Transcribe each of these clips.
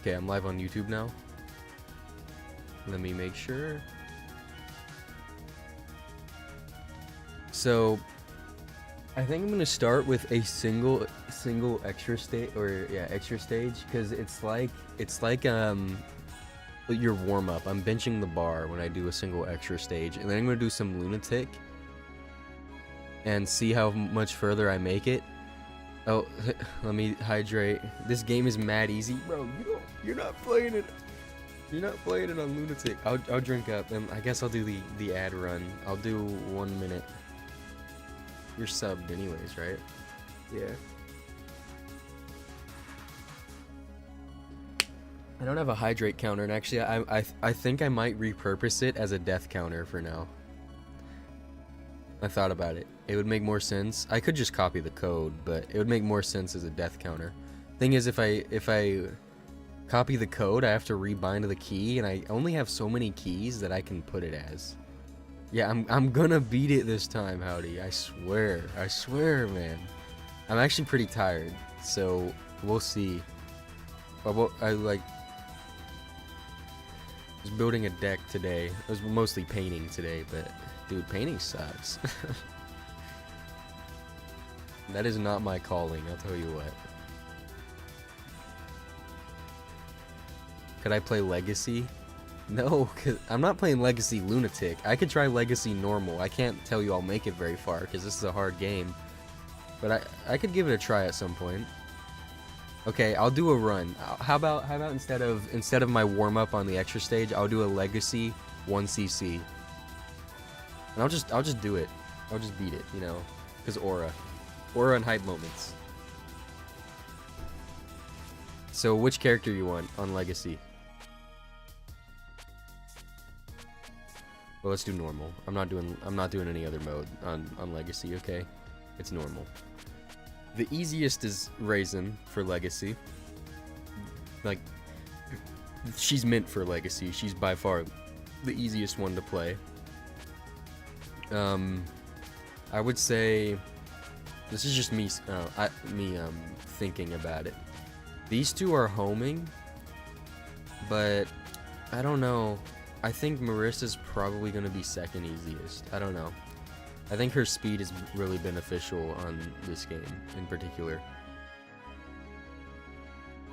Okay, I'm live on YouTube now. Let me make sure. So, I think I'm gonna start with a single extra stage, extra stage, because it's like your warm up. I'm benching the bar when I do a single extra stage, and then I'm gonna do some Lunatic and see how much further I make it. Oh, let me hydrate. This game is mad easy, bro. You're not playing it. You're not playing it on Lunatic. I'll drink up, and I guess I'll do the ad run. I'll do 1 minute. You're subbed anyways, right? Yeah. I don't have a hydrate counter, and actually, I think I might repurpose it as a death counter for now. I thought about it. It would make more sense. I could just copy the code, but it would make more sense as a death counter. Thing is, if I copy the code, I have to rebind the key, and I only have so many keys that I can put it as. Yeah, I'm gonna beat it this time, Howdy. I swear, man. I'm actually pretty tired, so we'll see. I was building a deck today. I was mostly painting today, but dude, painting sucks. That is not my calling, I'll tell you what. Could I play Legacy? No, cause I'm not playing Legacy Lunatic. I could try Legacy Normal. I can't tell you I'll make it very far, because this is a hard game. But I could give it a try at some point. Okay, I'll do a run. How about instead of my warm-up on the extra stage, I'll do a Legacy 1cc. And I'll just do it. I'll just beat it, you know, because aura and hype moments. So which character you want on Legacy? Well, let's do normal. I'm not doing any other mode on Legacy, okay? It's normal. The easiest is Raisin for Legacy. Like, she's meant for Legacy. She's by far the easiest one to play. I would say this is just me thinking about it. These two are homing, but I don't know. I think Marissa's probably going to be second easiest. I don't know. I think her speed is really beneficial on this game in particular.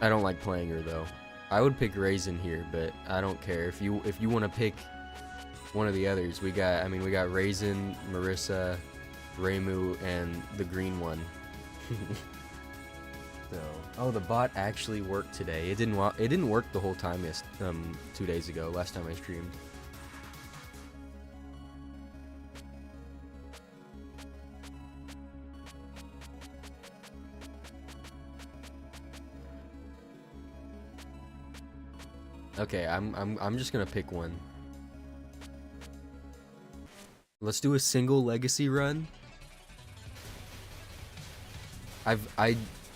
I don't like playing her though. I would pick Raisin here, but I don't care. If you want to pick one of the others, we got Raisin, Marissa, Reimu, and the green one. So, oh, the bot actually worked today. It didn't work the whole time 2 days ago, last time I streamed. Okay, I'm just gonna pick one. Let's do a single Legacy run. I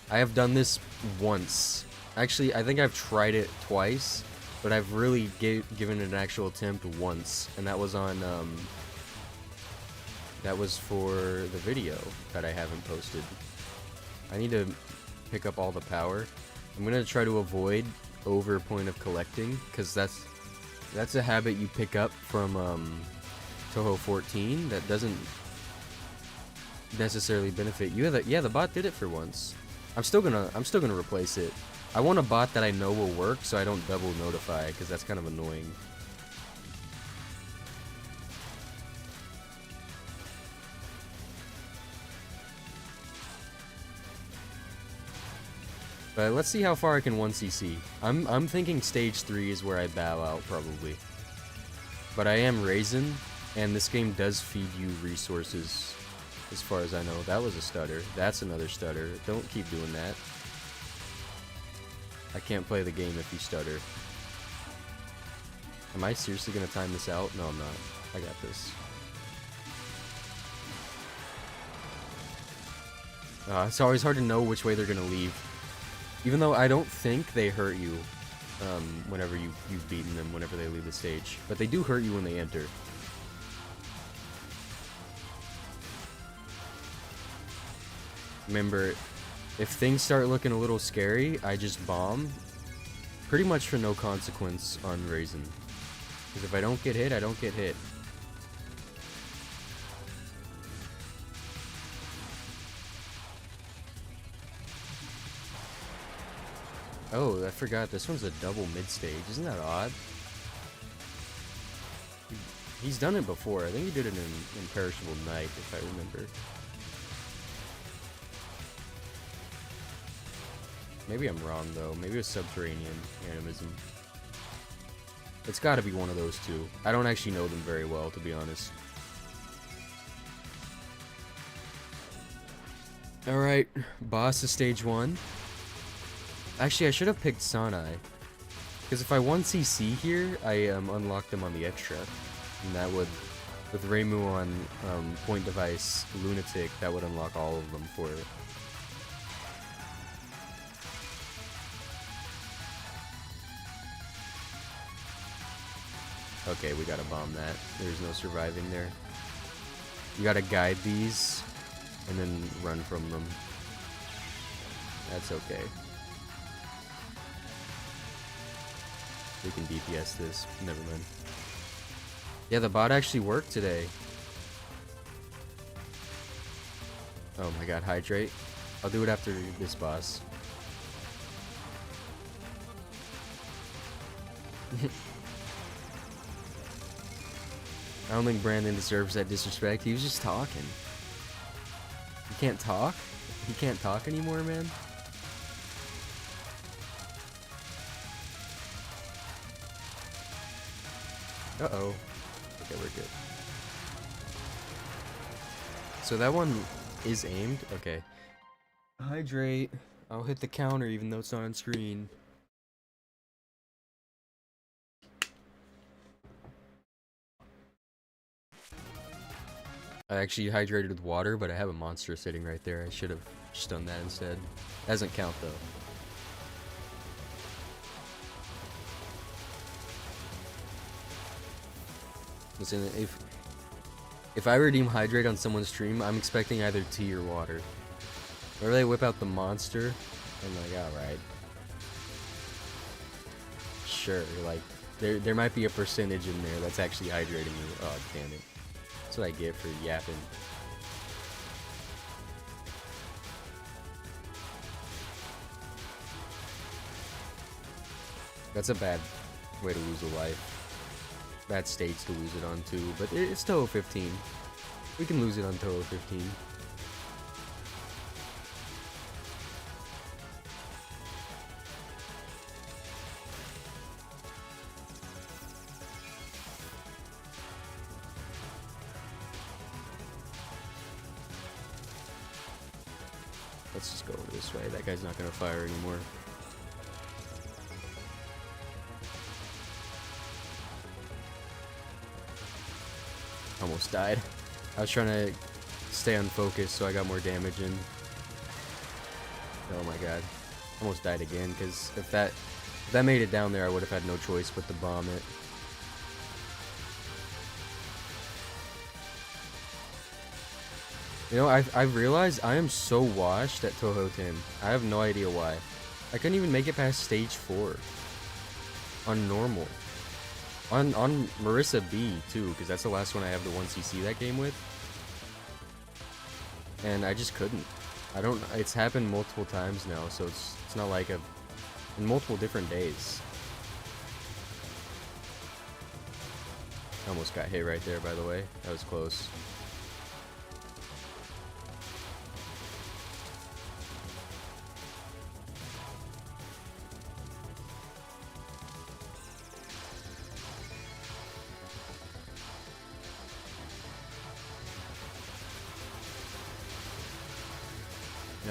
have done this once. Actually, I think I've tried it twice, but I've really given it an actual attempt once, and that was on that was for the video that I haven't posted. I need to pick up all the power. I'm gonna try to avoid over point of collecting, because that's a habit you pick up from Touhou 14 that doesn't necessarily benefit you. Yeah, the bot did it for once. I'm still gonna replace it. I want a bot that I know will work, so I don't double notify, because that's kind of annoying. But let's see how far I can 1cc. I'm thinking stage 3 is where I bow out, probably. But I am Raisin, and this game does feed you resources, as far as I know. That was a stutter. That's another stutter. Don't keep doing that. I can't play the game if you stutter. Am I seriously gonna time this out? No, I'm not. I got this. It's always hard to know which way they're gonna leave. Even though I don't think they hurt you whenever you've beaten them, whenever they leave the stage. But they do hurt you when they enter. Remember, if things start looking a little scary, I just bomb. pretty much for no consequence on Raisin. Because if I don't get hit, I don't get hit. Oh, I forgot. This one's a double mid-stage. Isn't that odd? He's done it before. I think he did it in Imperishable Night, if I remember. Maybe I'm wrong, though. Maybe it was Subterranean Animism. It's gotta be one of those two. I don't actually know them very well, to be honest. Alright, boss of stage 1. Actually, I should have picked Sanai. Because if I 1cc here, I unlocked them on the extra. And that would, with Reimu on Point Device, Lunatic, that would unlock all of them for it. Okay, we gotta bomb that. There's no surviving there. You gotta guide these, and then run from them. That's okay. We can DPS this. Never mind. Yeah, the bot actually worked today. Oh my god, hydrate. I'll do it after this boss. I don't think Brandon deserves that disrespect. He was just talking. You can't talk? He can't talk anymore, man? Uh-oh. Okay, we're good. So that one is aimed? Okay. Hydrate. I'll hit the counter even though it's not on screen. I actually hydrated with water, but I have a monster sitting right there. I should have just done that instead. Doesn't count though. Listen, if I redeem hydrate on someone's stream, I'm expecting either tea or water. Or they whip out the monster, I'm like, alright. Sure, like, there might be a percentage in there that's actually hydrating you. Oh, damn it. That's what I get for yapping. That's a bad way to lose a life. Bad states to lose it on too, but it's Touhou 15. We can lose it on Touhou 15. Let's just go this way. That guy's not gonna fire anymore. Almost died. I was trying to stay unfocused so I got more damage in. Oh my god. Almost died again, because if that made it down there, I would have had no choice but to bomb it. You know, I've realized I am so washed at Touhou 10. I have no idea why. I couldn't even make it past stage 4. On normal. On Marissa B too, because that's the last one I have the 1cc that game with. And I just couldn't. I don't, it's happened multiple times now, so it's not like in multiple different days. I almost got hit right there, by the way. That was close.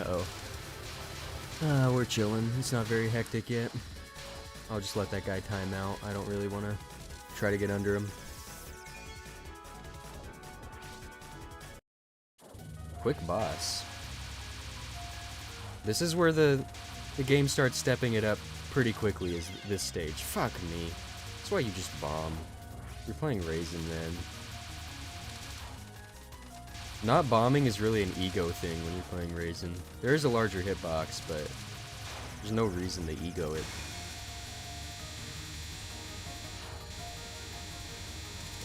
Uh-oh. We're chilling. It's not very hectic yet. I'll just let that guy time out. I don't really want to try to get under him. Quick boss. This is where the game starts stepping it up pretty quickly, is this stage. Fuck me. That's why you just bomb. You're playing Raisin then. Not bombing is really an ego thing when you're playing Raisin. There is a larger hitbox, but there's no reason to ego it.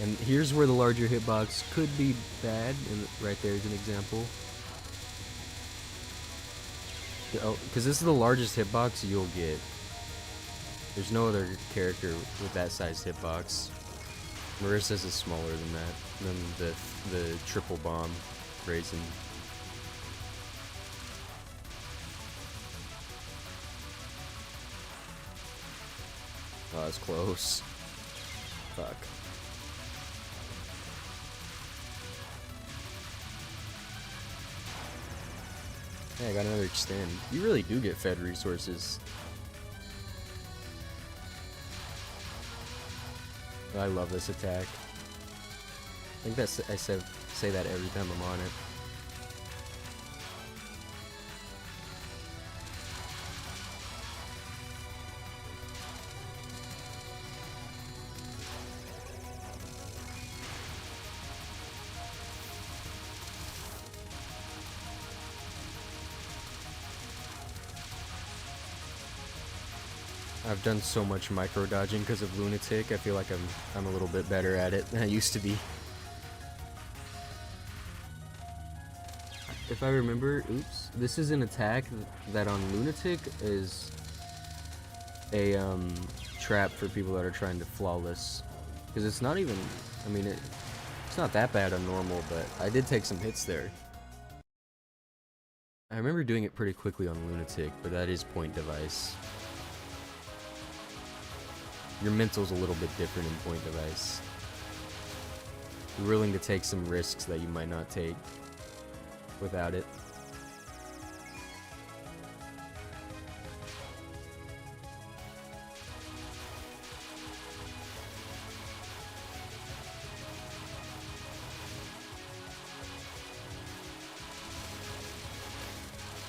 And here's where the larger hitbox could be bad, and right there's an example. Oh, because this is the largest hitbox you'll get. There's no other character with that size hitbox. Marissa's is smaller than that, than the triple bomb raisin. Oh, that's close. Fuck. Hey, I got another extend. You really do get fed resources. I love this attack. I think that's I say that every time I'm on it. I've done so much micro dodging because of Lunatic. I feel like I'm a little bit better at it than I used to be. If I remember, oops, this is an attack that on Lunatic is a trap for people that are trying to flawless, because it's not even, I mean, it's not that bad on normal, but I did take some hits there. I remember doing it pretty quickly on Lunatic, but that is Point Device. Your mental's a little bit different in Point Device. You're willing to take some risks that you might not take without it.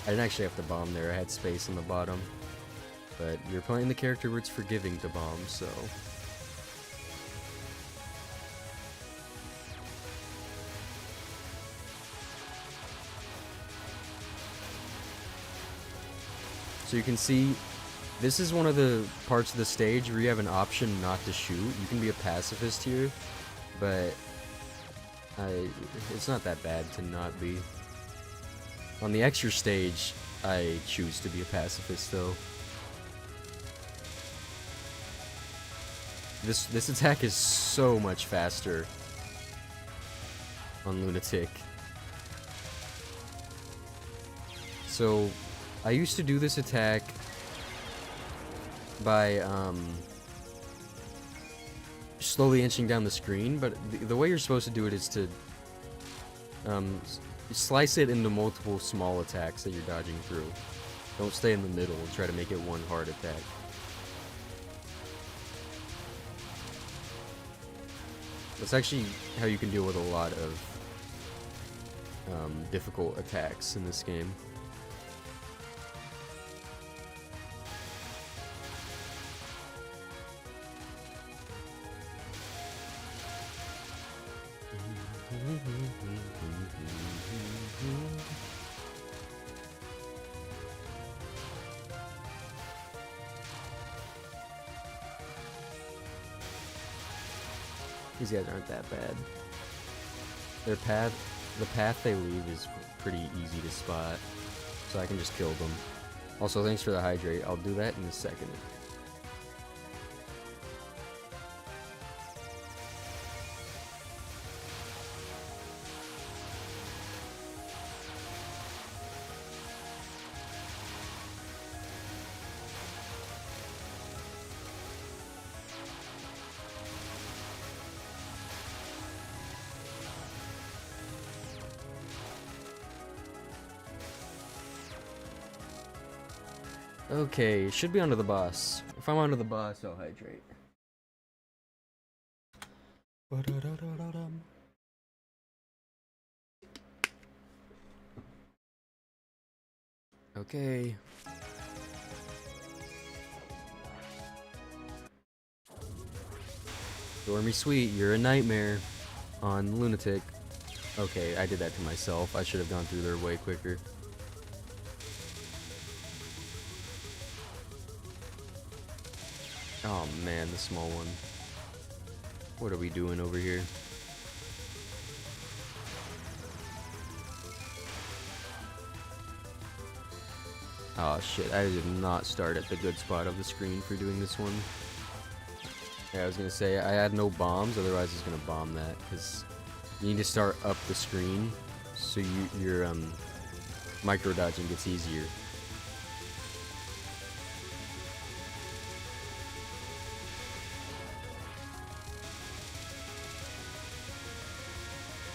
I didn't actually have to bomb there, I had space on the bottom. But you're playing the character where it's forgiving to bomb, so... So you can see, this is one of the parts of the stage where you have an option not to shoot. You can be a pacifist here, but it's not that bad to not be. On the extra stage, I choose to be a pacifist though. This attack is so much faster on Lunatic. So I used to do this attack by slowly inching down the screen, but the way you're supposed to do it is to slice it into multiple small attacks that you're dodging through. Don't stay in the middle and try to make it one hard attack. That's actually how you can deal with a lot of difficult attacks in this game. These guys aren't that bad. The path they leave is pretty easy to spot, so I can just kill them. Also, thanks for the hydrate. I'll do that in a second. Okay, should be onto the boss. If I'm onto the boss, I'll hydrate. Okay. Stormy Sweet, you're a nightmare on Lunatic. Okay, I did that to myself. I should have gone through there way quicker. Oh man, the small one. What are we doing over here? Oh shit, I did not start at the good spot of the screen for doing this one. Yeah, I was gonna say, I had no bombs, otherwise I was gonna bomb that, because you need to start up the screen, so your micro-dodging gets easier.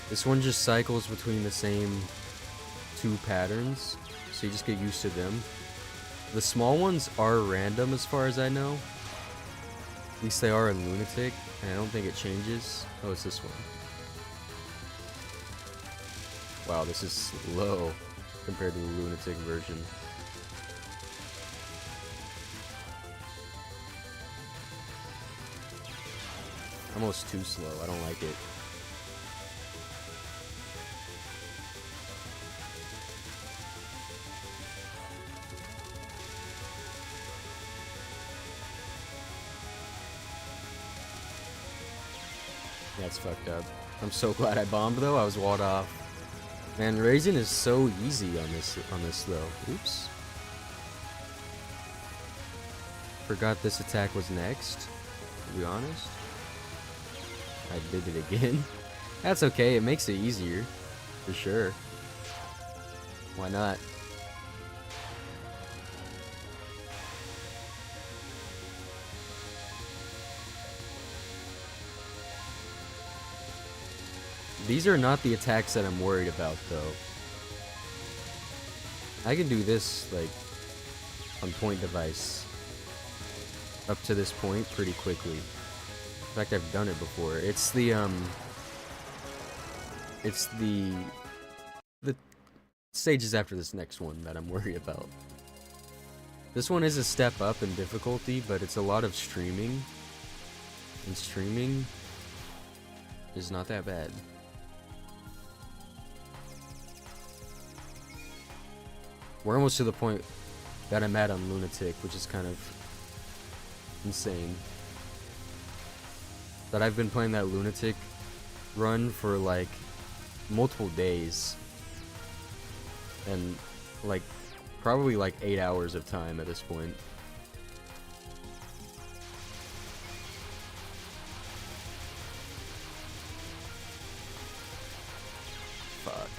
This one just cycles between the same two patterns, so you just get used to them. The small ones are random as far as I know. At least they are in Lunatic, and I don't think it changes. Oh, it's this one. Wow, this is slow compared to the Lunatic version. Almost too slow, I don't like it. That's fucked up. I'm so glad I bombed though. I was walled off. Man, Raisin is so easy on this though. Oops. Forgot this attack was next, to be honest. I did it again. That's okay, it makes it easier. For sure. Why not? These are not the attacks that I'm worried about, though. I can do this, like, on Point Device up to this point pretty quickly. In fact, I've done it before. It's the stages after this next one that I'm worried about. This one is a step up in difficulty, but it's a lot of streaming. And streaming is not that bad. We're almost to the point that I'm at on Lunatic, which is kind of insane. That I've been playing that Lunatic run for like multiple days. And like probably like 8 hours of time at this point. Fuck.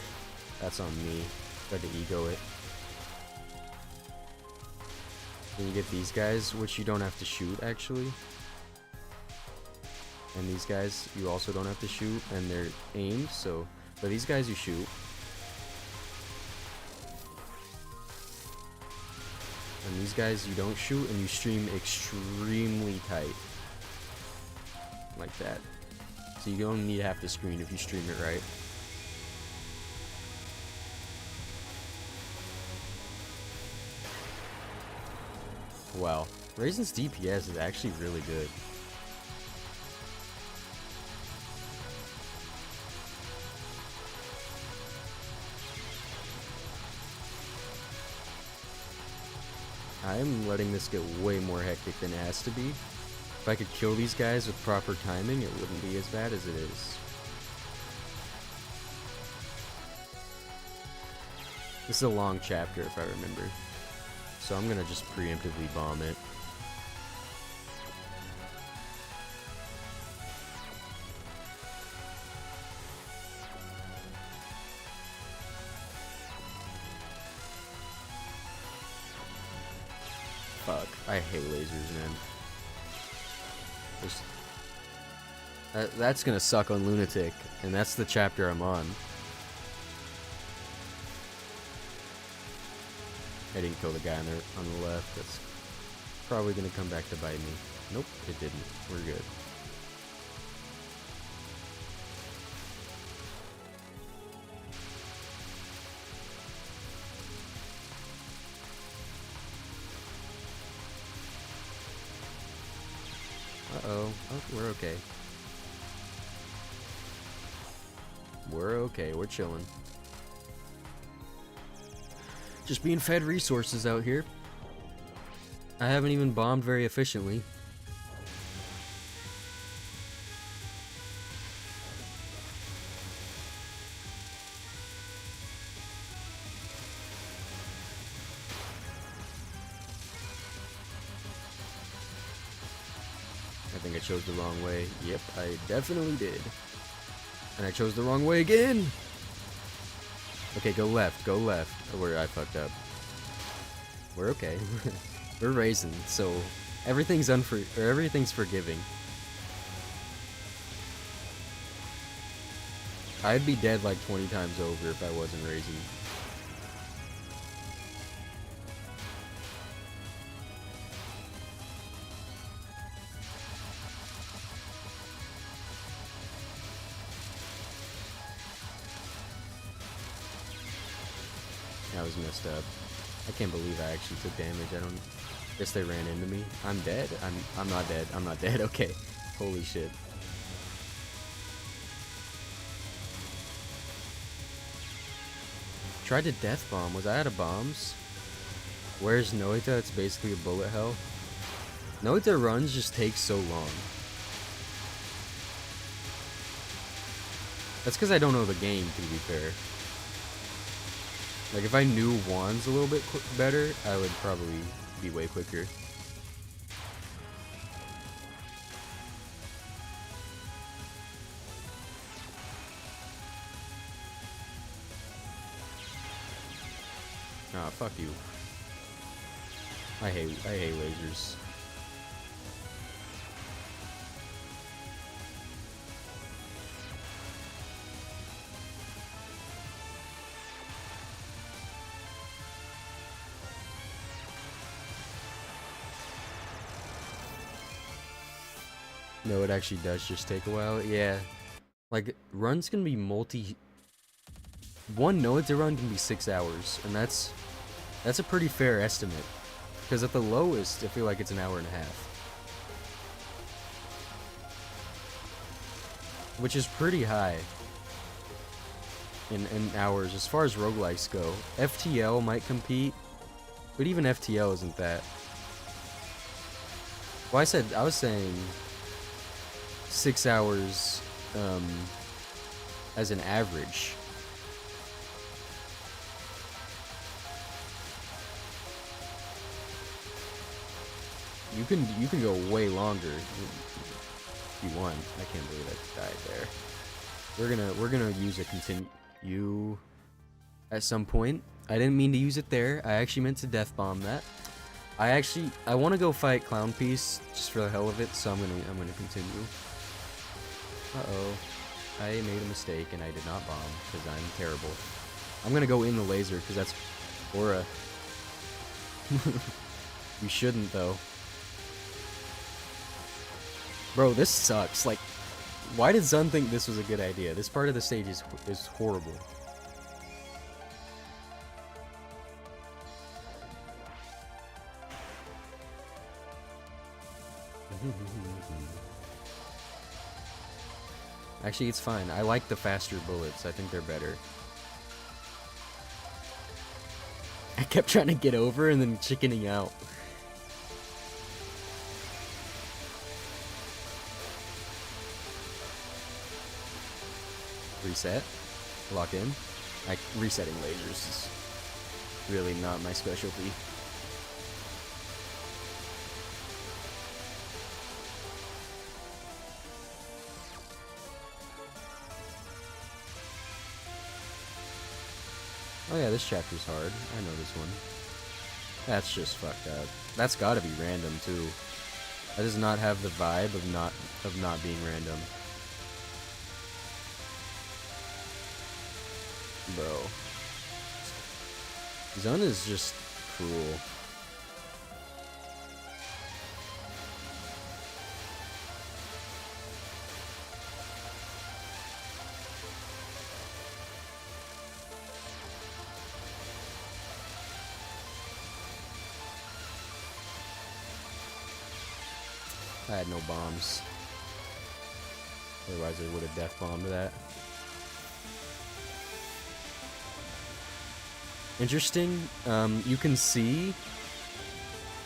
That's on me. Tried to ego it. Then you get these guys, which you don't have to shoot, actually. And these guys, you also don't have to shoot, and they're aimed, so... But these guys, you shoot. And these guys, you don't shoot, and you stream extremely tight. Like that. So you don't need to have to screen if you stream it right. Wow, Raisin's DPS is actually really good. I'm letting this get way more hectic than it has to be. If I could kill these guys with proper timing, it wouldn't be as bad as it is. This is a long chapter, if I remember. So I'm gonna just preemptively bomb it. Fuck, I hate lasers, man. That's gonna suck on Lunatic, and that's the chapter I'm on. I didn't kill the guy on the left. That's probably gonna come back to bite me. Nope, it didn't. We're good. Uh-oh. Oh, we're okay. We're okay. We're chilling. Just being fed resources out here. I haven't even bombed very efficiently. I think I chose the wrong way. Yep, I definitely did. And I chose the wrong way again! Okay, go left, go left. Where I fucked up. We're okay. We're racing, so everything's everything's forgiving. I'd be dead like 20 times over if I wasn't racing. That was messed up. I can't believe I actually took damage. I don't guess they ran into me. I'm dead. I'm not dead. I'm not dead. Okay. Holy shit. Tried to death bomb. Was I out of bombs? Where's Noita? It's basically a bullet hell. Noita runs just take so long. That's because I don't know the game, to be fair. Like, if I knew wands a little bit better, I would probably be way quicker. Ah, fuck you. I hate lasers. No, it actually does just take a while. Yeah. Like, runs can be one Noita run can be 6 hours, and that's a pretty fair estimate. Because at the lowest, I feel like it's an hour and a half. Which is pretty high in hours as far as roguelikes go. FTL might compete, but even FTL isn't that. Well, I was saying 6 hours as an average. You can go way longer if you want. I can't believe I died there. We're gonna use a continue at some point. I didn't mean to use it there. I actually meant to death bomb that. I want to go fight Clown Piece just for the hell of it, so I'm gonna continue. Uh-oh. I made a mistake and I did not bomb because I'm terrible. I'm gonna go in the laser because that's aura. You shouldn't though. Bro, this sucks. Like, why did Zun think this was a good idea? This part of the stage is horrible. Actually, it's fine. I like the faster bullets. I think they're better. I kept trying to get over and then chickening out. Reset. Lock in. Resetting lasers is really not my specialty. Oh yeah, this chapter's hard. I know this one. That's just fucked up. That's gotta be random too. That does not have the vibe of not being random. Bro. Zun is just cruel. I had no bombs. Otherwise I would have death bombed that. Interesting. You can see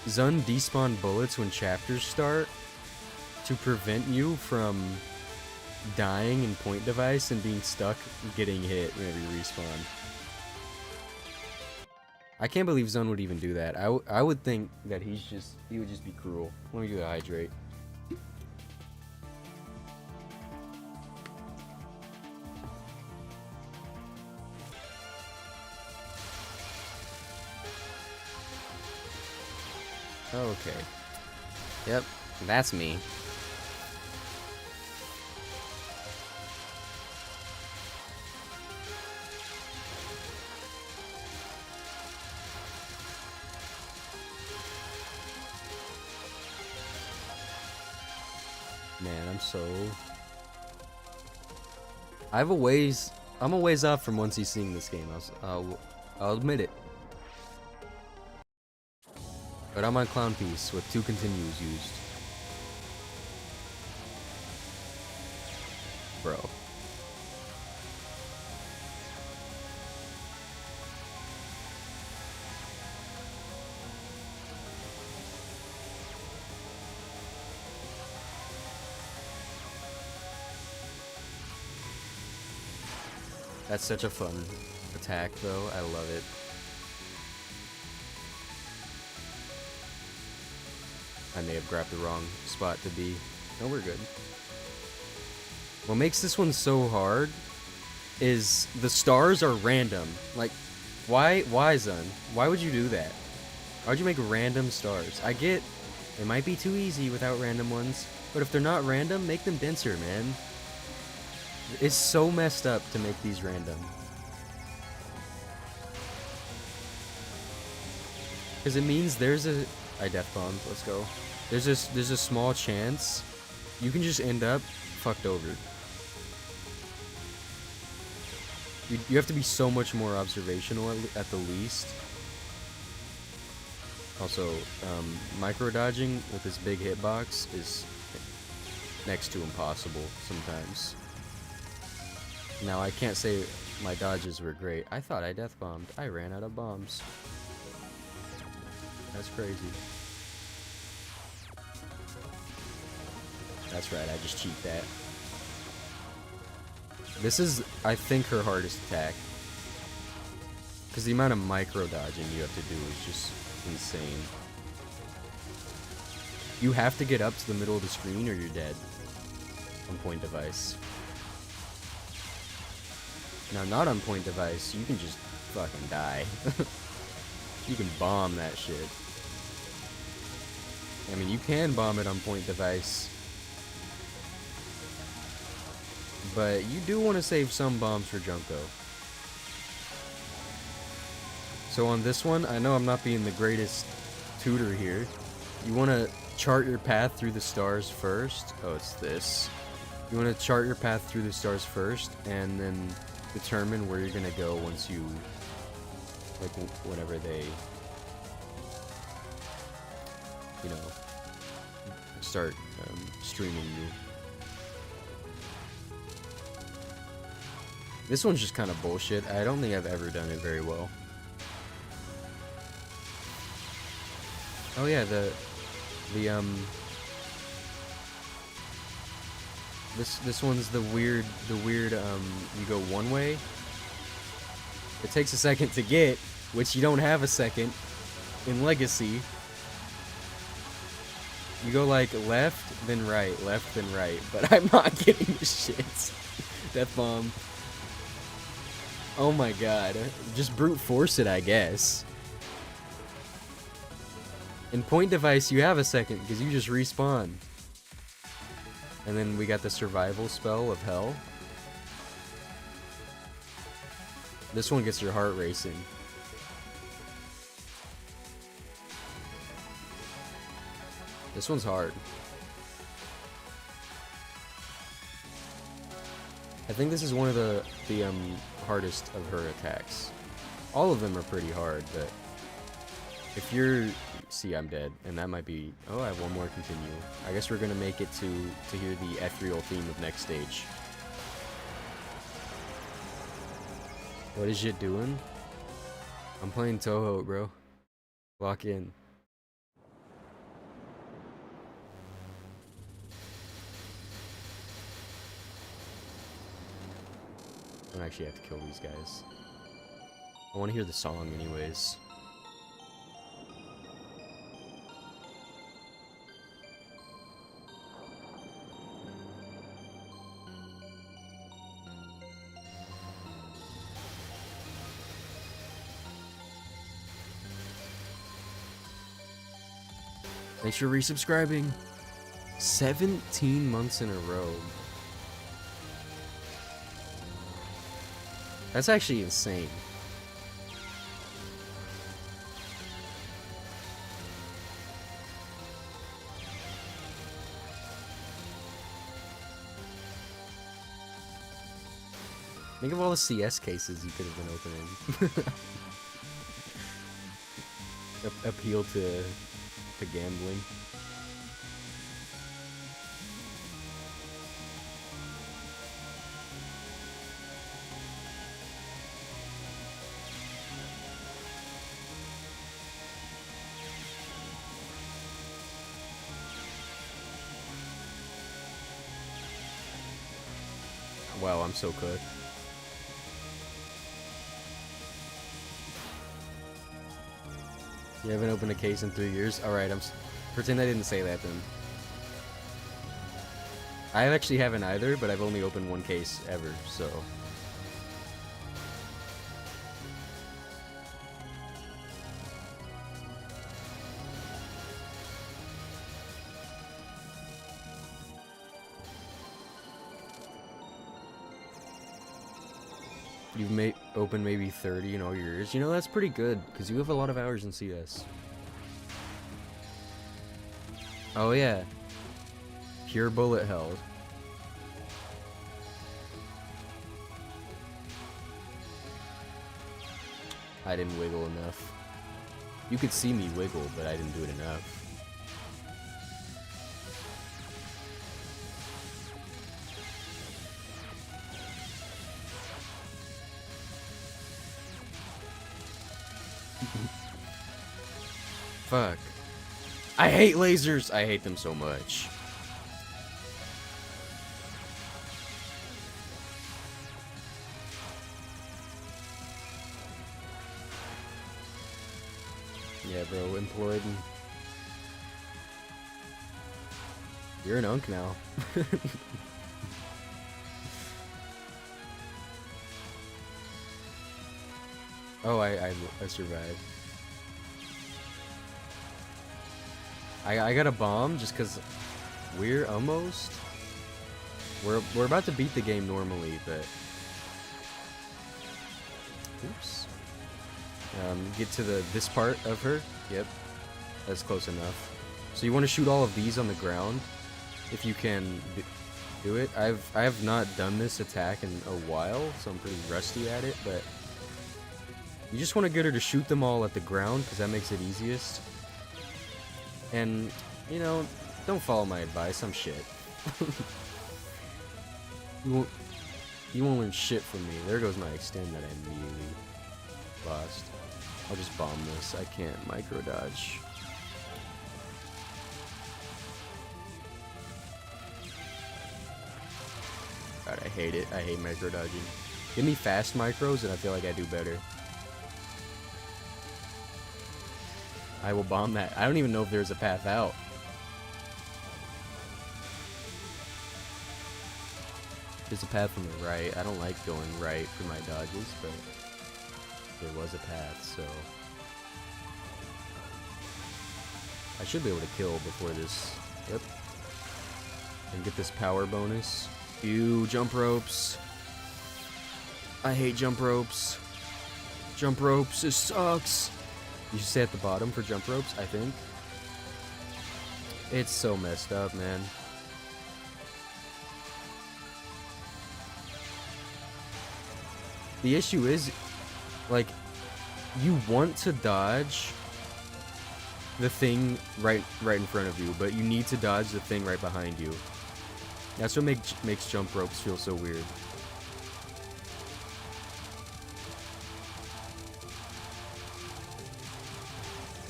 Zun despawn bullets when chapters start to prevent you from dying in point device and being stuck getting hit whenever you respawn. I can't believe Zun would even do that. I would think that he would just be cruel. Let me do a hydrate. Okay. Yep, that's me. Man, I'm a ways off from once he's seeing this game. I'll admit it. But I'm on Clown Piece with 2 continues used. Bro. That's such a fun attack, though. I love it. I may have grabbed the wrong spot to be. No, we're good. What makes this one so hard is the stars are random. Like, why, Zun? Why would you do that? Why'd you make random stars? I get it might be too easy without random ones, but if they're not random, make them denser, man. It's so messed up to make these random. Because it means there's a... I death bombed, let's go. There's a small chance you can just end up fucked over. You have to be so much more observational at the least. Also, micro dodging with this big hitbox is next to impossible sometimes. Now, I can't say my dodges were great. I thought I death bombed. I ran out of bombs. That's crazy. That's right, I just cheat that. This is, I think, her hardest attack. Because the amount of micro dodging you have to do is just insane. You have to get up to the middle of the screen or you're dead. On Point Device. Now, not on Point Device, you can just fucking die. You can bomb that shit. I mean, you can bomb it on Point Device. But you do want to save some bombs for Junko. So on this one, I know I'm not being the greatest tutor here. You want to chart your path through the stars first. Oh, it's this. You want to chart your path through the stars first, and then determine where you're going to go once you, like, whenever they, you know, start streaming you. This one's just kind of bullshit. I don't think I've ever done it very well. Oh yeah, this one's the weird, you go one way. It takes a second to get, which you don't have a second in Legacy. You go like left, then right, left, then right, but I'm not getting the shit. Death bomb. Oh my god. Just brute force it, I guess. In Point Device, you have a second, because you just respawn. And then we got the survival spell of hell. This one gets your heart racing. This one's hard. I think this is one of the hardest of her attacks. All of them are pretty hard, but if you're... See, I'm dead, and that might be... Oh, I have one more continue. I guess we're gonna make it to hear the ethereal theme of next stage. What is it doing? I'm playing Touhou, bro. Lock in. I don't actually have to kill these guys. I want to hear the song anyways. Thanks for resubscribing. 17 months in a row. That's actually insane. Think of all the CS cases you could have been opening. Appeal to gambling. Wow, I'm so cooked. You haven't opened a case in 3 years? Alright, pretend I didn't say that then. I actually haven't either, but I've only opened one case ever, so. You've opened maybe 30 in all your years. You know, that's pretty good, because you have a lot of hours in CS. Oh yeah. Pure bullet held. I didn't wiggle enough. You could see me wiggle, but I didn't do it enough. Fuck. I hate lasers! I hate them so much. Yeah, bro, employed. You're an unk now. Oh, I survived. I got a bomb just because we're almost... We're about to beat the game normally, but... Oops. Get to this part of her. Yep. That's close enough. So you want to shoot all of these on the ground, if you can do it. I have not done this attack in a while, so I'm pretty rusty at it, but... You just want to get her to shoot them all at the ground, because that makes it easiest. And, you know, don't follow my advice, I'm shit. You won't learn shit from me. There goes my extend that I immediately lost. I'll just bomb this. I can't micro dodge. God, I hate it. I hate micro dodging. Give me fast micros and I feel like I do better. I will bomb that. I don't even know if there's a path out. There's a path from the right. I don't like going right for my dodges, but there was a path, so... I should be able to kill before this. Yep. And get this power bonus. Ew, jump ropes. I hate jump ropes. Jump ropes, it sucks. You should stay at the bottom for jump ropes, I think. It's so messed up, man. The issue is, like, you want to dodge the thing right in front of you, but you need to dodge the thing right behind you. That's what makes jump ropes feel so weird.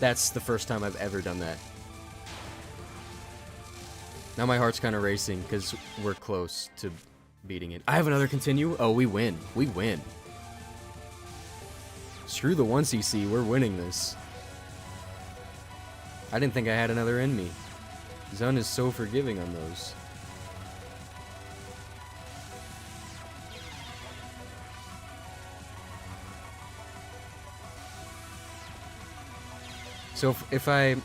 That's the first time I've ever done that. Now my heart's kind of racing because we're close to beating it. I have another continue. Oh, we win. We win. Screw the 1cc. We're winning this. I didn't think I had another in me. Zun is so forgiving on those. So if I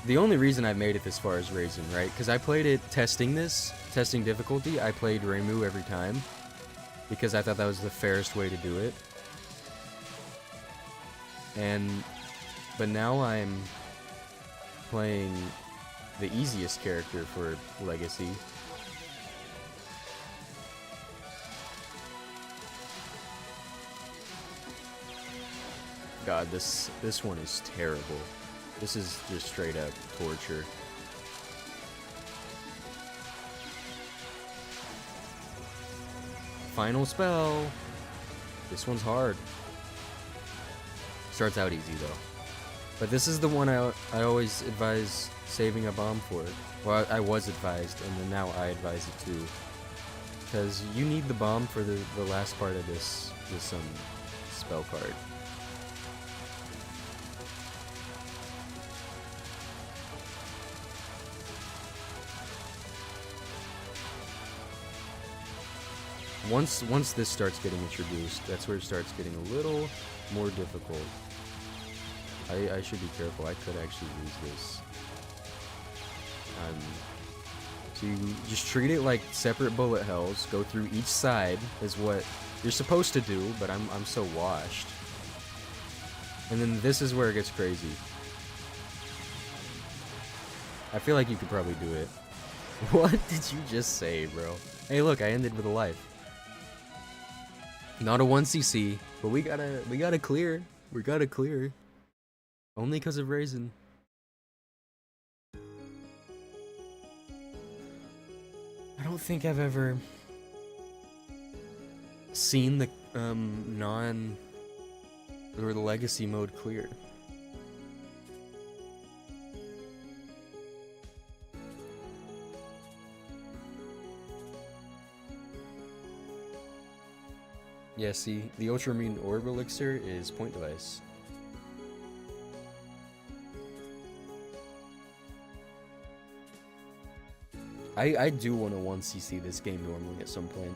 The only reason I made it this far is Raisin, right? Because I played it testing difficulty. I played Reimu every time because I thought that was the fairest way to do it. But now I'm playing the easiest character for Legacy. God, this one is terrible. This is just straight up torture. Final spell. This one's hard. Starts out easy though. But this is the one I always advise saving a bomb for. Well, I was advised, and then now I advise it too. Because you need the bomb for the last part of this spell card. Once this starts getting introduced, that's where it starts getting a little more difficult. I should be careful. I could actually lose this. So you just treat it like separate bullet hells. Go through each side is what you're supposed to do, but I'm so washed. And then this is where it gets crazy. I feel like you could probably do it. What did you just say, bro? Hey, look, I ended with a life. Not a 1cc, but we gotta clear. We gotta clear. Only because of Raisin. I don't think I've ever seen the non or the legacy mode clear. Yeah, see, the Ultramarine Orb Elixir is Point Device. I do want to 1cc this game normally at some point.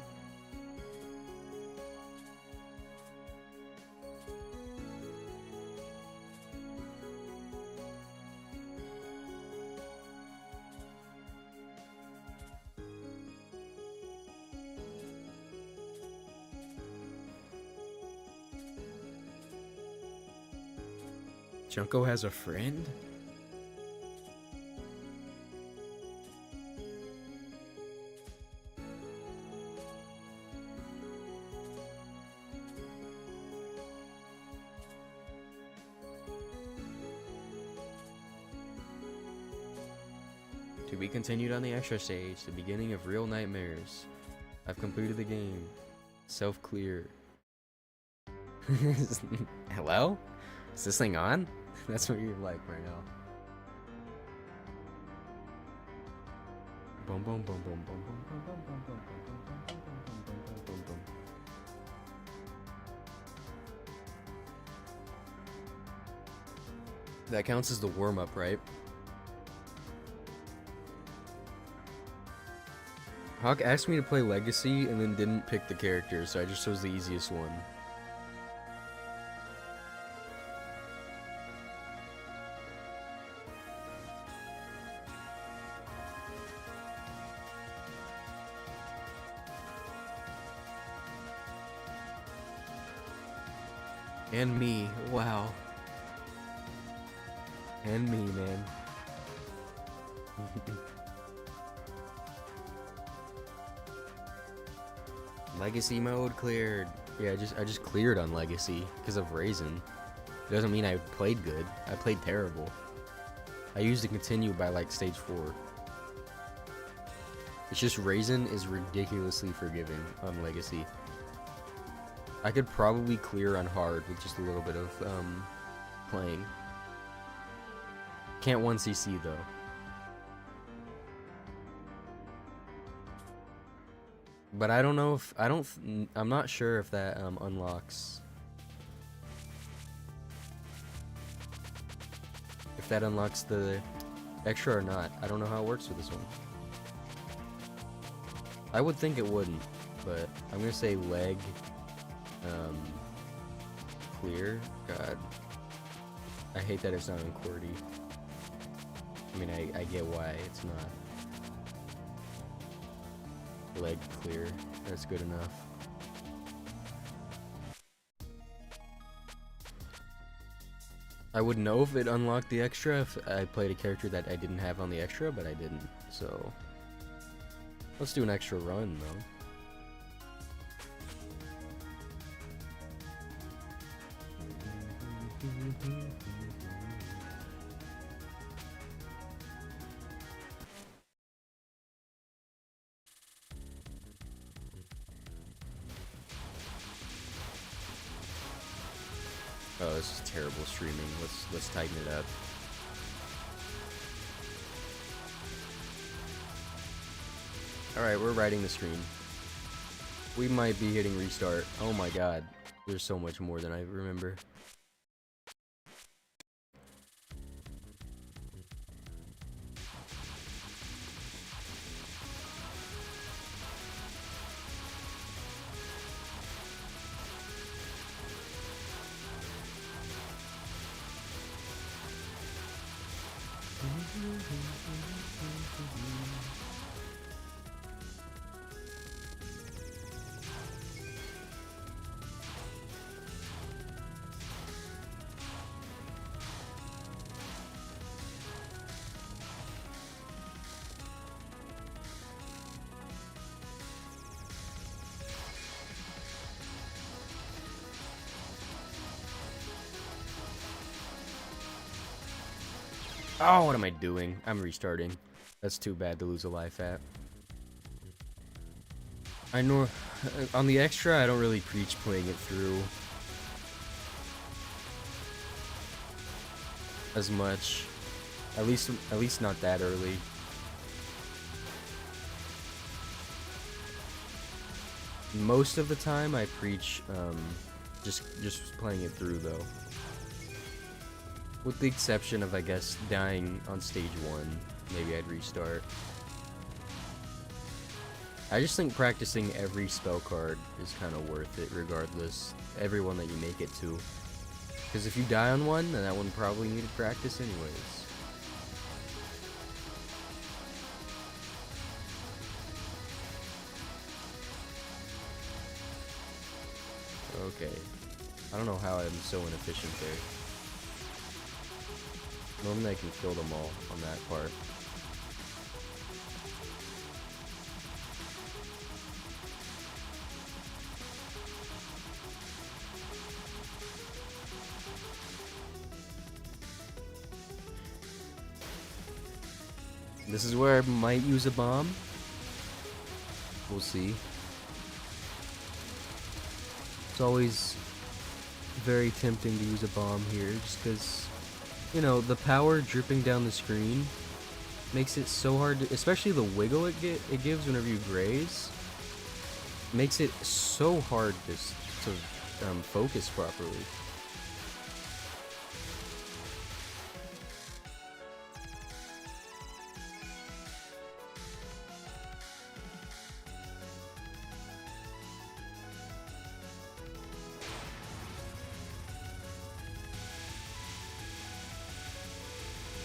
Junko has a friend? To be continued on the extra stage, the beginning of Real Nightmares. I've completed the game. Self-clear. Hello? Is this thing on? That's what you're like right now. Boom boom boom boom boom boom boom boom boom boom boom boom boom boom. That counts as the warm-up, right? Hawk asked me to play Legacy and then didn't pick the character, so I just chose the easiest one. And me, wow. And me, man. Legacy mode cleared. Yeah, I just cleared on Legacy because of Raisin. It doesn't mean I played good. I played terrible. I used to continue by like stage 4. It's just Raisin is ridiculously forgiving on Legacy. I could probably clear on hard with just a little bit of playing. Can't 1cc though. But I don't know if I'm not sure if that unlocks. If that unlocks the extra or not. I don't know how it works with this one. I would think it wouldn't, but I'm gonna say leg clear. God, I hate that it's not in QWERTY. I mean, I get why it's not. Leg clear. That's good enough. I would know if it unlocked the extra if I played a character that I didn't have on the extra, but I didn't. So let's do an extra run though. Oh, this is terrible streaming. Let's tighten it up. Alright, we're riding the stream. We might be hitting restart. Oh my god. There's so much more than I remember. Oh, what am I doing? I'm restarting. That's too bad to lose a life at. I know on the extra, I don't really preach playing it through as much. At least not that early. Most of the time, I preach just playing it through though. With the exception of, I guess, dying on stage 1, maybe I'd restart. I just think practicing every spell card is kind of worth it, regardless. Every one that you make it to. Because if you die on one, then that one probably needed practice anyways. Okay. I don't know how I'm so inefficient there. Normally I can kill them all on that part. This is where I might use a bomb. We'll see. It's always very tempting to use a bomb here, just because, you know, the power dripping down the screen makes it so hard to, especially the wiggle it gives whenever you graze, makes it so hard to focus properly.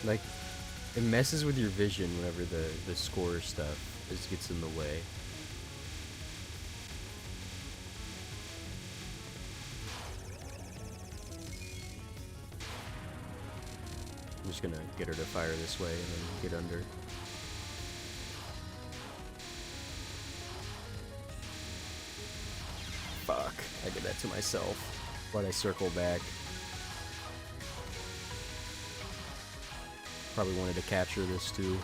Like, it messes with your vision whenever the score stuff gets in the way. I'm just gonna get her to fire this way and then get under. Fuck, I did that to myself. Why'd I circle back? Probably wanted to capture this too.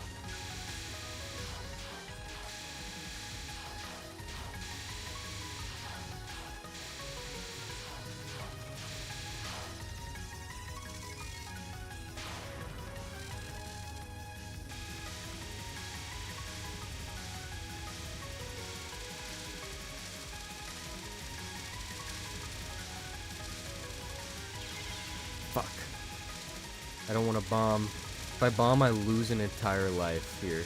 Fuck. I don't want to bomb. If I bomb, I lose an entire life here.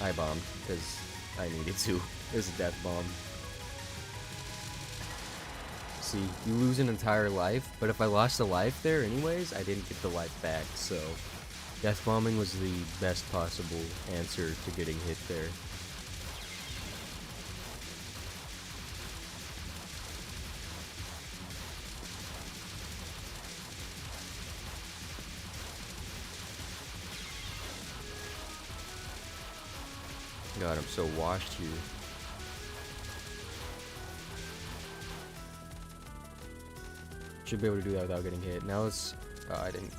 I bombed, because I needed to. It was a death bomb. See, you lose an entire life, but if I lost a life there anyways, I didn't get the life back, so Death bombing was the best possible answer to getting hit there. God, I'm so washed here. Should be able to do that without getting hit. Now let's... Oh, I didn't.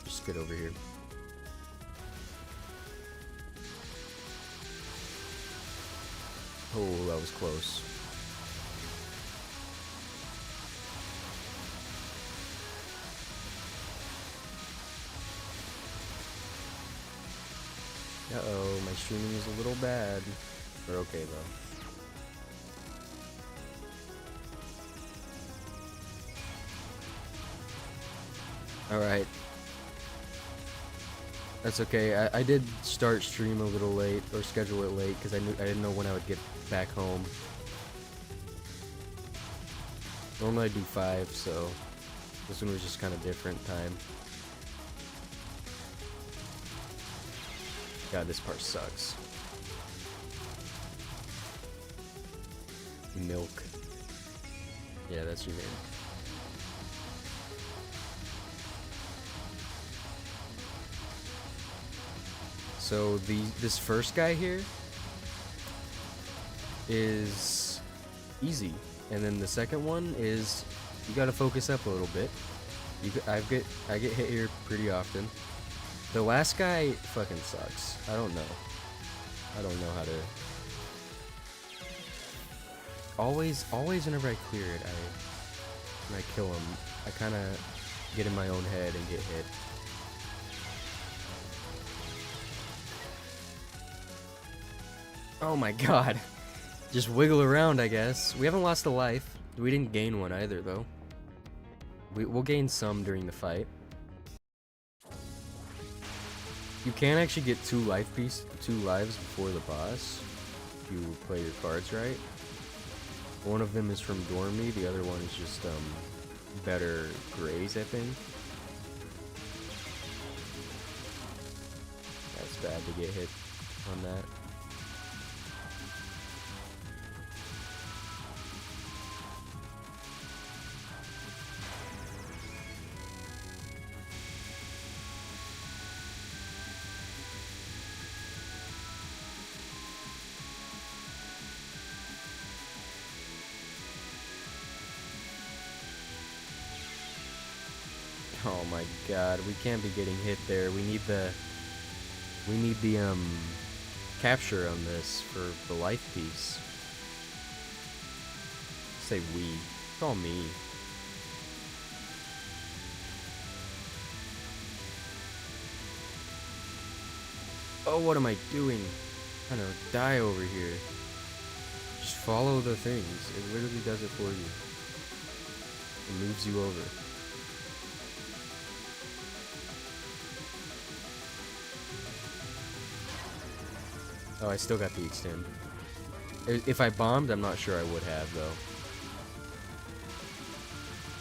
Just get over here. Oh, that was close. Uh-oh, my streaming is a little bad. We're okay, though. Alright. That's okay. I did start stream a little late, or schedule it late, because I didn't know when I would get back home. Normally I do 5, so this one was just kind of different time. God, this part sucks. Milk. Yeah, that's your name. So this first guy here is easy, and then the second one is you gotta focus up a little bit. I get hit here pretty often. The last guy fucking sucks. I don't know how to. Always whenever I clear it, when I kill him, I kind of get in my own head and get hit. Oh my god. Just wiggle around, I guess. We haven't lost a life. We didn't gain one either, though. We'll gain some during the fight. You can actually get 2 lives before the boss if you play your cards right. One of them is from Dormy, the other one is just better grays, I think. That's bad to get hit on that. Oh my god, we can't be getting hit there. We need the capture on this for the life piece. Say we. It's all me. Oh, what am I doing? I'm gonna die over here. Just follow the things. It literally does it for you. It moves you over. Oh, I still got the extend. If I bombed, I'm not sure I would have, though.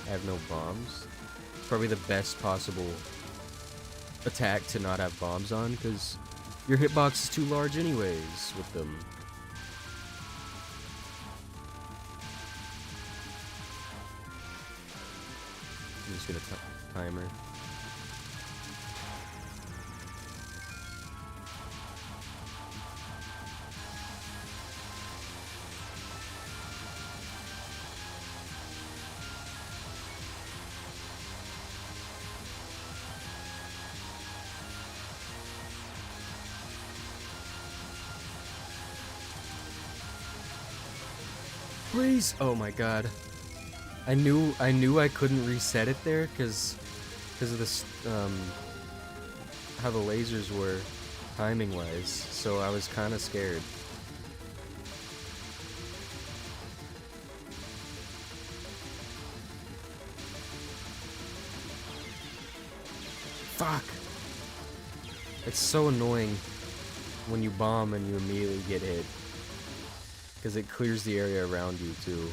I have no bombs. It's probably the best possible attack to not have bombs on, because your hitbox is too large anyways with them. I'm just gonna timer. Please! Oh my god. I knew I couldn't reset it there because of this how the lasers were timing wise, so I was kind of scared. Fuck! It's so annoying when you bomb and you immediately get hit. Because it clears the area around you, too.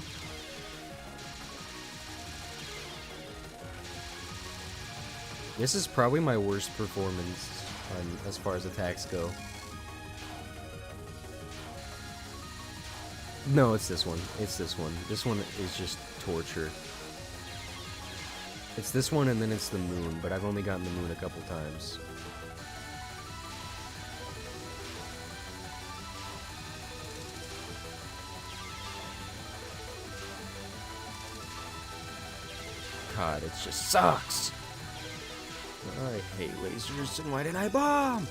This is probably my worst performance as far as attacks go. No, it's this one. It's this one. This one is just torture. It's this one and then it's the moon, but I've only gotten the moon a couple times. God, it just sucks. I hate lasers, and why didn't I bomb?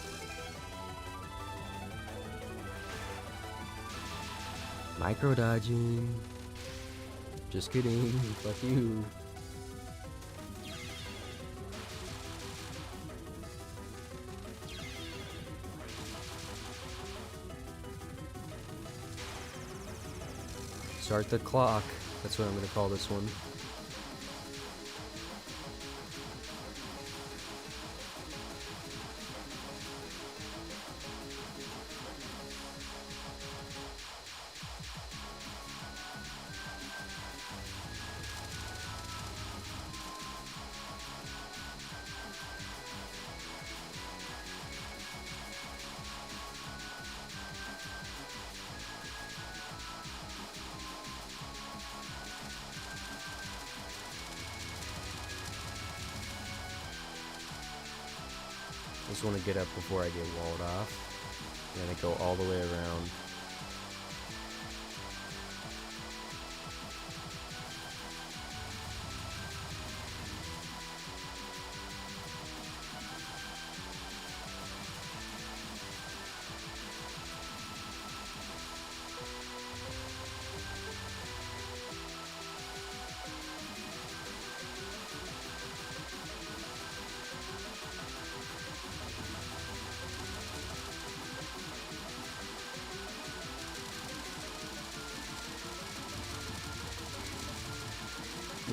Micro dodging. Just kidding. Fuck you. Start the clock. That's what I'm gonna call this one. Just want to get up before I get walled off. And then I go all the way around.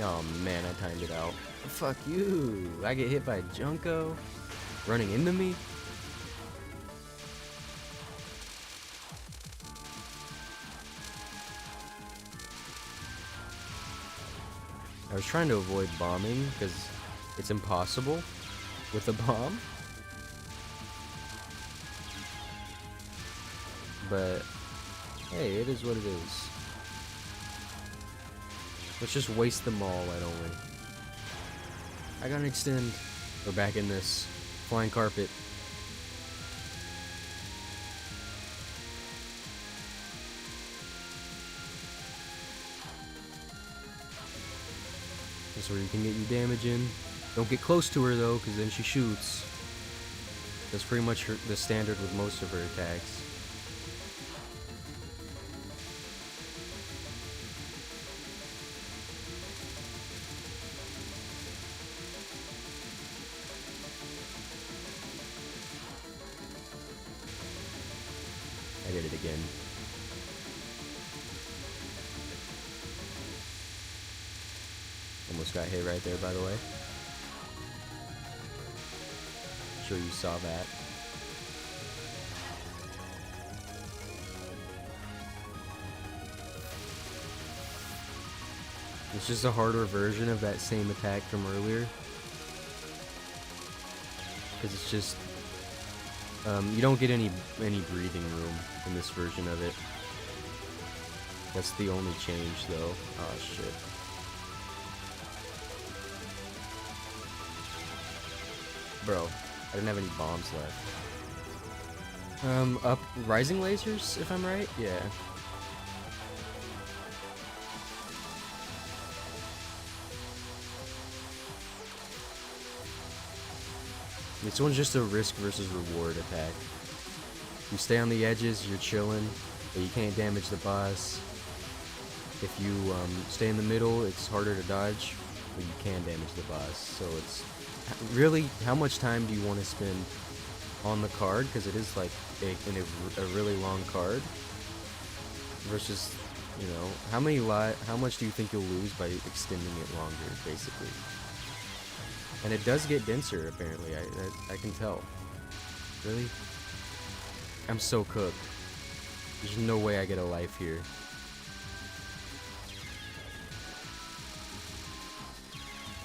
Oh man, I timed it out. Fuck you. I get hit by Junko running into me. I was trying to avoid bombing because it's impossible with a bomb. But hey, it is what it is. Let's just waste them all, why don't we? I gotta extend. We're back in this flying carpet. This is where you can get your damage in. Don't get close to her though, because then she shoots. That's pretty much the standard with most of her attacks. I did it again. Almost got hit right there, by the way. Sure you saw that. It's just a harder version of that same attack from earlier. Because it's just you don't get any breathing room in this version of it. That's the only change, though. Oh shit. Bro, I didn't have any bombs left. Up rising lasers, if I'm right? Yeah. This one's just a risk versus reward attack. You stay on the edges, you're chilling, but you can't damage the boss. If you stay in the middle, it's harder to dodge, but you can damage the boss. So it's really, how much time do you want to spend on the card? Because it is like a really long card. Versus, you know, how much do you think you'll lose by extending it longer, basically? And it does get denser, apparently. I can tell. Really? I'm so cooked. There's no way I get a life here.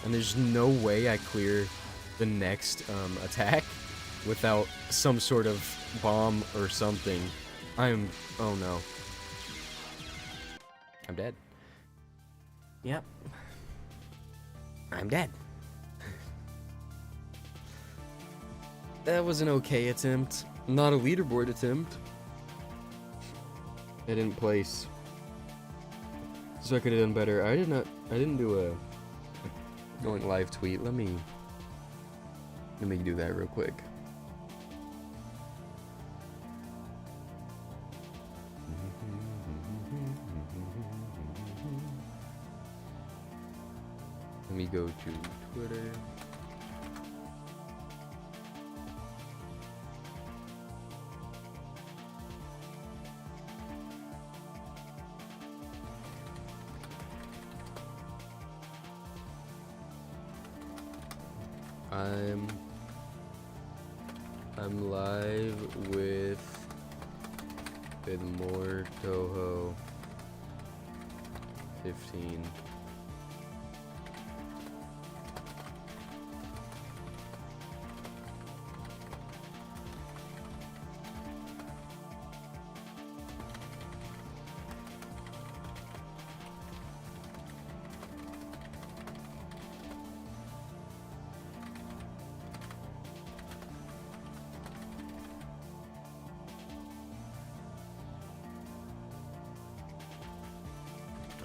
And there's no way I clear the next attack without some sort of bomb or something. Oh no. I'm dead. Yep. I'm dead. That was an okay attempt. Not a leaderboard attempt. I didn't place. So I could have done better. I didn't do a going live tweet. Let me do that real quick. Let me go to Twitter. I'm live with more Touhou 15.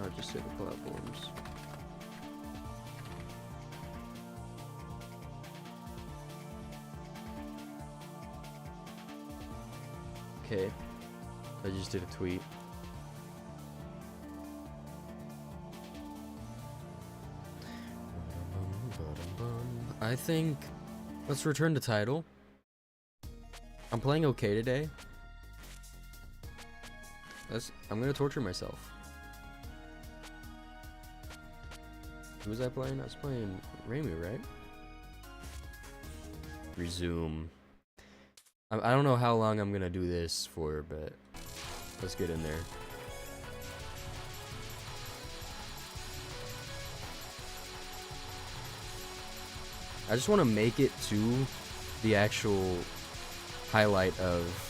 I'll just say the platforms. Okay, I just did a tweet. I think let's return to title. I'm playing okay today. I'm gonna torture myself. Who was I playing? I was playing Ramu, right? Resume. I don't know how long I'm gonna do this for, but let's get in there. I just want to make it to the actual highlight of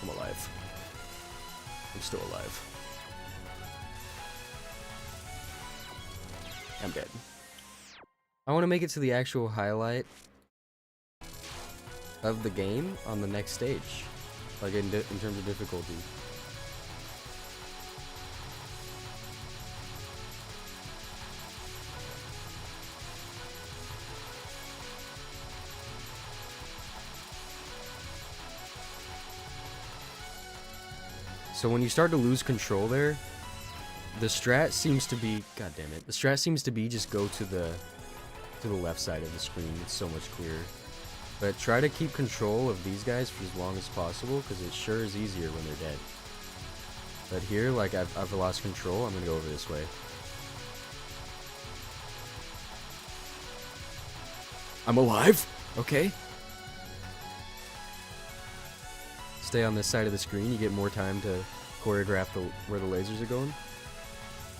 I'm alive. I'm still alive. I'm dead. I want to make it to the actual highlight of the game on the next stage, like in terms of difficulty. So when you start to lose control there, the strat seems to be, god damn it, the strat seems to be just go to the left side of the screen. It's so much clearer. But try to keep control of these guys for as long as possible, because it sure is easier when they're dead. But here, like, I've lost control. I'm gonna go over this way. I'm alive. Okay. Stay on this side of the screen. You get more time to choreograph where the lasers are going.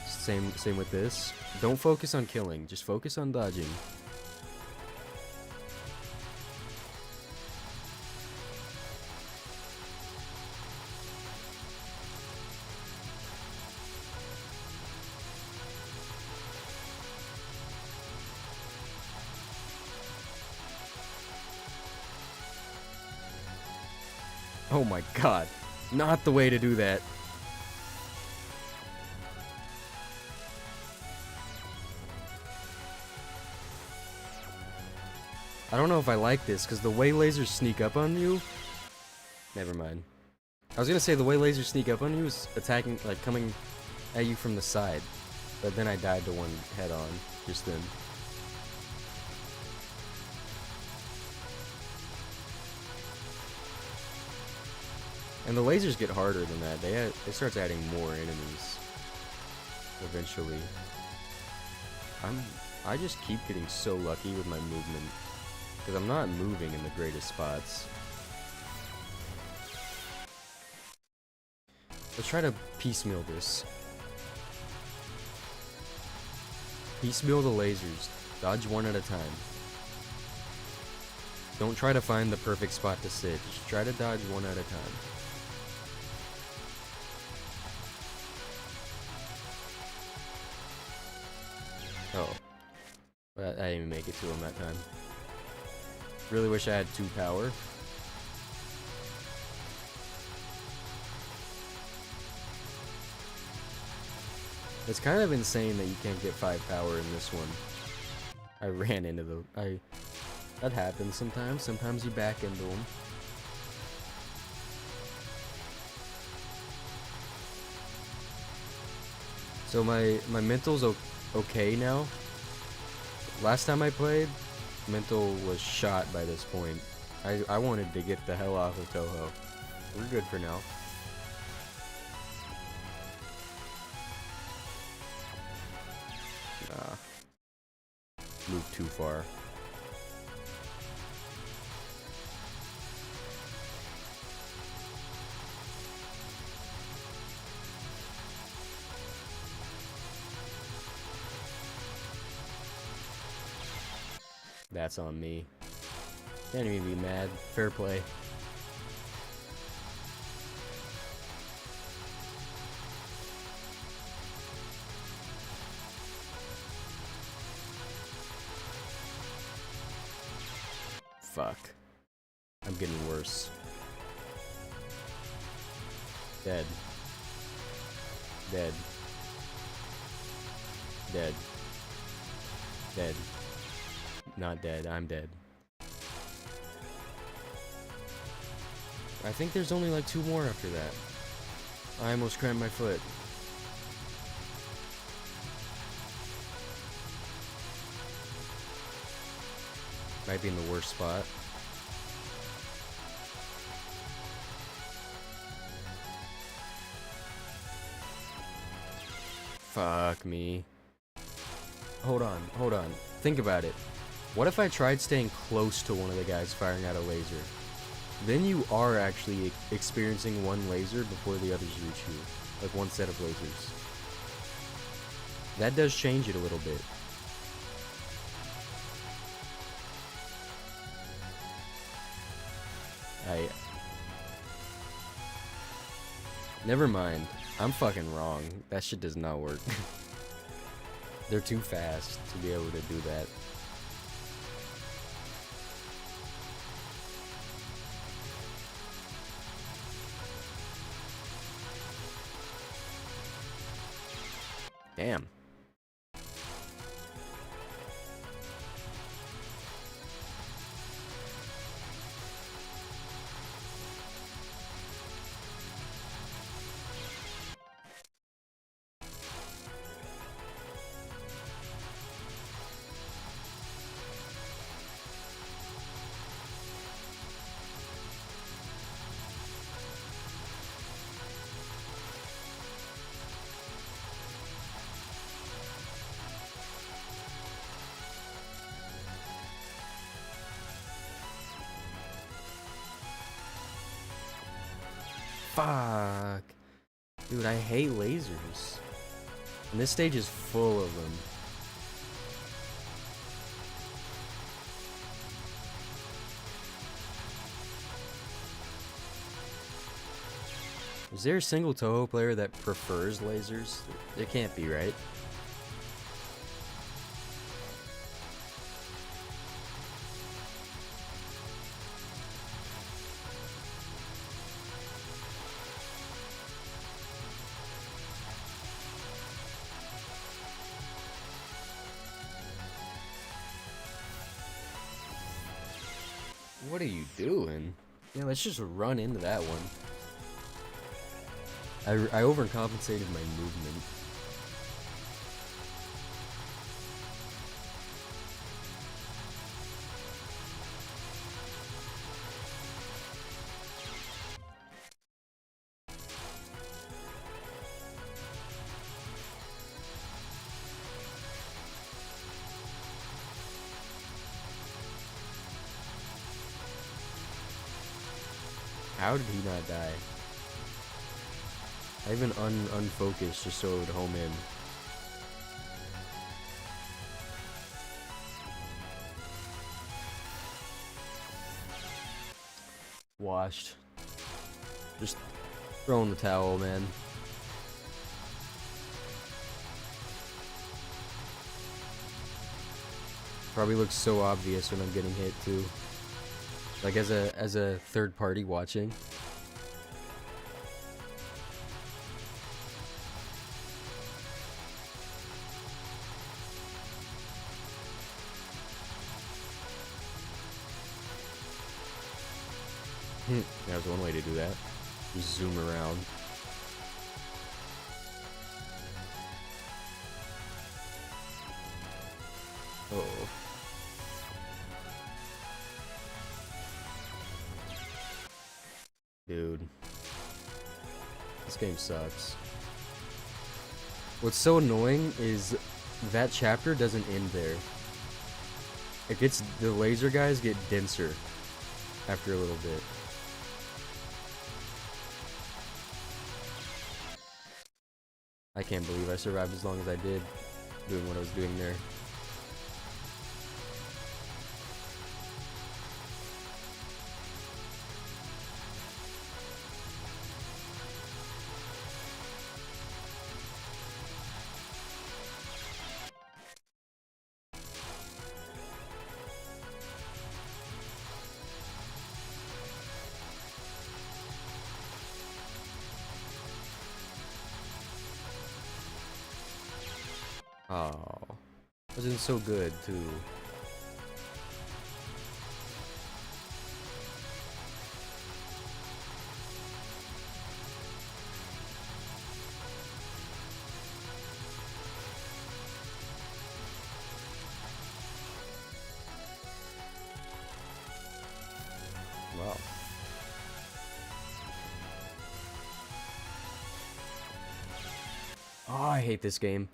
Same with this. Don't focus on killing. Just focus on dodging. Oh my god. Not the way to do that. I don't know if I like this, because the way lasers sneak up on you... Never mind. I was gonna say the way lasers sneak up on you is attacking, like, coming at you from the side. But then I died to one head on, just then. And the lasers get harder than that. It starts adding more enemies. Eventually. I just keep getting so lucky with my movement. Because I'm not moving in the greatest spots. Let's try to piecemeal this. Piecemeal the lasers. Dodge one at a time. Don't try to find the perfect spot to sit. Just try to dodge one at a time. Oh. I didn't even make it to him that time. Really wish I had 2 power. It's kind of insane that you can't get 5 power in this one. I ran into the... That happens sometimes. Sometimes you back into them. So my mental's okay now. Last time I played, mental was shot by this point. I wanted to get the hell off of Touhou. We're good for now. Moved too far. That's on me. Can't even be mad. Fair play. Fuck. I'm getting worse. Dead. Dead. Dead. Dead. Not dead, I'm dead. I think there's only like 2 more after that. I almost crammed my foot. Might be in the worst spot. Fuck me. Hold on, hold on. Think about it. What if I tried staying close to one of the guys firing out a laser? Then you are actually experiencing one laser before the others reach you. Like one set of lasers. That does change it a little bit. Never mind. I'm fucking wrong. That shit does not work. They're too fast to be able to do that. Damn. Fuck. Dude, I hate lasers. And this stage is full of them. Is there a single Touhou player that prefers lasers? It can't be, right? What are you doing? Yeah, let's just run into that one. I overcompensated my movement. How did he not die? I even unfocused just so it would home in. Washed. Just throwing the towel, man. Probably looks so obvious when I'm getting hit too. Like as a third party watching. There's one way to do that. Just zoom around. Oh. Dude. This game sucks. What's so annoying is that chapter doesn't end there. It gets, the laser guys get denser after a little bit. I can't believe I survived as long as I did doing what I was doing there. Oh, wasn't so good too. Wow. Oh, I hate this game.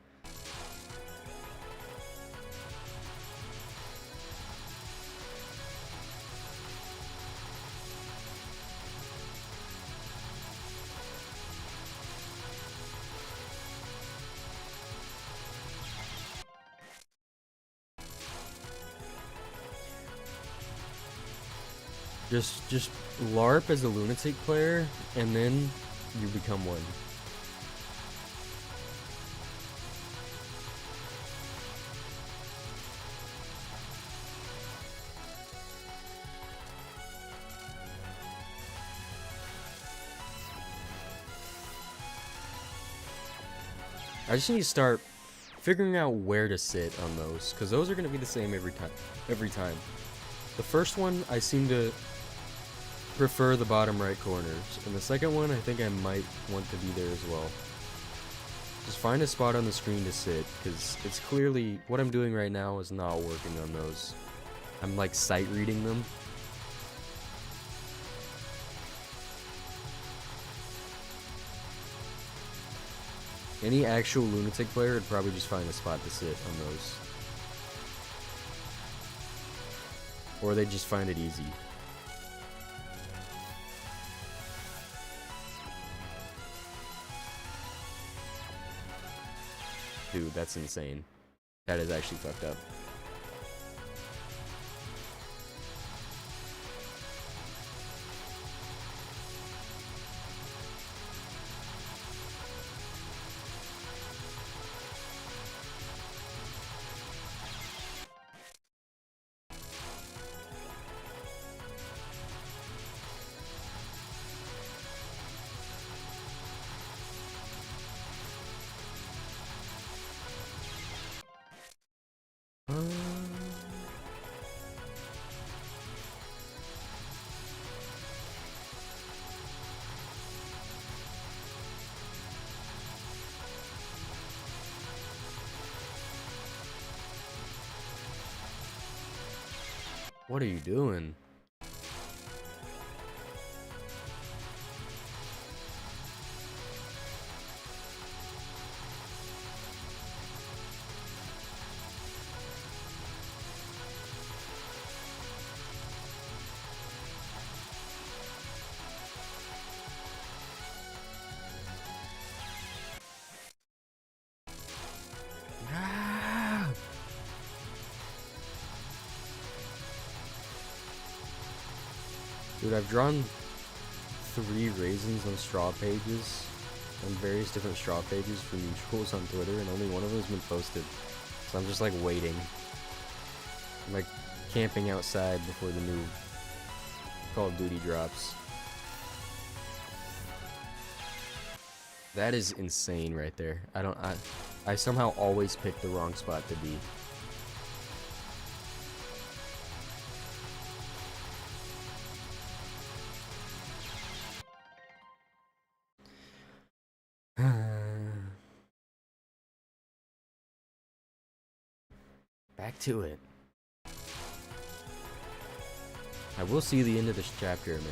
Just LARP as a lunatic player, and then you become one. I just need to start figuring out where to sit on those, because those are going to be the same every time. The first one, I seem to prefer the bottom right corners, and the second one, I think I might want to be there as well. Just find a spot on the screen to sit, because it's clearly, what I'm doing right now is not working on those. I'm like sight reading them. Any actual lunatic player would probably just find a spot to sit on those. Or they just find it easy. Dude, that's insane. That is actually fucked up. What are you doing? Dude, I've drawn 3 raisins on straw pages, on various different straw pages for mutuals on Twitter, and only one of them has been posted. So I'm just like waiting. I'm like camping outside before the new Call of Duty drops. That is insane right there. I somehow always pick the wrong spot to be. Back to it. I will see the end of this chapter, man.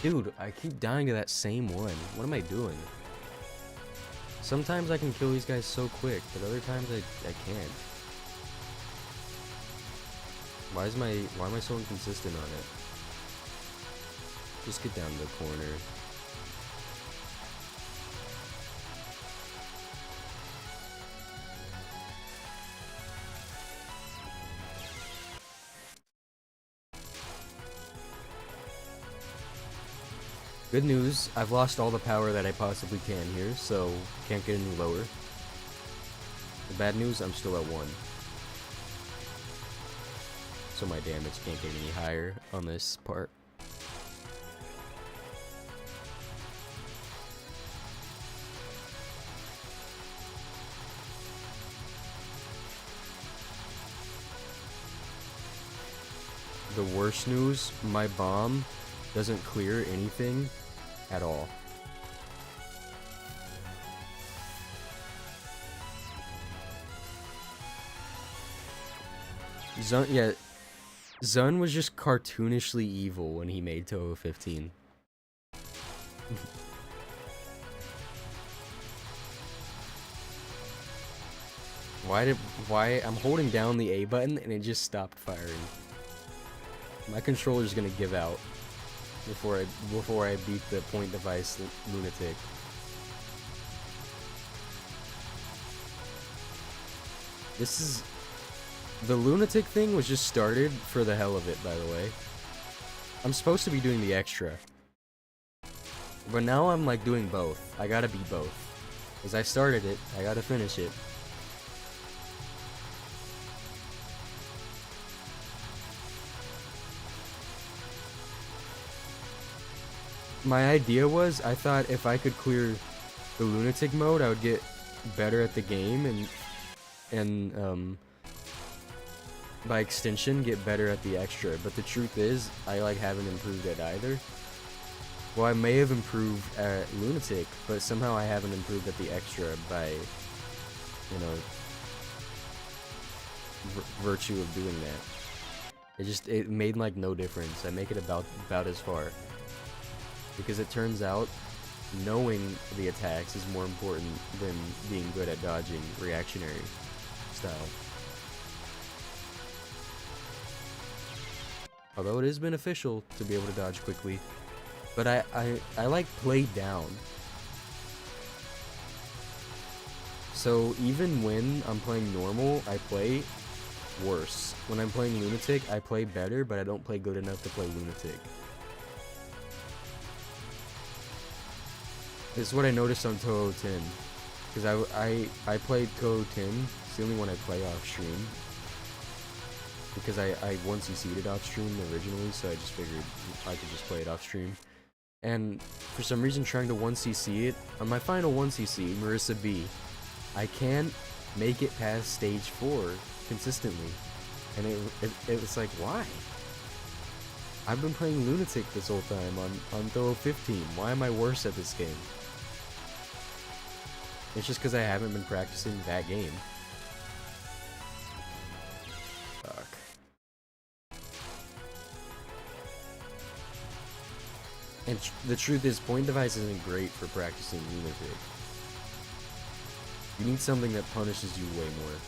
Dude, I keep dying to that same one. What am I doing? Sometimes I can kill these guys so quick, but other times I can't. Why am I so inconsistent on it? Just get down to the corner. Good news, I've lost all the power that I possibly can here, so can't get any lower. The bad news, I'm still at 1. So my damage can't get any higher on this part. The worst news, my bomb doesn't clear anything at all. Zun was just cartoonishly evil when he made Touhou 15. Why I'm holding down the A button and it just stopped firing. My controller's gonna give out before I beat the point device lunatic. The lunatic thing was just started for the hell of it, by the way. I'm supposed to be doing the extra, but now I'm like doing both. I gotta be both. As I started it, I gotta finish it. My idea was, I thought if I could clear the lunatic mode, I would get better at the game and by extension get better at the extra. But the truth is, I like haven't improved at either. Well, I may have improved at lunatic, but somehow I haven't improved at the extra by, you know, virtue of doing that. It made like no difference. I make it about as far. Because it turns out, knowing the attacks is more important than being good at dodging reactionary style. Although it is beneficial to be able to dodge quickly. But I like play down. So even when I'm playing normal, I play worse. When I'm playing lunatic, I play better, but I don't play good enough to play lunatic. This is what I noticed on Touhou 10, because I played Touhou 10. It's the only one I play off stream. because I 1cc'd it off stream originally, so I just figured I could just play it off stream. And for some reason, trying to 1cc it, on my final 1cc, Marissa B, I can't make it past stage 4 consistently. And it was like, why? I've been playing Lunatic this whole time on Touhou 15. Why am I worse at this game? It's just because I haven't been practicing that game. Fuck. And the truth is, Point Device isn't great for practicing Lunatic. You need something that punishes you way more.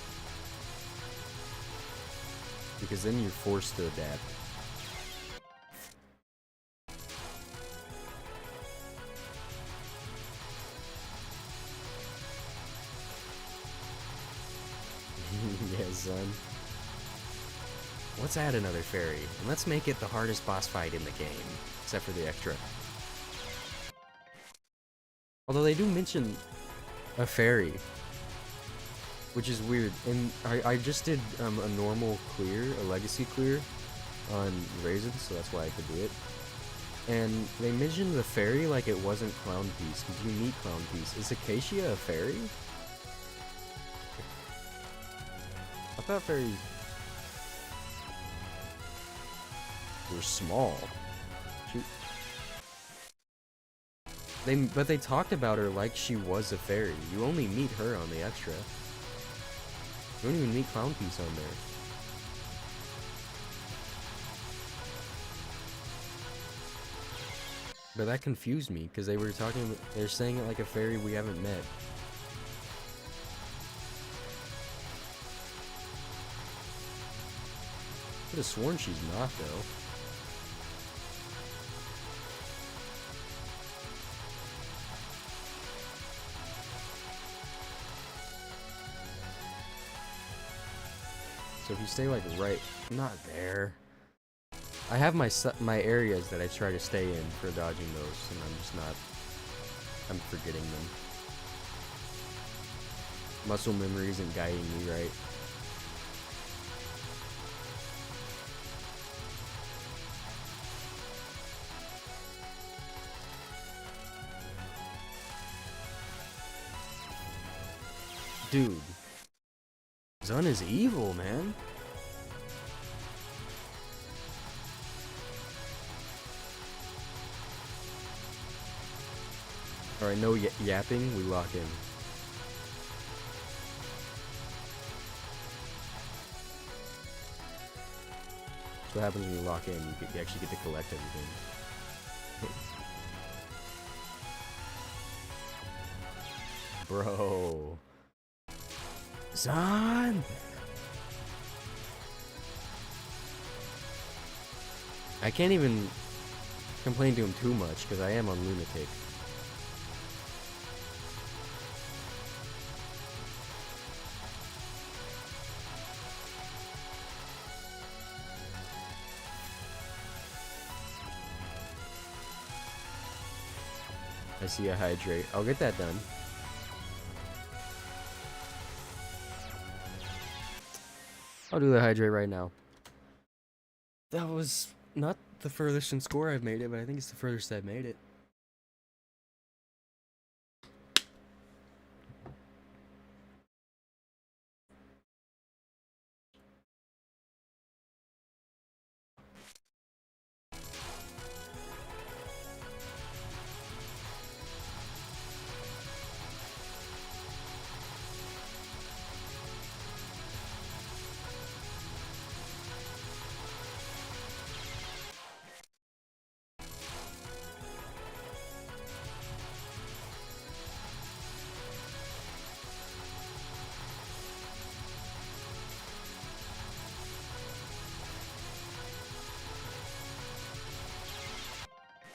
Because then you're forced to adapt. Yeah, son. Let's add another fairy, and let's make it the hardest boss fight in the game, except for the extra. Although they do mention a fairy, which is weird. And I just did a normal clear, a legacy clear, on Raisin, so that's why I could do it. And they mentioned the fairy like it wasn't Clown Piece, because you need Clown Piece. Is Acacia a fairy? I thought fairies were small. Shoot. But they talked about her like she was a fairy. You only meet her on the extra. You don't even meet Clown Piece on there. But that confused me because they were they're saying it like a fairy we haven't met. Could have sworn she's not, though. So if you stay like right, not there. I have my areas that I try to stay in for dodging those, and I'm just not. I'm forgetting them. Muscle memory isn't guiding me right. Dude, Zun is evil, man. Alright, no yapping, we lock in. That's what happens when you lock in, you actually get to collect everything. Bro. Zun! I can't even complain to him too much, because I am on Lunatic. I see a hydrate. I'll get that done. I'll do the hydrate right now. That was not the furthest in score I've made it, but I think it's the furthest I've made it.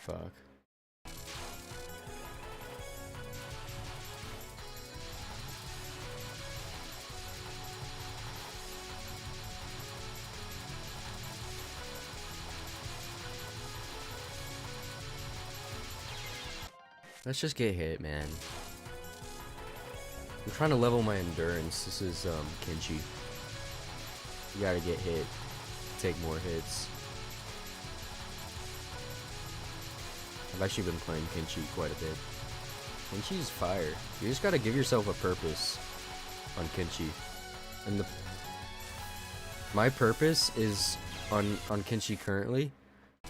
Fuck. Let's just get hit, man. I'm trying to level my endurance. This is Kenshi. You gotta get hit. to take more hits. I've actually been playing Kenshi quite a bit. Kenshi's fire. You just gotta give yourself a purpose on Kenshi. And my purpose is on Kenshi currently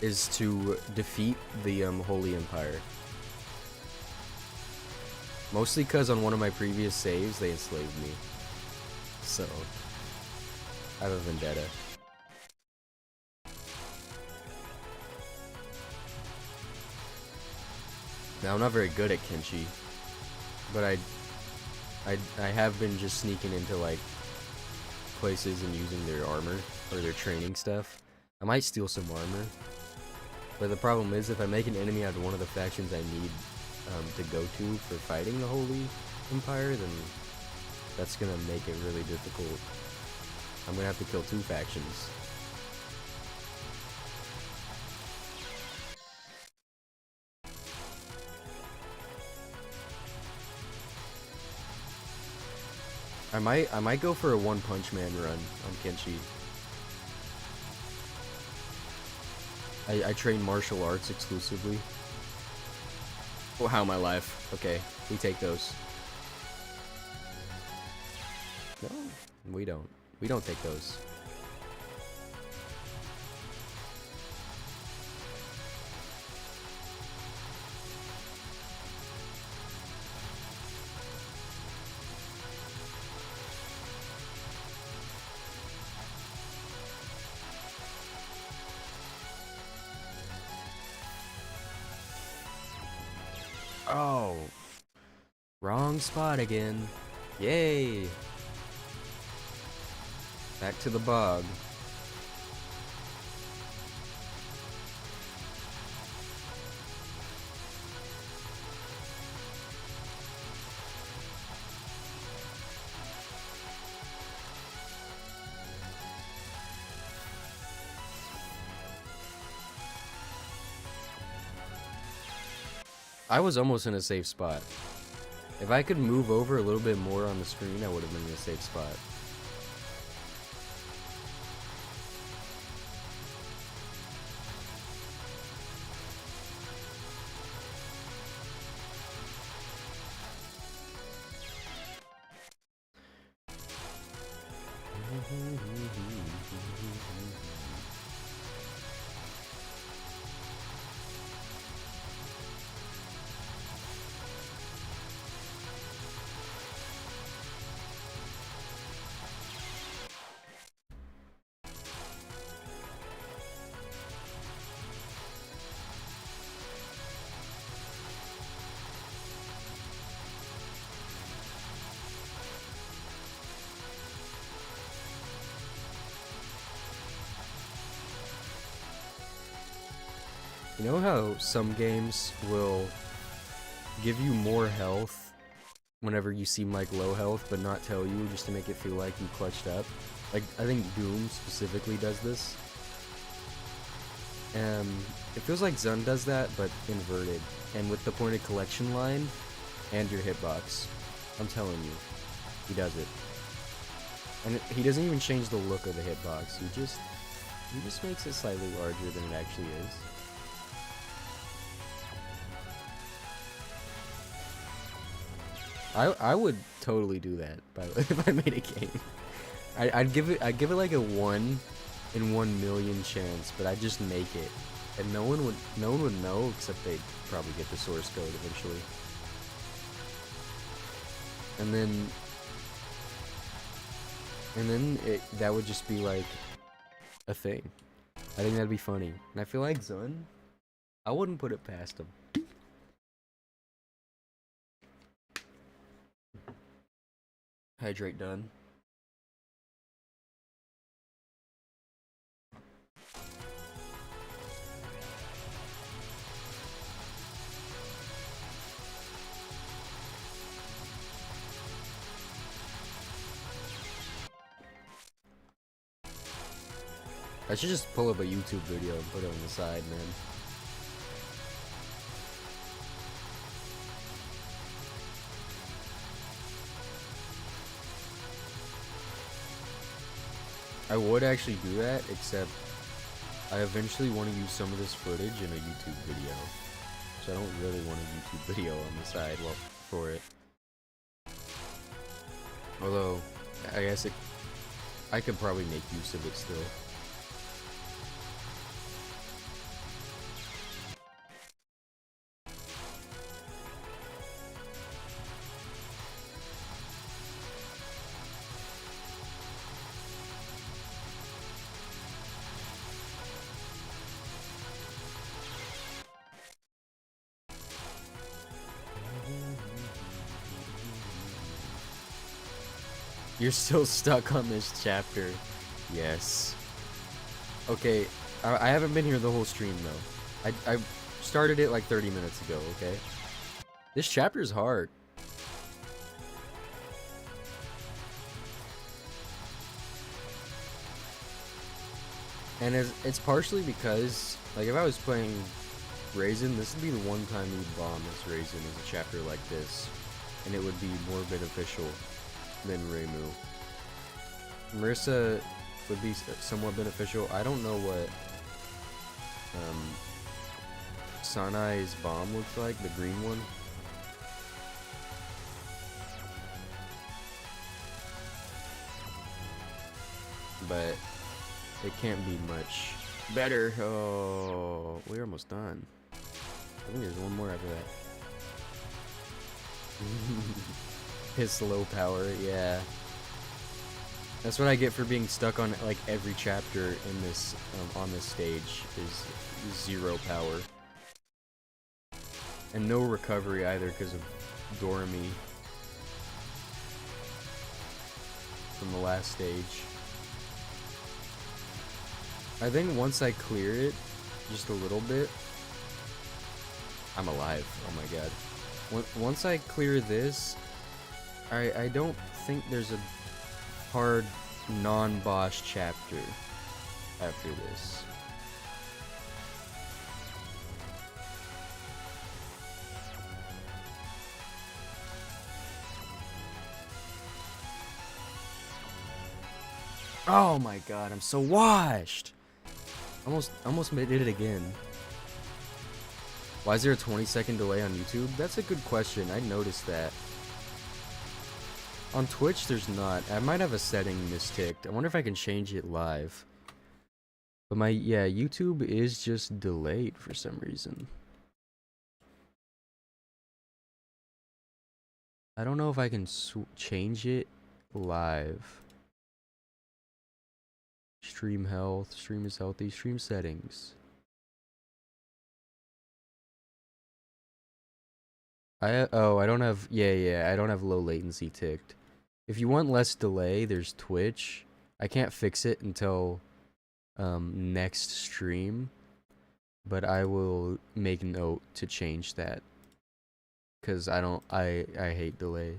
is to defeat the Holy Empire. Mostly because on one of my previous saves they enslaved me. So I have a vendetta. Now I'm not very good at Kenshi, but I have been just sneaking into like places and using their armor or their training stuff. I might steal some armor, but the problem is if I make an enemy out of one of the factions I need to go to for fighting the Holy Empire, then that's gonna make it really difficult. I'm gonna have to kill 2 factions. I might go for a One Punch Man run on Kenshi. I train martial arts exclusively. Oh, how my life. Okay, we take those. No, we don't. We don't take those. Oh, wrong spot again. Yay. Back to the bog. I was almost in a safe spot. If I could move over a little bit more on the screen, I would have been in a safe spot. You know how some games will give you more health whenever you seem like low health, but not tell you just to make it feel like you clutched up? Like, I think Doom specifically does this. It feels like Zun does that, but inverted. And with the pointed collection line and your hitbox. I'm telling you, he does it. And he doesn't even change the look of the hitbox. He just makes it slightly larger than it actually is. I would totally do that, by the way, if I made a game. I'd give it like a 1 in 1 million chance, but I'd just make it, and no one would know except they'd probably get the source code eventually. And then that would just be like a thing. I think that'd be funny, and I feel like Zun, I wouldn't put it past him. Hydrate done. I should just pull up a YouTube video and put it on the side, man. I would actually do that, except I eventually want to use some of this footage in a YouTube video. So I don't really want a YouTube video on the side for it. Although, I guess I could probably make use of it still. You're still stuck on this chapter. Yes. Okay, I haven't been here the whole stream though. I started it like 30 minutes ago, okay? This chapter's hard. And it's partially because, like, if I was playing Raisin, this would be the one time you'd bomb this Raisin as a chapter like this. And it would be more beneficial than Reimu. Marissa would be somewhat beneficial. I don't know what Sanai's bomb looks like, the green one. But it can't be much better. Oh, we're almost done. I think there's one more after that. His low power, yeah. That's what I get for being stuck on like every chapter in this on this stage is 0 power. And no recovery either because of Doremi from the last stage. I think once I clear it just a little bit, I'm alive. Oh my god. Once I clear this, I don't think there's a hard non-boss chapter after this. Oh my god, I'm so washed. Almost did it again. Why is there a 20-second delay on YouTube? That's a good question. I noticed that. On Twitch, there's not. I might have a setting misticked. I wonder if I can change it live. But YouTube is just delayed for some reason. I don't know if I can change it live. Stream health, stream is healthy, stream settings. I don't have, I don't have low latency ticked. If you want less delay, there's Twitch. I can't fix it until next stream, but I will make note to change that. Cause I hate delay.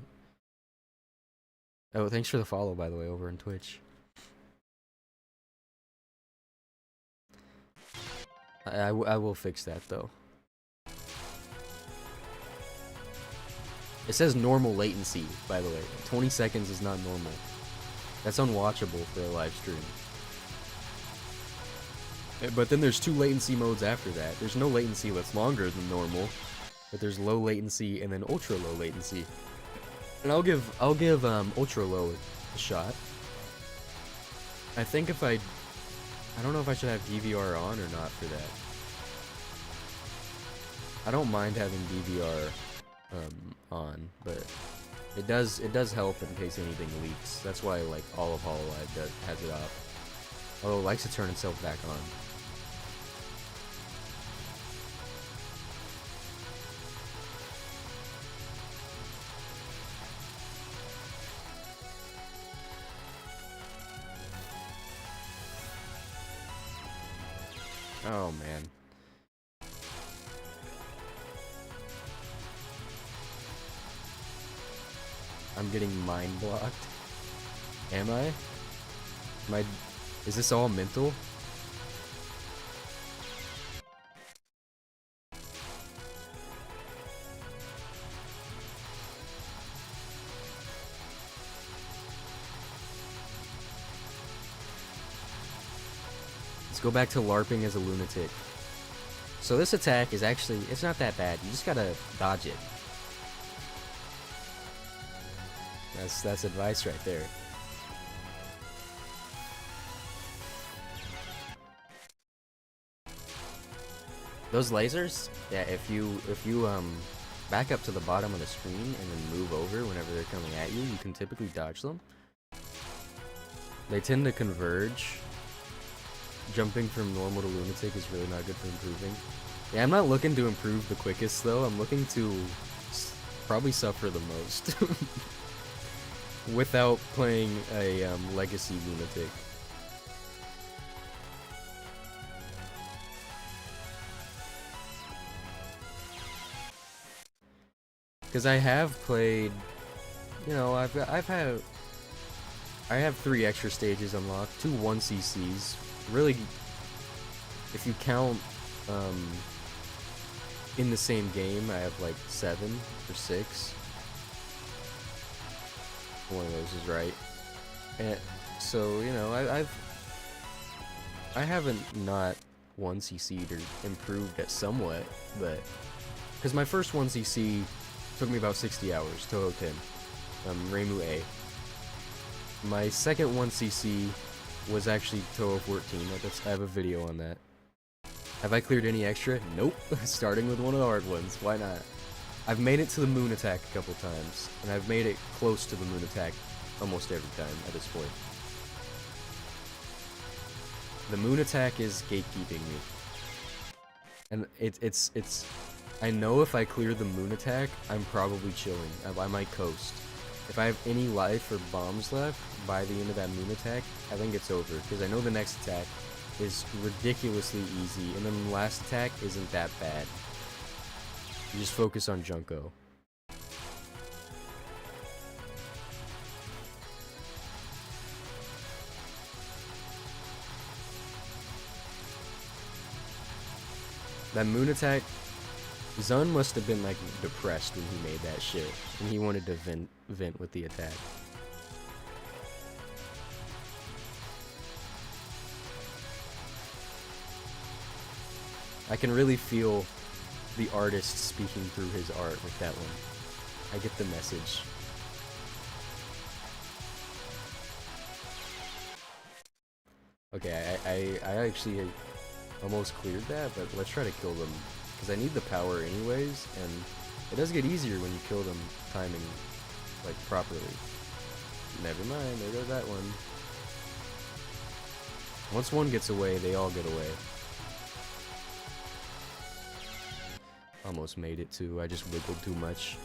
Oh, thanks for the follow, by the way, over on Twitch. I will fix that though. It says normal latency, by the way. 20 seconds is not normal. That's unwatchable for a live stream. But then there's 2 latency modes after that. There's no latency that's longer than normal, but there's low latency and then ultra low latency. And I'll give ultra low a shot. I think if I don't know if I should have DVR on or not for that. I don't mind having DVR on, but it does help in case anything leaks. That's why like all of Hololive has it off. Although it likes to turn itself back on. Oh man. I'm getting mind blocked. Am I? Is this all mental? Let's go back to LARPing as a lunatic. So this attack is actually, it's not that bad. You just gotta dodge it. That's advice right there. Those lasers, yeah, if you back up to the bottom of the screen and then move over whenever they're coming at you, you can typically dodge them. They tend to converge. Jumping from normal to lunatic is really not good for improving. Yeah, I'm not looking to improve the quickest though. I'm looking to probably suffer the most without playing a legacy lunatic. Because I have played, you know, I have 3 extra stages unlocked, 2 1cc's. Really, if you count in the same game, I have like 7 or 6. One of those is right. And so, you know, I haven't not 1cc'd or improved it somewhat, but because my first 1cc took me about 60 hours, Touhou 10, Reimu A. My second 1cc was actually Touhou 14, I have a video on that. Have I cleared any extra? Nope, starting with one of the hard ones, why not? I've made it to the moon attack a couple times, and I've made it close to the moon attack almost every time at this point. The moon attack is gatekeeping me. And it's I know if I clear the moon attack, I'm probably chilling. I might coast. If I have any life or bombs left by the end of that moon attack, I think it's over. Because I know the next attack is ridiculously easy, and then the last attack isn't that bad. You just focus on Junko. That moon attack, Zun must have been like depressed when he made that shit, and he wanted to vent with the attack. I can really feel the artist speaking through his art with that one. I get the message. Okay, I actually almost cleared that, but let's try to kill them. Because I need the power anyways, and it does get easier when you kill them timing, like, properly. Never mind, there goes that one. Once one gets away, they all get away. Almost made it too, I just wiggled too much.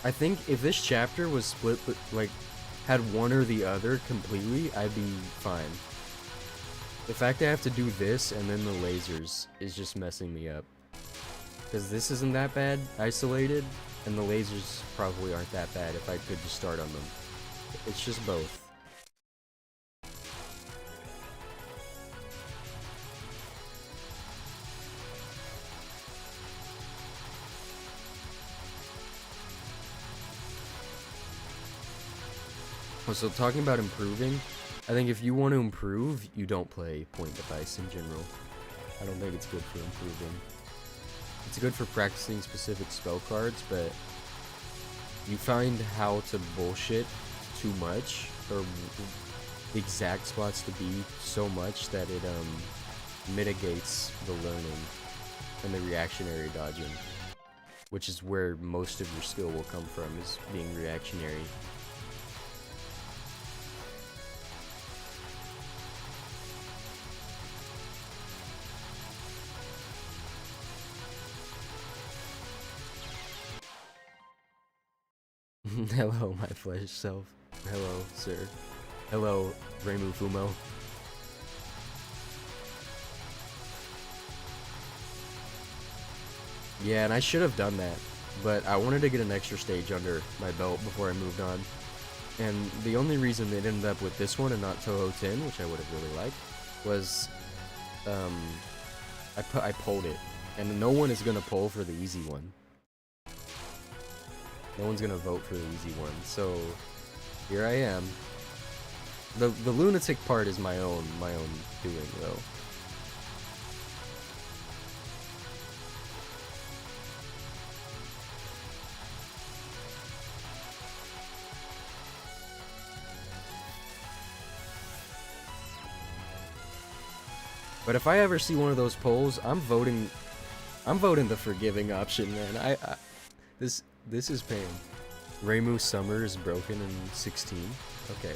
I think if this chapter was split, like, had one or the other completely, I'd be fine. The fact I have to do this and then the lasers is just messing me up. Because this isn't that bad isolated, and the lasers probably aren't that bad if I could just start on them. It's just both. So talking about improving, I think if you want to improve, you don't play Point Device in general. I don't think it's good for improving. It's good for practicing specific spell cards, but you find how to bullshit too much, or the exact spots to be so much that it mitigates the learning and the reactionary dodging, which is where most of your skill will come from, is being reactionary. Hello, my flesh self. Hello, sir. Hello, Reimu Fumo. Yeah, and I should have done that, but I wanted to get an extra stage under my belt before I moved on. And the only reason it ended up with this one and not Touhou 10, which I would have really liked, was I pulled it, and no one is gonna pull for the easy one. No one's gonna vote for the easy one, so here I am. The lunatic part is my own doing though. But if I ever see one of those polls, I'm voting the forgiving option, man. This is pain. Reimu Summer is broken in 16. Okay.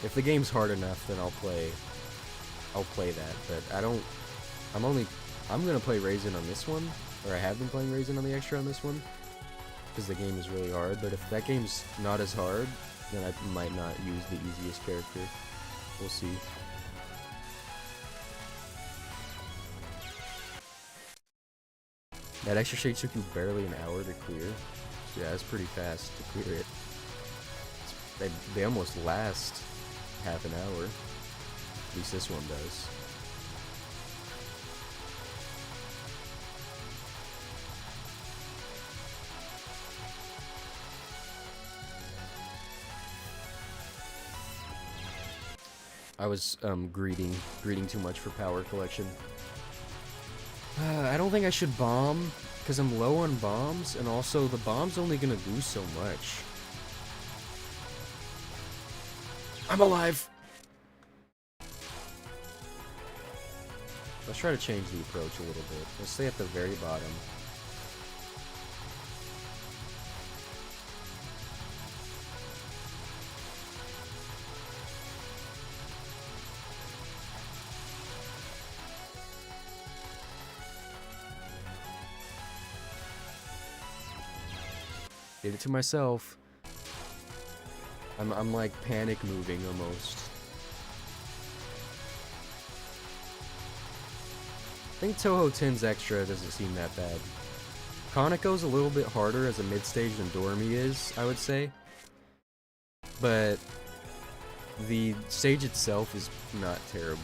If the game's hard enough, then I'll play that. But I'm gonna play Raisin on this one, or I have been playing Raisin on the extra on this one, because the game is really hard. But if that game's not as hard, then I might not use the easiest character. We'll see. That extra shade took you barely an hour to clear. Yeah, that's pretty fast to clear it. They almost last half an hour. At least this one does. I was greeting too much for power collection. I don't think I should bomb, because I'm low on bombs, and also the bomb's only gonna do so much. I'm alive! Let's try to change the approach a little bit. Let's stay at the very bottom. Did it to myself. I'm like panic moving almost. I think Touhou 10's extra doesn't seem that bad. Konako's a little bit harder as a mid-stage than Dormy is, I would say. But the stage itself is not terrible.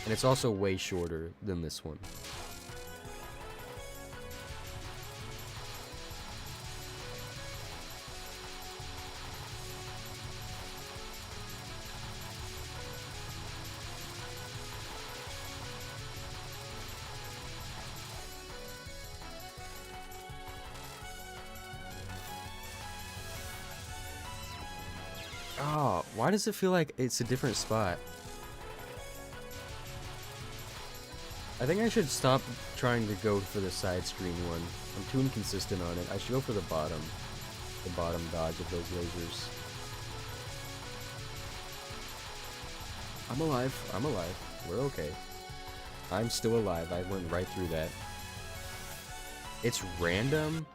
And it's also way shorter than this one. Oh, why does it feel like it's a different spot? I think I should stop trying to go for the side screen one. I'm too inconsistent on it. I should go for the bottom dodge of those lasers. I'm alive. I'm alive. We're okay. I'm still alive. I went right through that. It's random?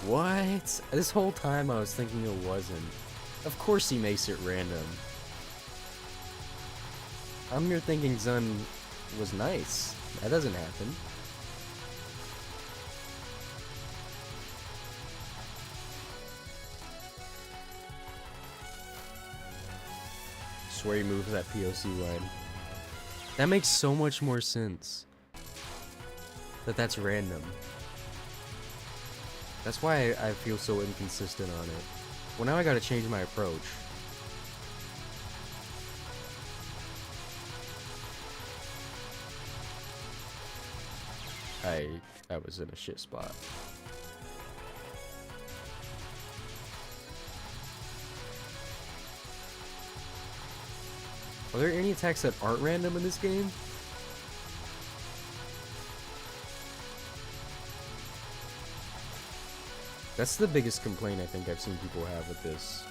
What? This whole time I was thinking it wasn't. Of course he makes it random. I'm here thinking Zun was nice. That doesn't happen. Swear he moves that POC line. That makes so much more sense. That's random. That's why I feel so inconsistent on it. Well, now I gotta change my approach. I was in a shit spot. Are there any attacks that aren't random in this game? That's the biggest complaint I think I've seen people have with this.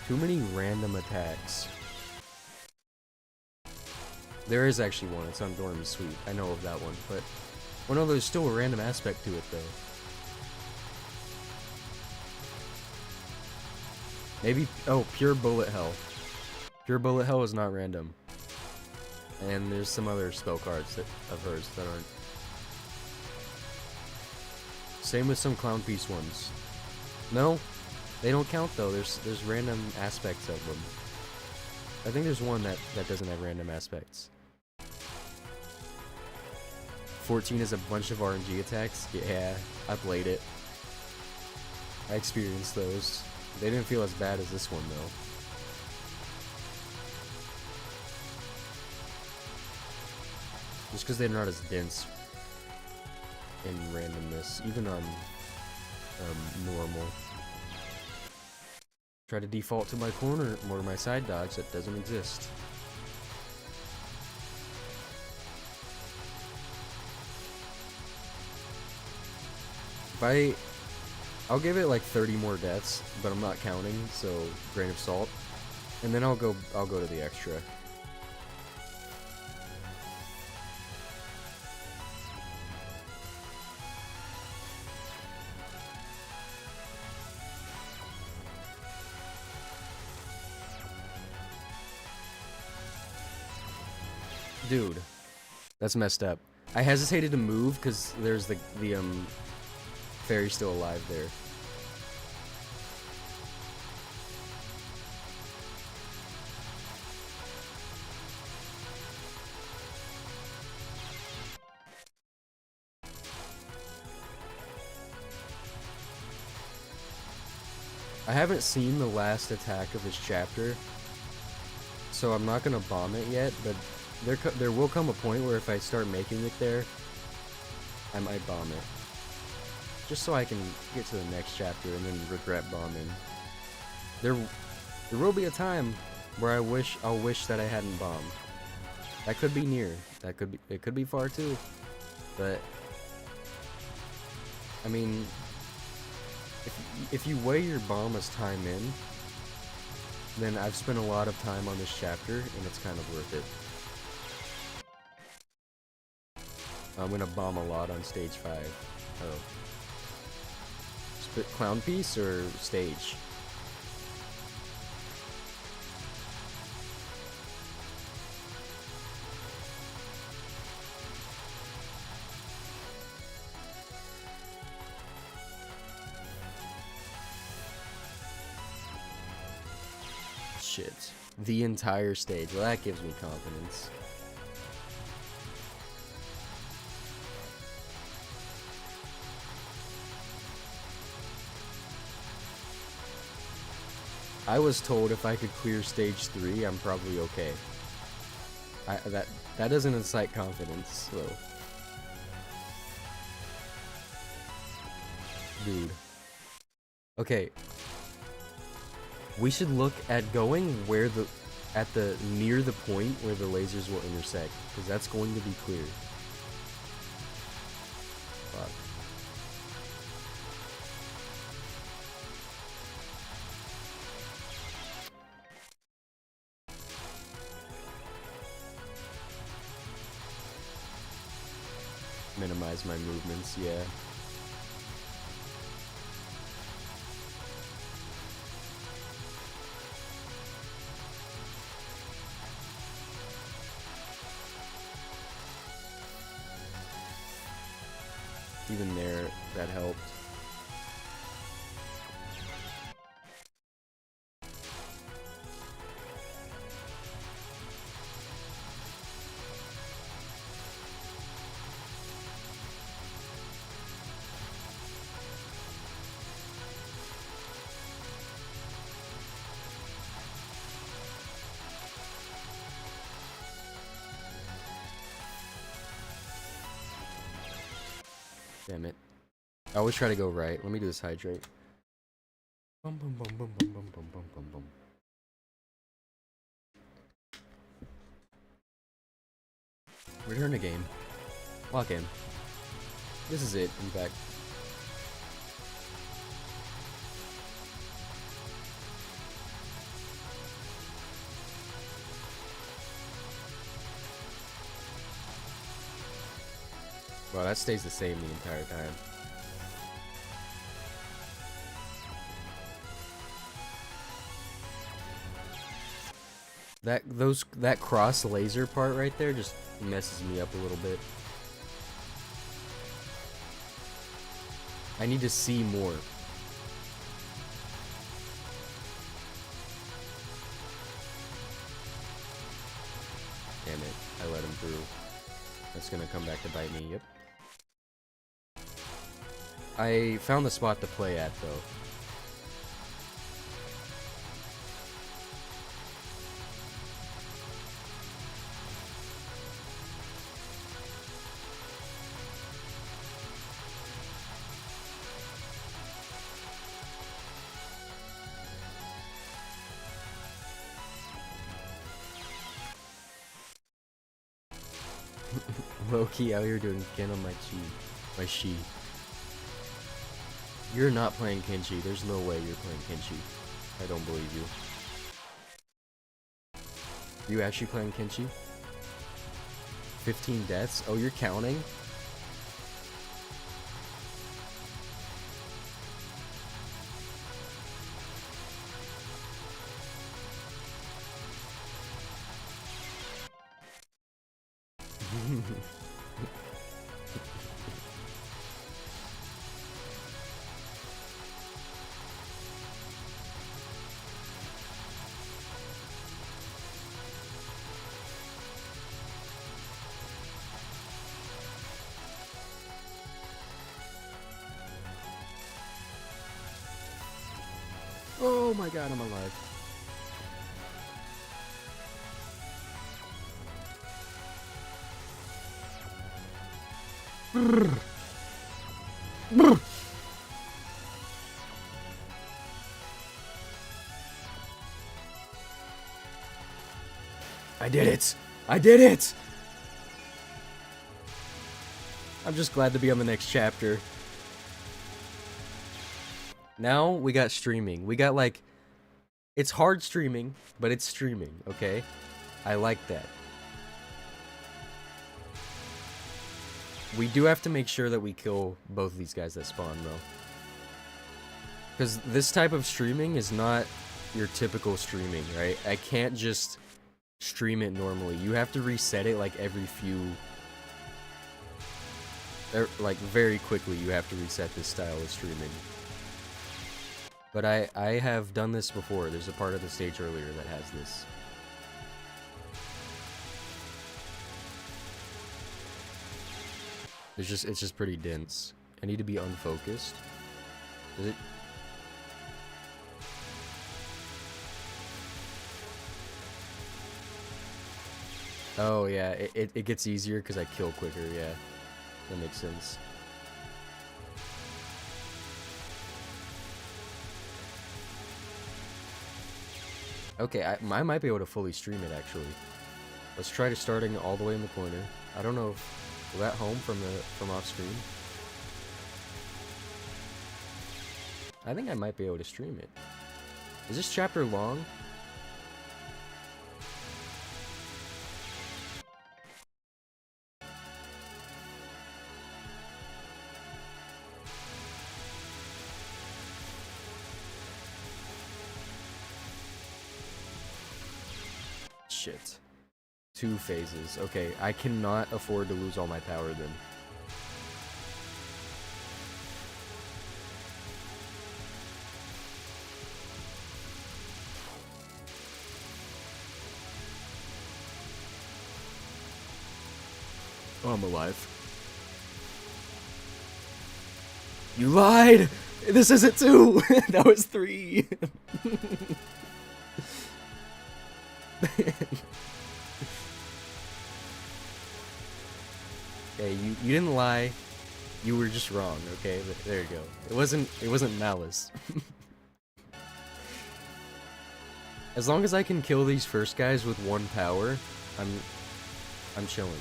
Too many random attacks. There is actually one, it's on Dormy Sweet. I know of that one, but... Well, no, there's still a random aspect to it, though. Maybe... Oh, Pure Bullet Hell. Pure Bullet Hell is not random. And there's some other spell cards of hers that aren't. Same with some Clown Piece ones. No, they don't count though. There's random aspects of them. I think there's one that doesn't have random aspects. 14 is a bunch of RNG attacks? Yeah, I played it. I experienced those. They didn't feel as bad as this one, though. Just because they're not as dense in randomness, even on normal. Try to default to my corner or my side dodge that doesn't exist. I'll give it like 30 more deaths, but I'm not counting, so grain of salt. And then I'll go to the extra. Dude, that's messed up. I hesitated to move because there's the fairy still alive there. I haven't seen the last attack of this chapter, so I'm not gonna bomb it yet, but there will come a point where if I start making it there, I might bomb it. Just so I can get to the next chapter and then regret bombing. There will be a time where I'll wish that I hadn't bombed. That could be near. It could be far too. But I mean, if you weigh your bomb as time in, then I've spent a lot of time on this chapter and it's kind of worth it. I'm gonna bomb a lot on stage 5. Oh. Spit clown piece or stage? Shit. The entire stage. Well, that gives me confidence. I was told if I could clear stage 3, I'm probably okay. That doesn't incite confidence, so. Dude. Okay. We should look at going where near the point where the lasers will intersect, because that's going to be clear. Fuck. Minimize my movements, yeah. Even there, that helped. Damn it. I always try to go right. Let me do this hydrate. Bum, bum, bum, bum, bum, bum, bum, bum, bum, bum. Return to game. Lock in. This is it, in fact. Wow, that stays the same the entire time. That cross laser part right there just messes me up a little bit. I need to see more. Damn it, I let him through. That's gonna come back to bite me, yep. I found the spot to play at, though. Low-key out here doing kin on my chi. My shi. You're not playing Kenshi. There's no way you're playing Kenshi. I don't believe you. You actually playing Kenshi? 15 deaths? Oh, you're counting? Oh my god, I'm alive. I did it! I did it! I'm just glad to be on the next chapter. Now we got streaming. We got like... It's hard streaming, but it's streaming, okay? I like that. We do have to make sure that we kill both of these guys that spawn, though. Because this type of streaming is not your typical streaming, right? I can't just stream it normally. You have to reset it like every few... Like, very quickly you have to reset this style of streaming. But I have done this before. There's a part of the stage earlier that has this. It's just pretty dense. I need to be unfocused. Is it? Oh yeah, it gets easier because I kill quicker, yeah. That makes sense. Okay, I might be able to fully stream it, actually. Let's try to starting all the way in the corner. I don't know if... Will that home from off screen? I think I might be able to stream it. Is this chapter long? Shit. 2 phases. Okay, I cannot afford to lose all my power then. Oh, I'm alive. You lied! This isn't 2! That was 3! Okay, you didn't lie. You were just wrong, okay? But there you go. It wasn't malice. As long as I can kill these first guys with 1 power, I'm chilling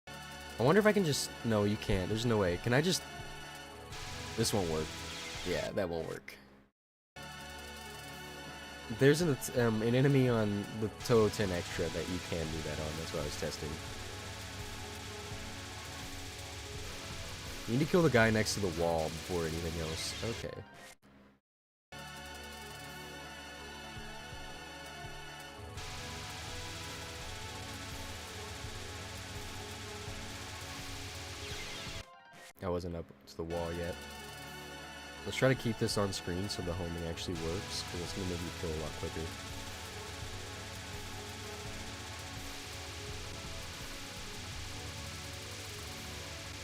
though. I wonder if I can just... No, you can't. There's no way. Can I just... This won't work. Yeah, that won't work. There's an enemy on the Touhou 10 Extra that you can do that on. That's what I was testing. You need to kill the guy next to the wall before anything else. Okay. I wasn't up to the wall yet. Let's try to keep this on screen so the homing actually works, because it's going to make me kill a lot quicker.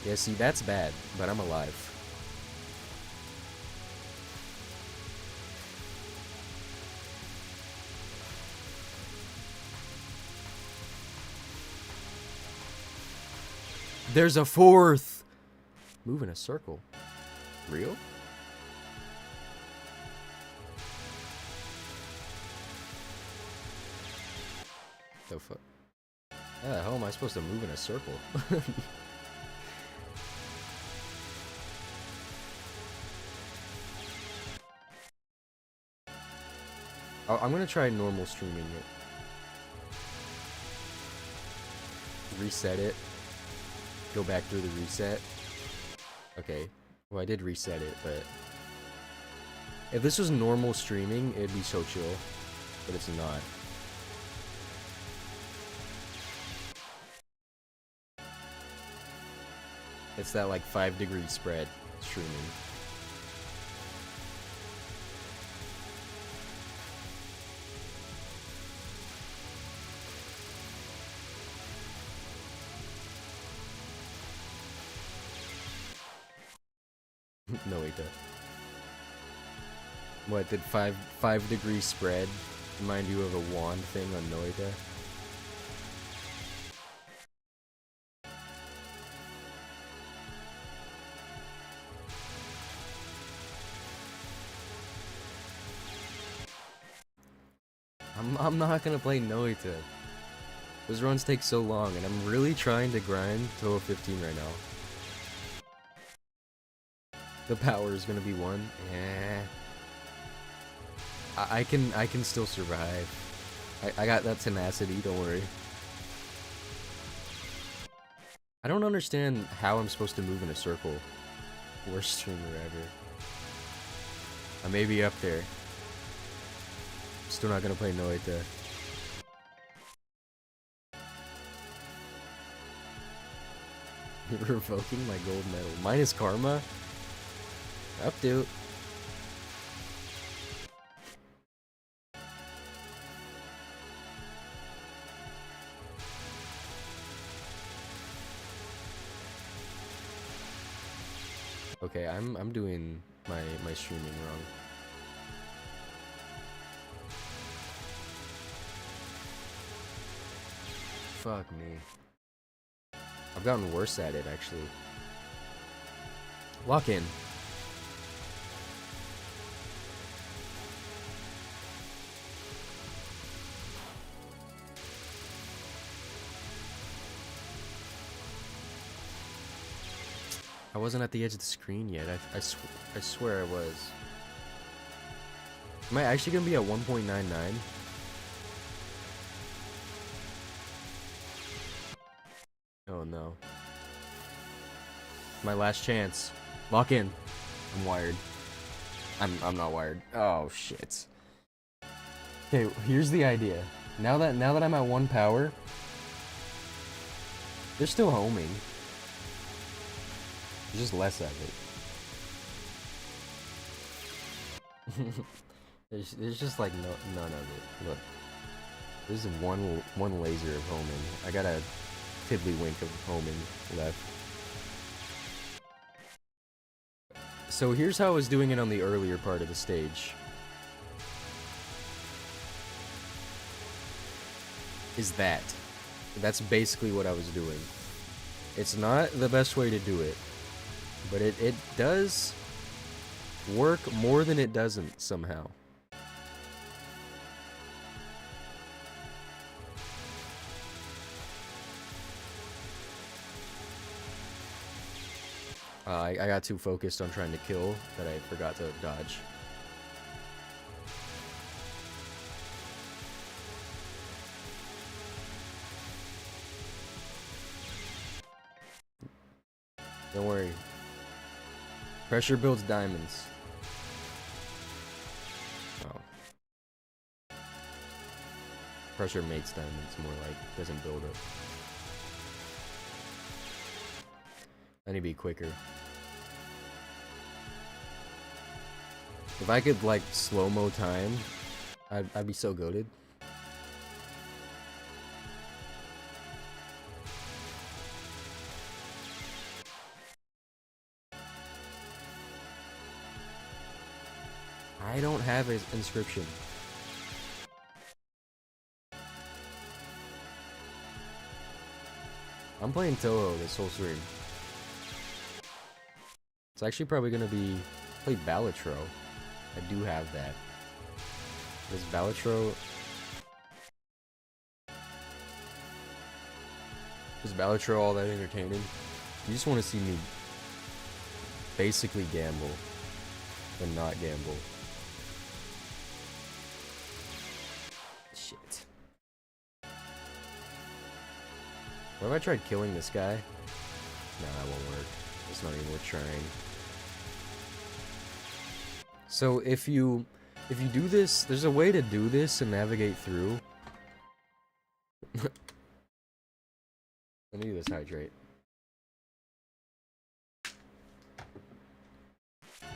Yeah, see, that's bad, but I'm alive. There's a fourth! Move in a circle. Real? The fuck? How the hell am I supposed to move in a circle? I'm gonna try normal streaming it. Reset it. Go back through the reset. Okay. Well, I did reset it, but... if this was normal streaming, it'd be so chill. But it's not. It's that, like, 5-degree spread streaming. No, wait, what, did 5-degree spread remind you of a wand thing on Noita? I'm not gonna play Noita. Those runs take so long, and I'm really trying to grind Touhou 15 right now. The power is gonna be 1. Eh. I can still survive. I got that tenacity, don't worry. I don't understand how I'm supposed to move in a circle. Worst streamer ever. I may be up there. Still not gonna play Noita. Revoking my gold medal. Minus karma? Up, dude. Okay, I'm doing my streaming wrong. Fuck me. I've gotten worse at it, actually. Lock in. I wasn't at the edge of the screen yet. I swear I was. Am I actually gonna be at 1.99? Oh no. My last chance. Lock in. I'm wired. I'm not wired. Oh shit. Okay, here's the idea. Now that I'm at 1 power, they're still homing. There's just less of it. there's just like none of it. Look, there's one laser of homing. I got a tiddlywink of homing left. So here's how I was doing it on the earlier part of the stage. That's basically what I was doing. It's not the best way to do it, but it does work more than it doesn't somehow. I got too focused on trying to kill that I forgot to dodge. Don't worry. Pressure builds diamonds. Oh. Pressure makes diamonds, more like, doesn't build it. I need to be quicker. If I could, like, slow-mo time, I'd be so goated. I don't have his inscription. I'm playing Touhou this whole stream. It's actually probably gonna be play Balatro. I do have that. Is Balatro all that entertaining? You just want to see me basically gamble and not gamble. Shit. What if I tried killing this guy? No, that won't work. It's not even worth trying. So if you do this, there's a way to do this and navigate through. Let me do this hydrate.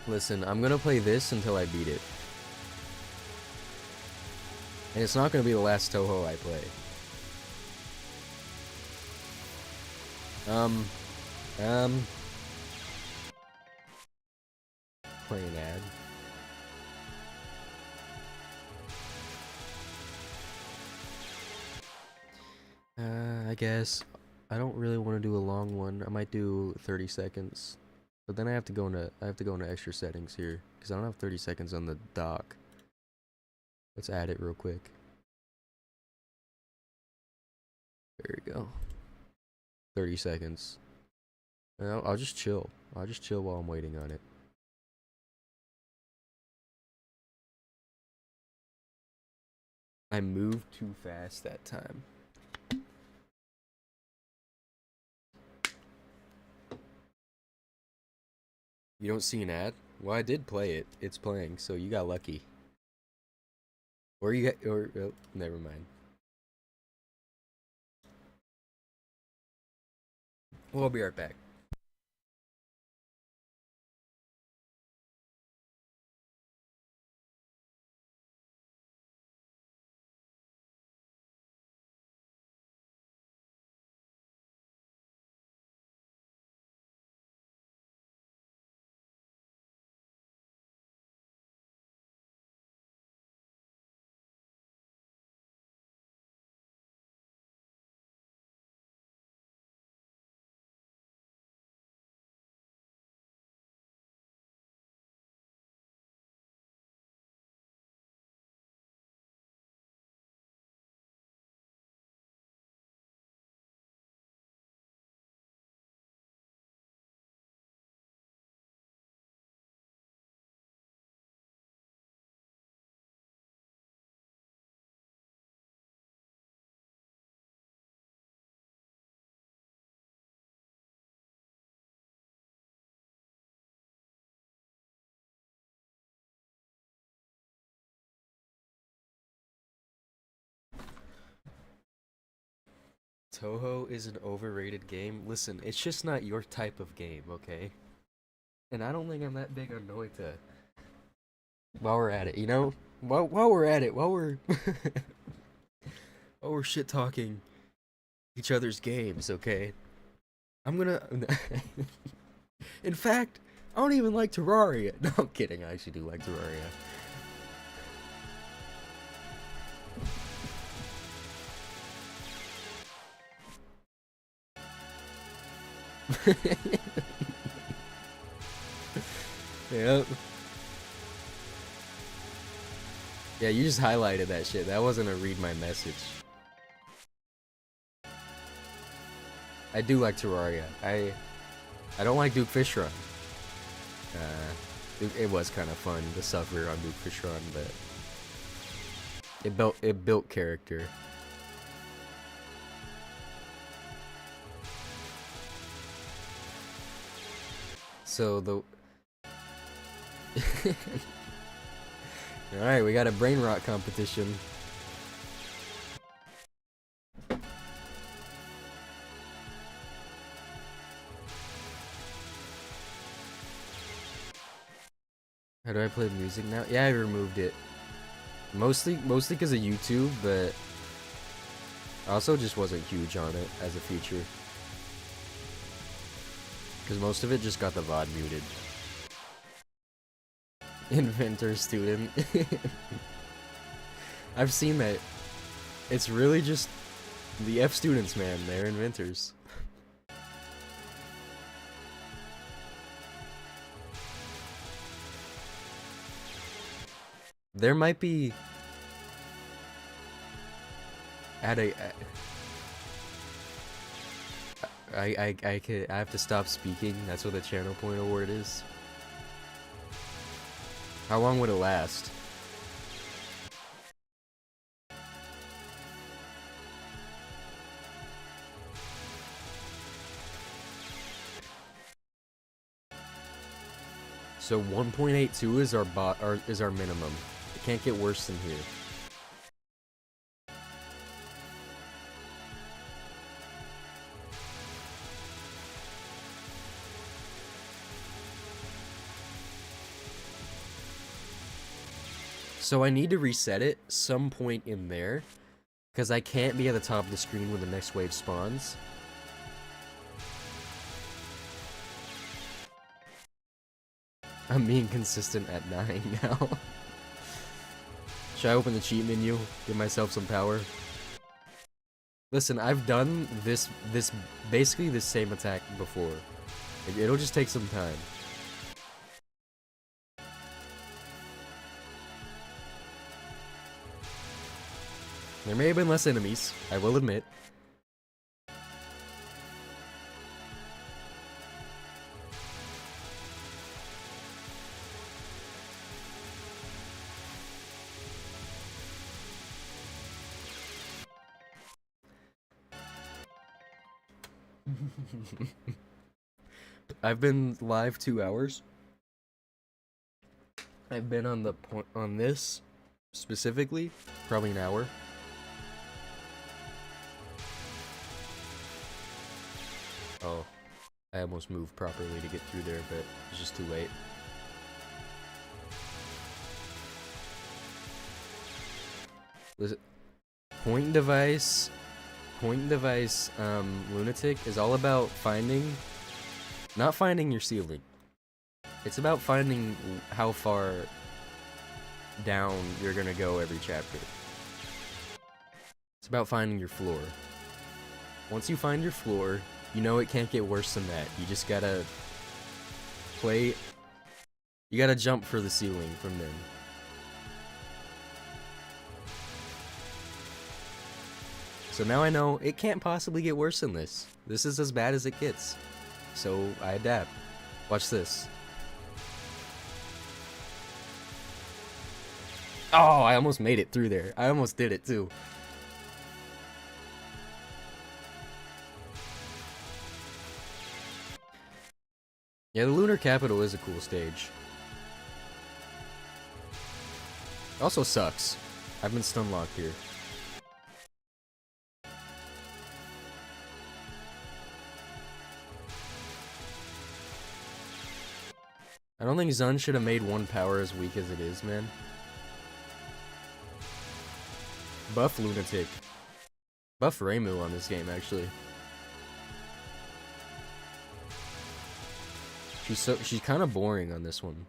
Listen, I'm gonna play this until I beat it. And it's not gonna be the last Touhou I play. Play an ad. I guess I don't really want to do a long one. I might do 30 seconds. But then I have to go into extra settings here because I don't have 30 seconds on the dock. Let's add it real quick. There we go. 30 seconds. And I'll just chill. I'll just chill while I'm waiting on it. I moved too fast that time. You don't see an ad? Well, I did play it. It's playing, so you got lucky. Or you got, oh, never mind. We'll be right back. Touhou is an overrated game. Listen, it's just not your type of game, okay? And I don't think I'm that big on Noita. While we're at it, you know? While we're at it, while we're while we're shit talking each other's games, okay? I'm gonna in fact, I don't even like Terraria. No, I'm kidding, I actually do like Terraria. Yep. Yeah, you just highlighted that shit. That wasn't a read my message. I do like Terraria. I don't like Duke Fish Run. It was kind of fun to suffer on Duke Fish Run, but it built character. So the Alright, we got a brain rot competition. How do I play music now? Yeah, I removed it. Mostly because of YouTube, but I also just wasn't huge on it as a feature. Because most of it just got the VOD muted. Inventor student. I've seen that. It's really just the F students, man. They're inventors. There might be at a I have to stop speaking. That's what the channel point award is. How long would it last? So 1.82 is our minimum. It can't get worse than here. So I need to reset it some point in there, because I can't be at the top of the screen when the next wave spawns. I'm being consistent at 9 now. Should I open the cheat menu? Give myself some power? Listen, I've done this basically the same attack before. It'll just take some time. There may have been less enemies, I will admit. I've been live 2 hours. I've been on the point on this specifically probably an hour. Oh, I almost moved properly to get through there, but it's just too late. Was it Point Device? Point Device, Lunatic is all about not finding your ceiling. It's about finding how far down you're gonna go every chapter. It's about finding your floor. Once you find your floor, you know it can't get worse than that. You just gotta you gotta jump for the ceiling from then. So now I know it can't possibly get worse than this. This is as bad as it gets. So I adapt. Watch this. Oh, I almost made it through there. I almost did it too. Yeah, the Lunar Capital is a cool stage. It also sucks. I've been stunlocked here. I don't think Zun should have made 1 power as weak as it is, man. Buff Lunatic. Buff Reimu on this game, actually. She's kind of boring on this one.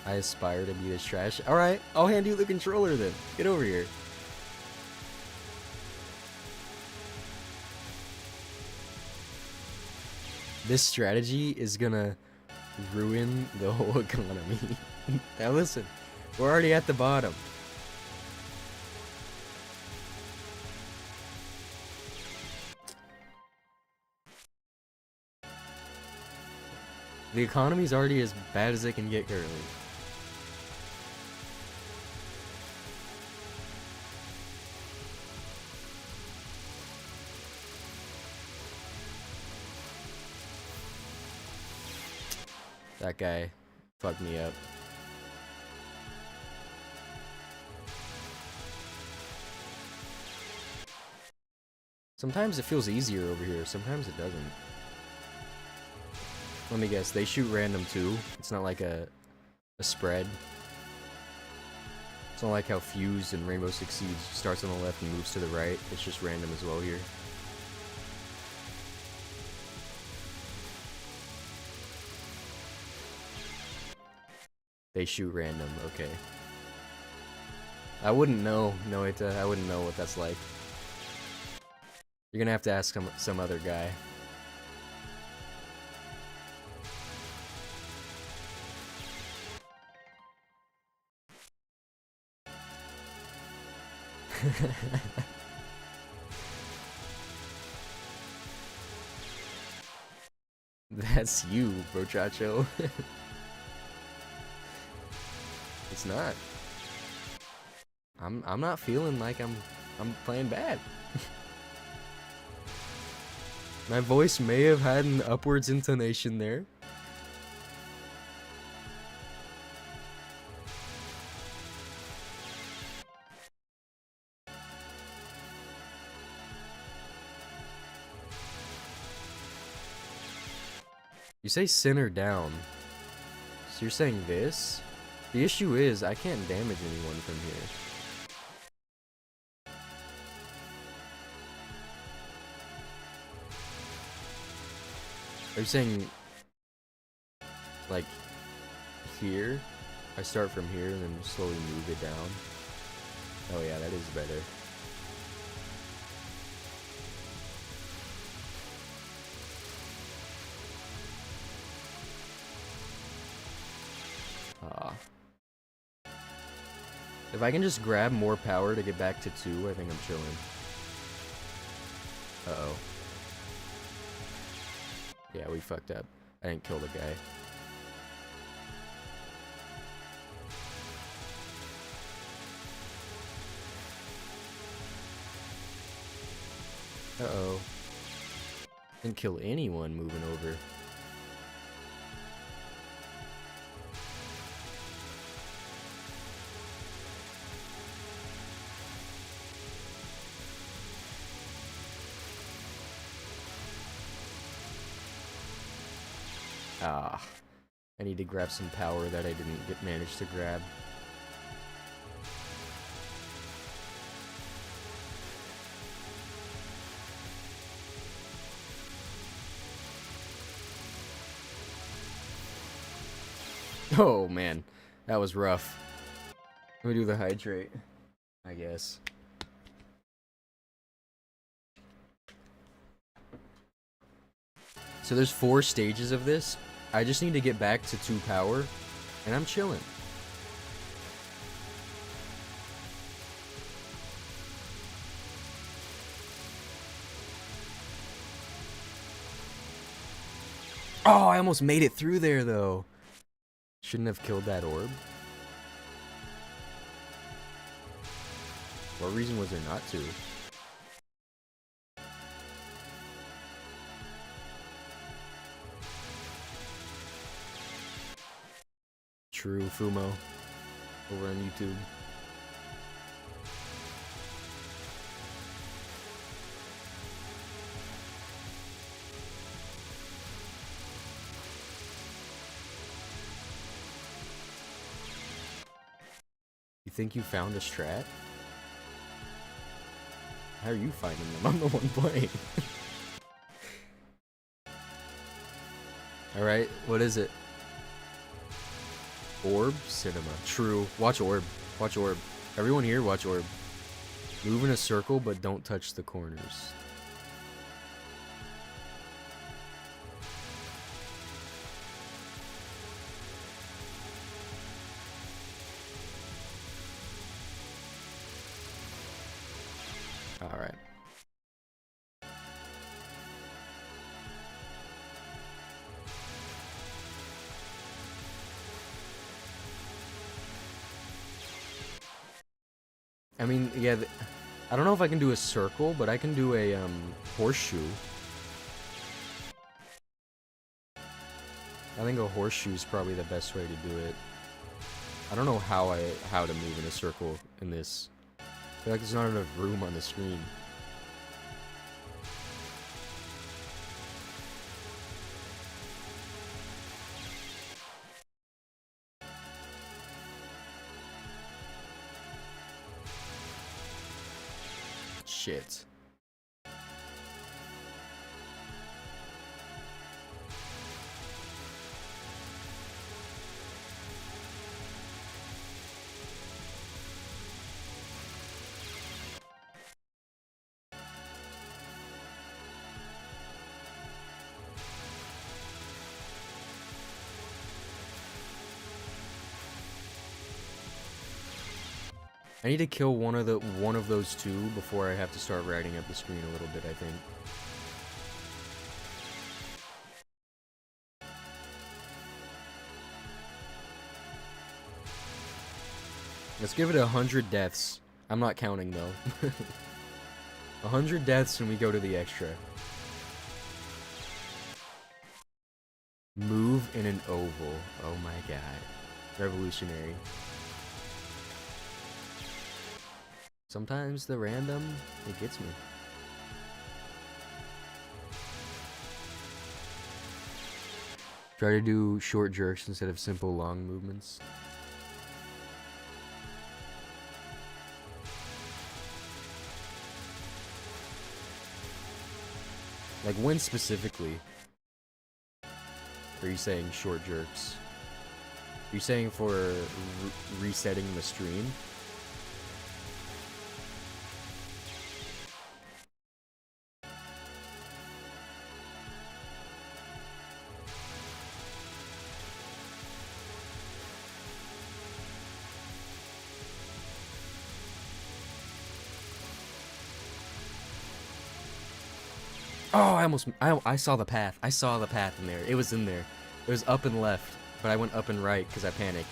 I aspire to be this trash. Alright, I'll hand you the controller then. Get over here. This strategy is gonna ruin the whole economy. Now listen, we're already at the bottom. The economy's already as bad as it can get currently. That guy fucked me up. Sometimes it feels easier over here, sometimes it doesn't. Let me guess, they shoot random too? It's not like a spread? It's not like how Fuse and Rainbow Six Siege starts on the left and moves to the right. It's just random as well here. They shoot random, okay. I wouldn't know, Noita. I wouldn't know what that's like. You're gonna have to ask some other guy. That's you, brochacho. It's not. I'm not feeling like I'm playing bad. My voice may have had an upwards intonation there. You say center down. So you're saying this? The issue is I can't damage anyone from here. Are you saying like here? I start from here and then slowly move it down. Oh yeah, that is better. If I can just grab more power to get back to 2, I think I'm chilling. Uh-oh. Yeah, we fucked up. I didn't kill the guy. Uh-oh. Didn't kill anyone moving over. Ah, I need to grab some power that I didn't manage to grab. Oh man, that was rough. Let me do the hydrate, I guess. So there's 4 stages of this. I just need to get back to 2 power, and I'm chilling. Oh, I almost made it through there, though. Shouldn't have killed that orb. What reason was there not to? True, Fumo. Over on YouTube. You think you found a strat? How are you finding them? I'm the one playing. Alright, what is it? Orb? Cinema. True. Watch orb. Watch orb. Everyone here, watch orb. Move in a circle, but don't touch the corners. Alright. I mean, yeah, I don't know if I can do a circle, but I can do a horseshoe. I think a horseshoe is probably the best way to do it. I don't know how to move in a circle in this. I feel like there's not enough room on the screen. Shit. I need to kill one of those two before I have to start riding up the screen a little bit, I think. Let's give it 100 deaths. I'm not counting though. 100 deaths and we go to the extra. Move in an oval. Oh my god. Revolutionary. Sometimes the random, it gets me. Try to do short jerks instead of simple long movements. Like when specifically are you saying short jerks? Are you saying for resetting the stream? Oh, I saw the path. I saw the path in there. It was in there. It was up and left, but I went up and right because I panicked.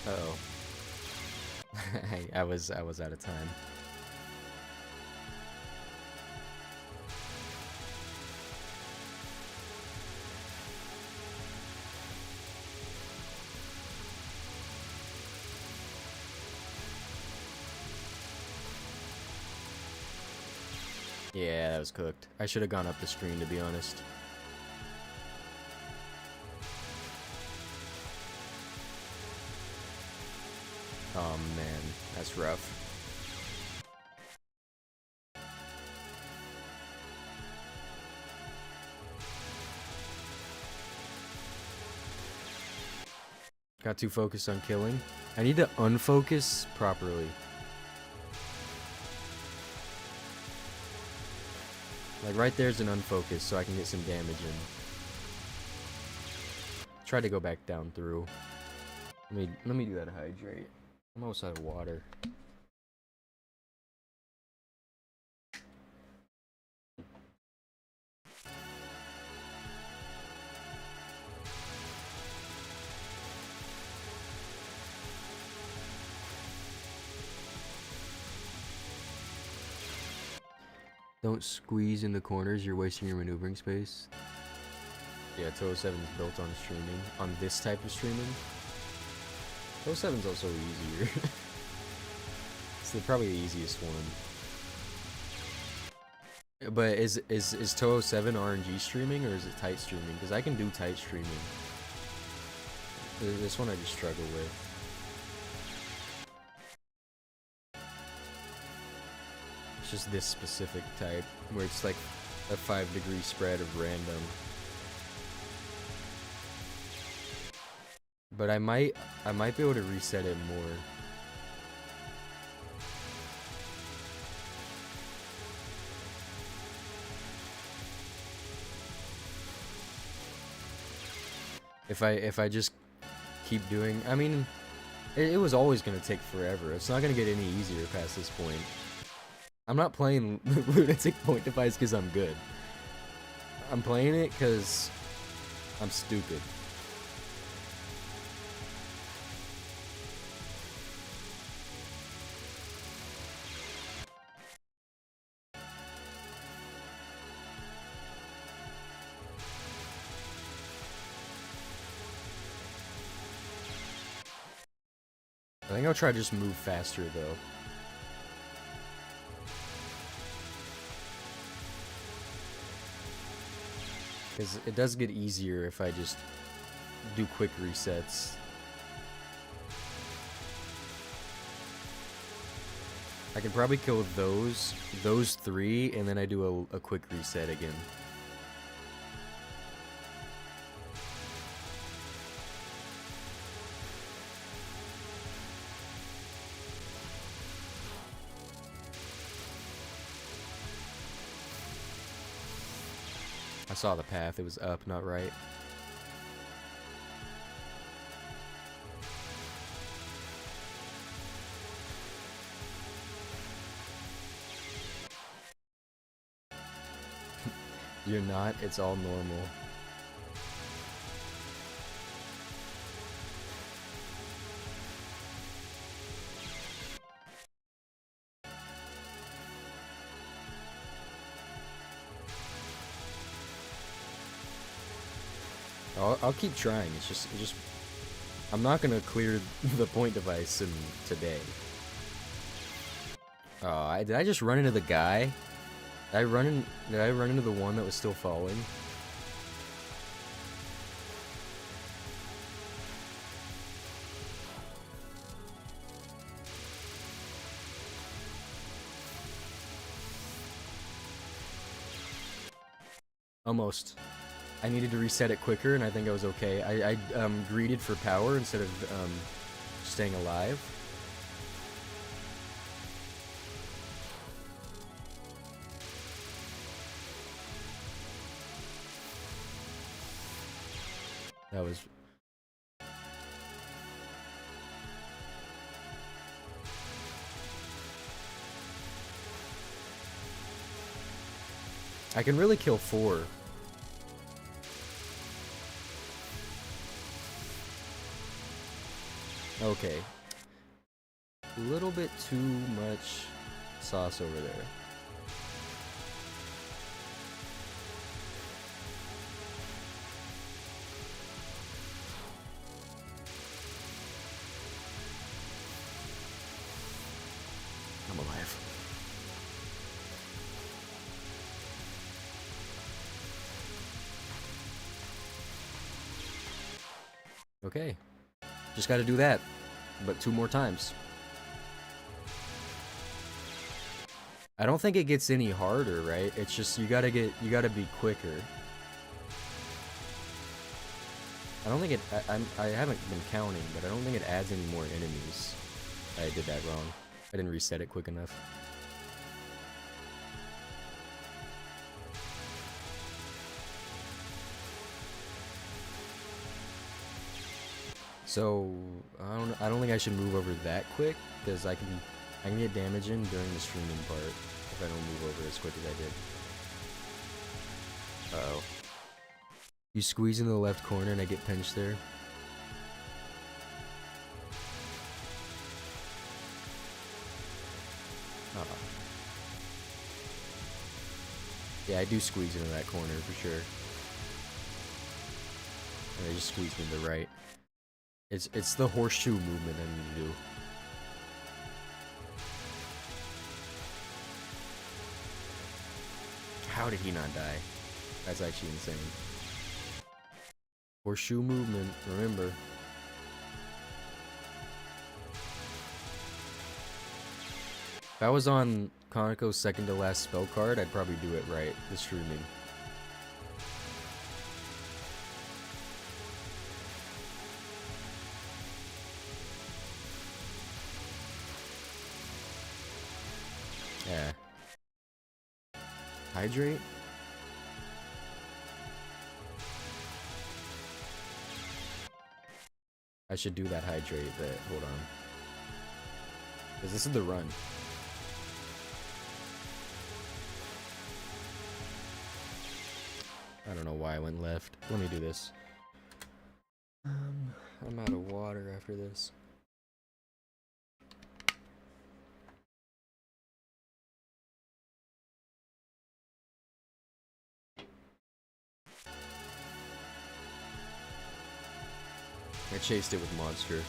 Uh-oh. I was out of time. Yeah, that was cooked. I should have gone up the screen, to be honest. Oh man, that's rough. Got too focused on killing. I need to unfocus properly. Like right there's an unfocus so I can get some damage in. Try to go back down through. Let me do that hydrate. I'm almost out of water. Don't squeeze in the corners, you're wasting your maneuvering space. Yeah, Touhou 7 is built on streaming. On this type of streaming. Touhou 7 is also easier. It's probably the easiest one. But is Touhou 7 RNG streaming or is it tight streaming? Because I can do tight streaming. This one I just struggle with. It's just this specific type where it's like a 5-degree spread of random. But I might be able to reset it more. If I just keep doing, I mean, it was always gonna take forever. It's not gonna get any easier past this point. I'm not playing Lunatic Point Device because I'm good. I'm playing it because I'm stupid. I think I'll try to just move faster though. Because it does get easier if I just do quick resets. I can probably kill those 3, and then I do a quick reset again. I saw the path, it was up, not right. You're not, it's all normal. I'll keep trying. It's just I'm not gonna clear the point device today. Oh, did I just run into the guy? Did I run into the one that was still falling? Almost. I needed to reset it quicker, and I think I was okay. I greeted for power instead of staying alive. That was... I can really kill 4. Okay. A little bit too much sauce over there. I'm alive. Okay. Just gotta do that, but 2 more times. I don't think it gets any harder, right? It's just you gotta be quicker. I don't think it. I haven't been counting, but I don't think it adds any more enemies. I did that wrong. I didn't reset it quick enough. So I don't think I should move over that quick, because I can get damage in during the streaming part if I don't move over as quick as I did. Uh-oh. You squeeze in the left corner and I get pinched there. Yeah, I do squeeze into that corner for sure. And I just squeezed into the right. It's the horseshoe movement I need to do. How did he not die? That's actually insane. Horseshoe movement, remember. If I was on Konako's second to last spell card, I'd probably do it right, the streaming. Yeah. Hydrate? I should do that hydrate, but hold on. Because this is the run. I don't know why I went left. Let me do this. I'm out of water after this. I chased it with Monster.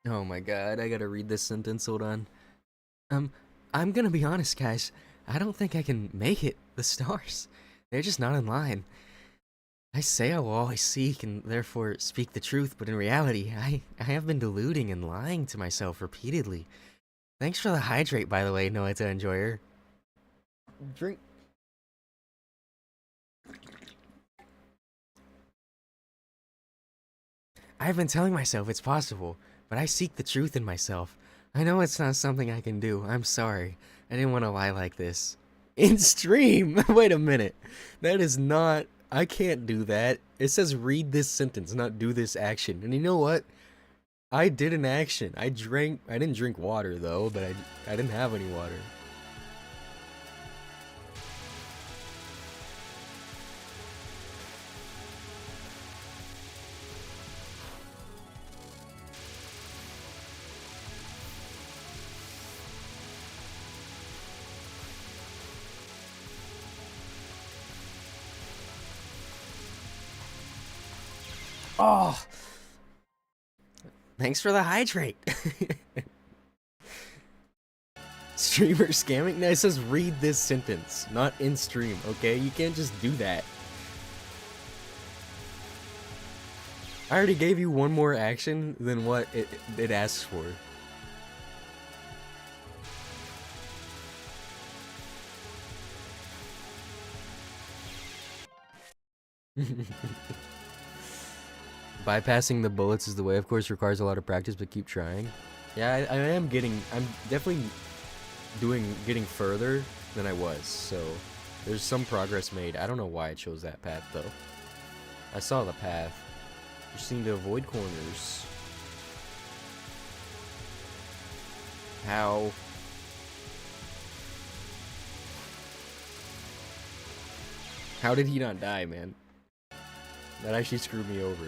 Oh my god, I gotta read this sentence, hold on. I'm gonna be honest, guys. I don't think I can make it. The stars. They're just not in line. I say I will always seek and therefore speak the truth, but in reality, I have been deluding and lying to myself repeatedly. Thanks for the hydrate, by the way, Noeta Enjoyer. Drink. I've been telling myself it's possible, but I seek the truth in myself. I know it's not something I can do. I'm sorry. I didn't want to lie like this. In stream? Wait a minute. That is not... I can't do that. It says read this sentence, not do this action. And you know what? I did an action. I didn't drink water though, but I didn't have any water. Oh! Thanks for the hydrate. Streamer scamming? No, it says read this sentence, not in stream, okay? You can't just do that. I already gave you one more action than what it asks for. Bypassing the bullets is the way, of course, requires a lot of practice, but keep trying. Yeah, I'm definitely getting further than I was, so there's some progress made. I don't know why I chose that path, though. I saw the path. Just need to avoid corners. How? How did he not die, man? That actually screwed me over.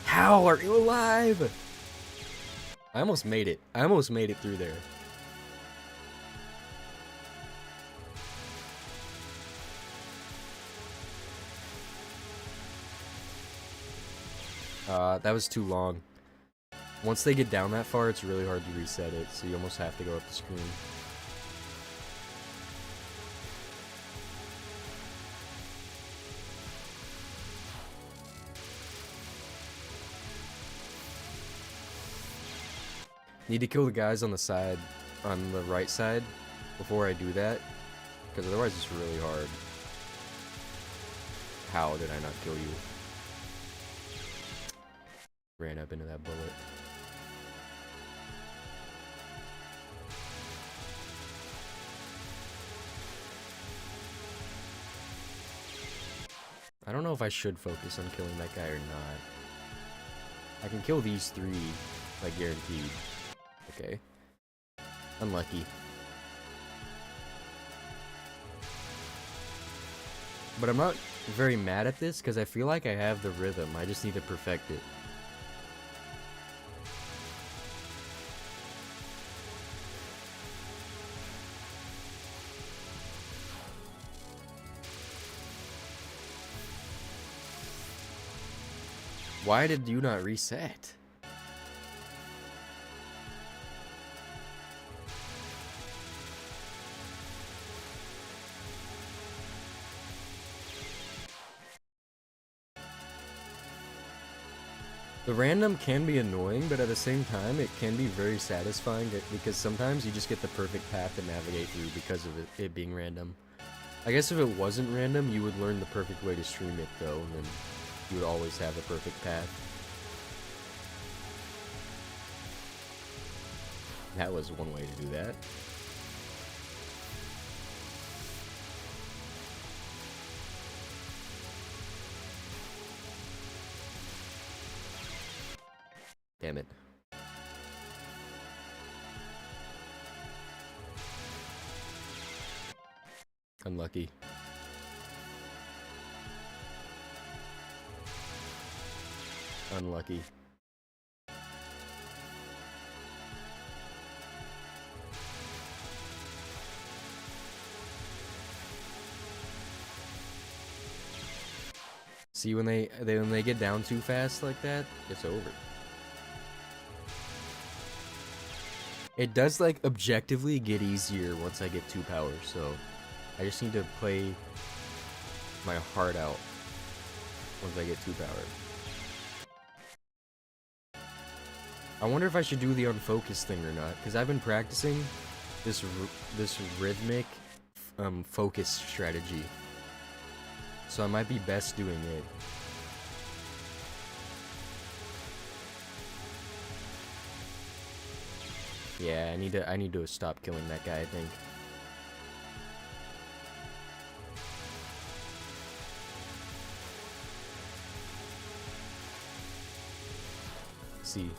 How are you alive? I almost made it. I almost made it through there. That was too long. Once they get down that far, it's really hard to reset it, so you almost have to go up the screen. Need to kill the guys on the side, on the right side, before I do that, because otherwise it's really hard. How did I not kill you? Ran up into that bullet. I don't know if I should focus on killing that guy or not. I can kill these three, like guaranteed. Okay. Unlucky. But I'm not very mad at this because I feel like I have the rhythm. I just need to perfect it. Why did you not reset? The random can be annoying, but at the same time, it can be very satisfying because sometimes you just get the perfect path to navigate through because of it being random. I guess if it wasn't random, you would learn the perfect way to stream it, though, and then you would always have the perfect path. That was one way to do that. Damn it. Unlucky. Unlucky. See, when they get down too fast like that, it's over. It does, like, objectively get easier once I get 2 power, so I just need to play my heart out once I get 2 power. I wonder if I should do the unfocused thing or not, because I've been practicing this rhythmic focus strategy, so I might be best doing it. Yeah, I need to stop killing that guy, I think. See.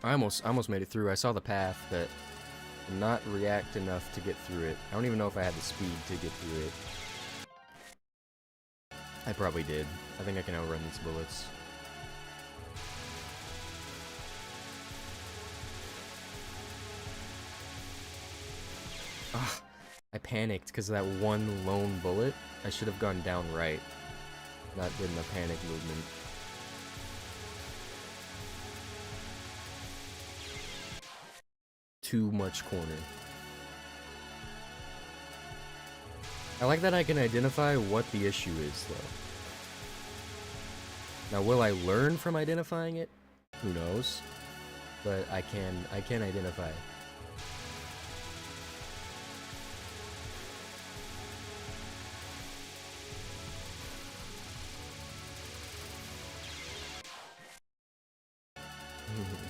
I almost made it through. I saw the path, but did not react enough to get through it. I don't even know if I had the speed to get through it. I probably did. I think I can outrun these bullets. Ugh, I panicked because of that one lone bullet. I should have gone down right, not in the panic movement. Too much corner. I like that I can identify what the issue is, though. Now, will I learn from identifying it? Who knows? But I can identify.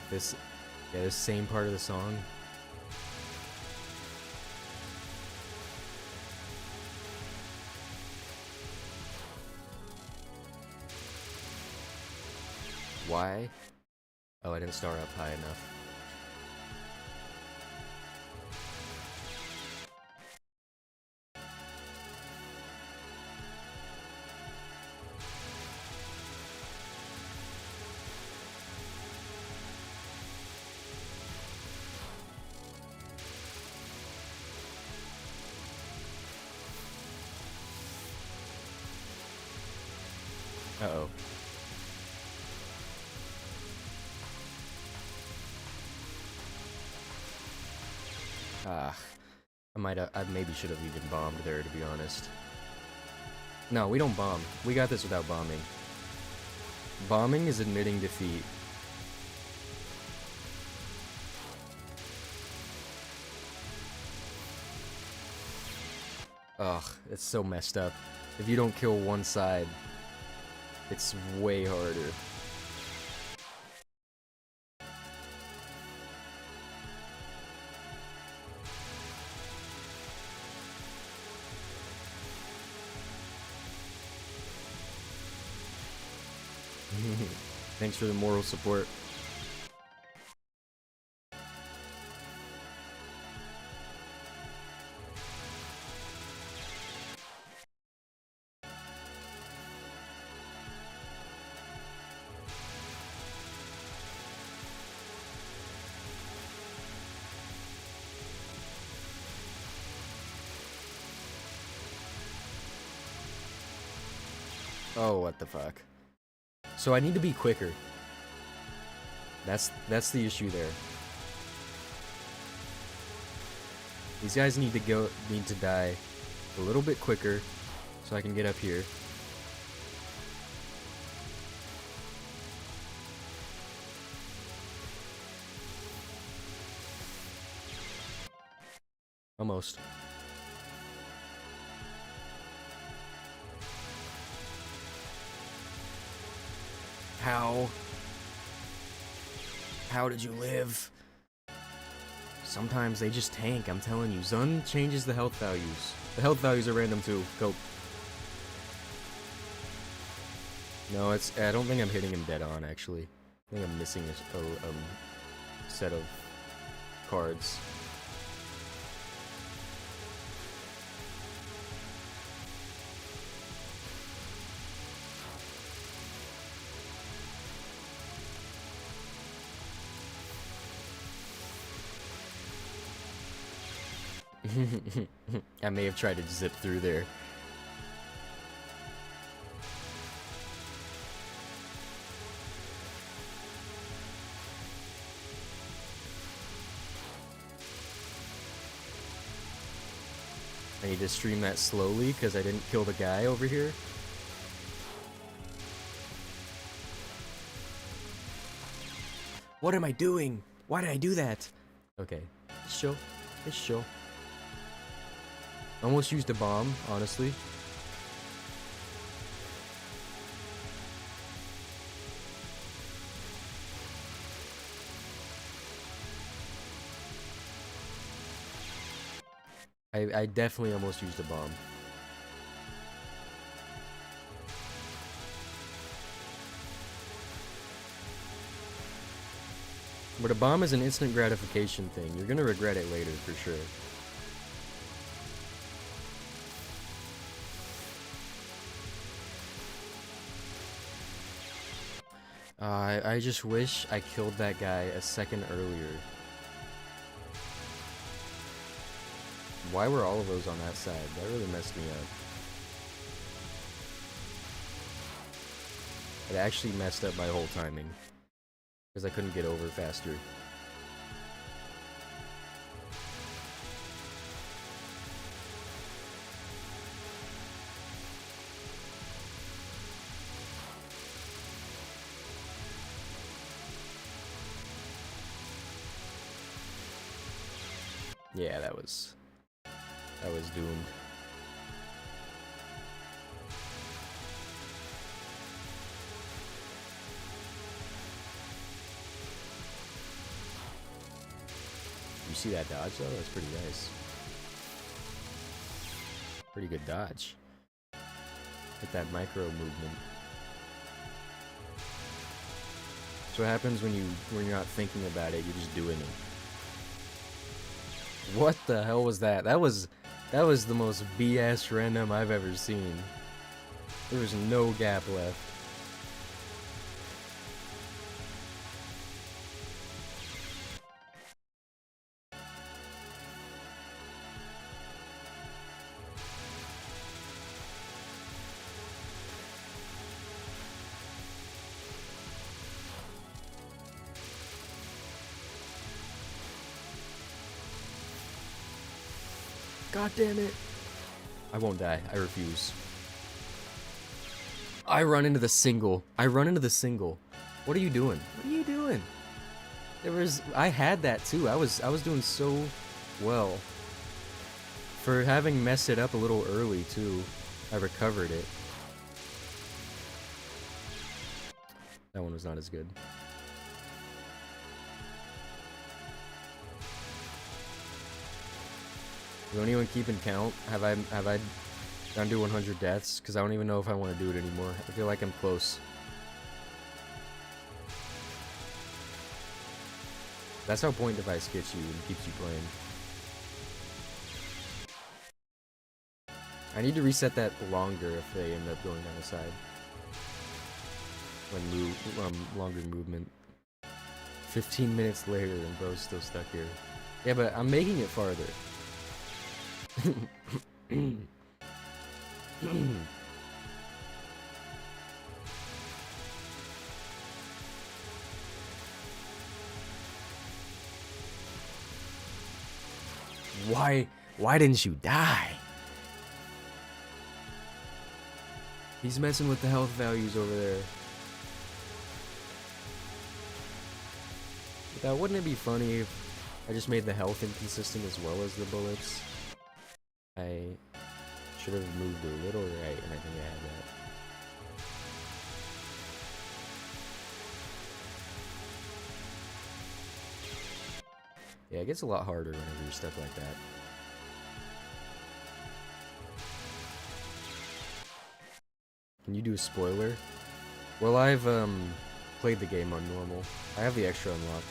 This same part of the song. Why? Oh, I didn't start up high enough. Uh-oh. I maybe should have even bombed there, to be honest. No, we don't bomb. We got this without bombing. Bombing is admitting defeat. Ugh, it's so messed up. If you don't kill one side, it's way harder. Thanks for the moral support. Oh, what the fuck. So I need to be quicker. That's the issue there. These guys need to die a little bit quicker so I can get up here. Almost. How did you live? Sometimes they just tank, I'm telling you. Zun changes the health values. The health values are random too. Go. No, I don't think I'm hitting him dead on, actually. I think I'm missing a set of cards. I may have tried to zip through there. I need to stream that slowly because I didn't kill the guy over here. What am I doing? Why did I do that? Okay, it's chill. It's chill. Almost used a bomb, honestly. I definitely almost used a bomb. But a bomb is an instant gratification thing. You're gonna regret it later, for sure. I just wish I killed that guy a second earlier. Why were all of those on that side? That really messed me up. It actually messed up my whole timing. Because I couldn't get over faster. Yeah, that was doomed. You see that dodge though? That's pretty nice. Pretty good dodge. With that micro movement. That's what happens when you're not thinking about it, you're just doing it. What the hell was that? That was the most BS random I've ever seen. There was no gap left. God damn it. I won't die. I refuse. I run into the single. What are you doing? What are you doing? I had that too. I was doing so well. For having messed it up a little early too, I recovered it. That one was not as good. Is anyone keeping count? Have I gone to 100 deaths? Because I don't even know if I want to do it anymore. I feel like I'm close. That's how Point Device gets you and keeps you playing. I need to reset that longer if they end up going down the side. When longer movement. 15 minutes later and bro's still stuck here. Yeah, but I'm making it farther. Why didn't you die? He's messing with the health values over there. But wouldn't it be funny if I just made the health inconsistent as well as the bullets? I should have moved a little right, and I think I had that. Yeah, it gets a lot harder whenever you're stuck like that. Can you do a spoiler? Well, I've played the game on normal. I have the extra unlocked.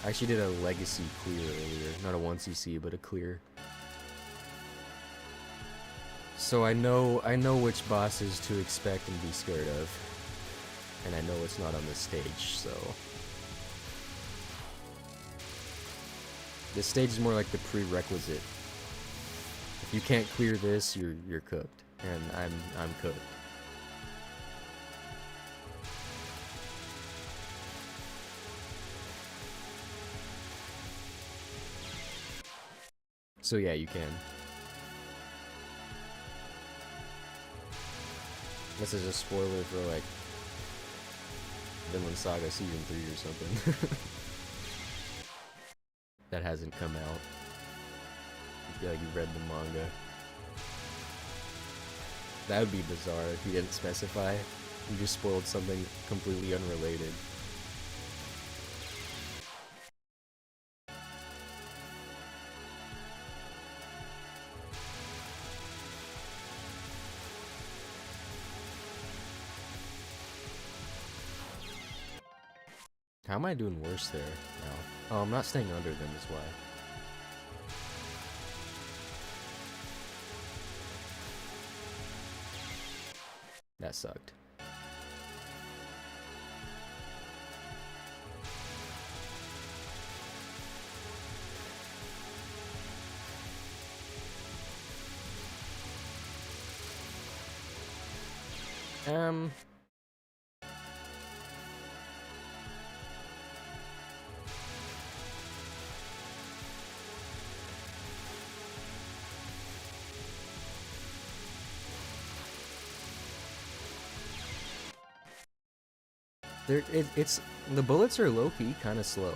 I actually did a legacy clear earlier. Not a 1cc, but a clear. So I know which bosses to expect and be scared of. And I know it's not on this stage, so... This stage is more like the prerequisite. If you can't clear this, you're cooked, and I'm cooked. So yeah, you can. This is a spoiler for like Vinland Saga Season 3 or something. That hasn't come out. I feel like you read the manga. That would be bizarre if you didn't specify. You just spoiled something completely unrelated. How am I doing worse there now? Oh, I'm not staying under them is why. That sucked. It's the bullets are low-key kind of slow.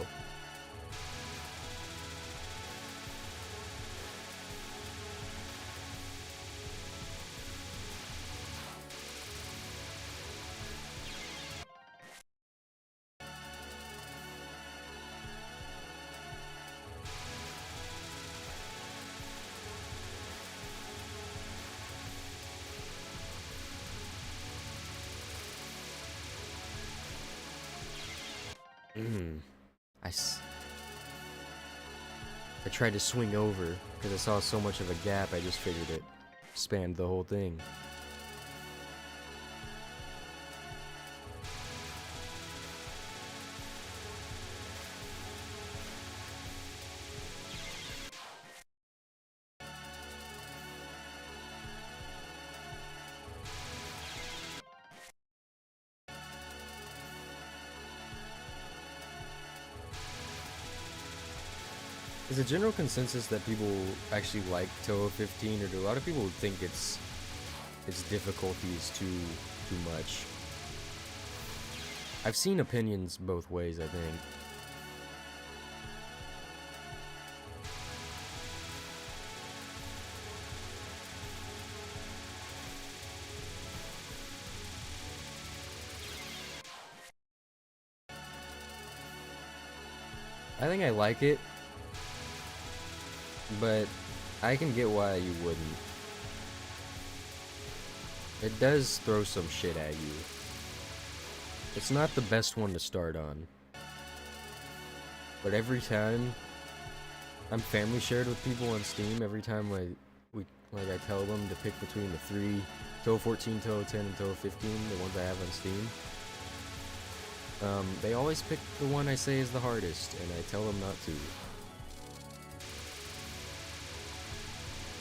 I tried to swing over because I saw so much of a gap. I just figured it spanned the whole thing. Is a general consensus that people actually like Touhou 15, or do a lot of people think its difficulty is too much? I've seen opinions both ways, I think. I think I like it, but I can get why you wouldn't. It does throw some shit at you. It's not the best one to start on. But every time, I'm family shared with people on Steam. Every time I tell them to pick between the three, Touhou 14, Touhou 10, and Touhou 15, the ones I have on Steam, they always pick the one I say is the hardest, and I tell them not to.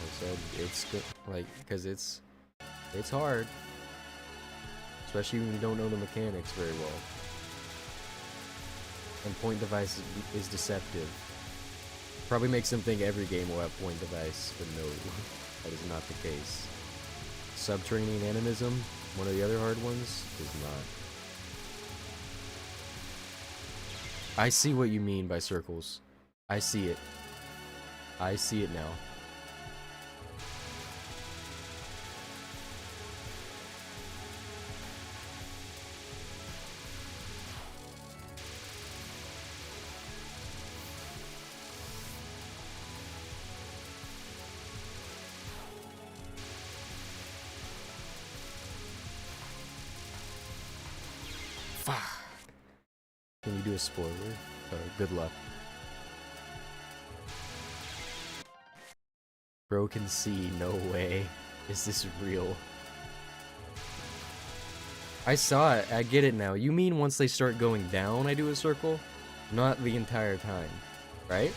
I said it's good, like, because it's hard, especially when you don't know the mechanics very well. And point device is deceptive. Probably makes them think every game will have point device, but no, that is not the case. Subterranean animism, one of the other hard ones, does not. I see what you mean by circles. I see it. I see it now. Fuck. Can you do a spoiler? Good luck. Bro can see, no way. Is this real? I saw it, I get it now. You mean once they start going down, I do a circle? Not the entire time, right?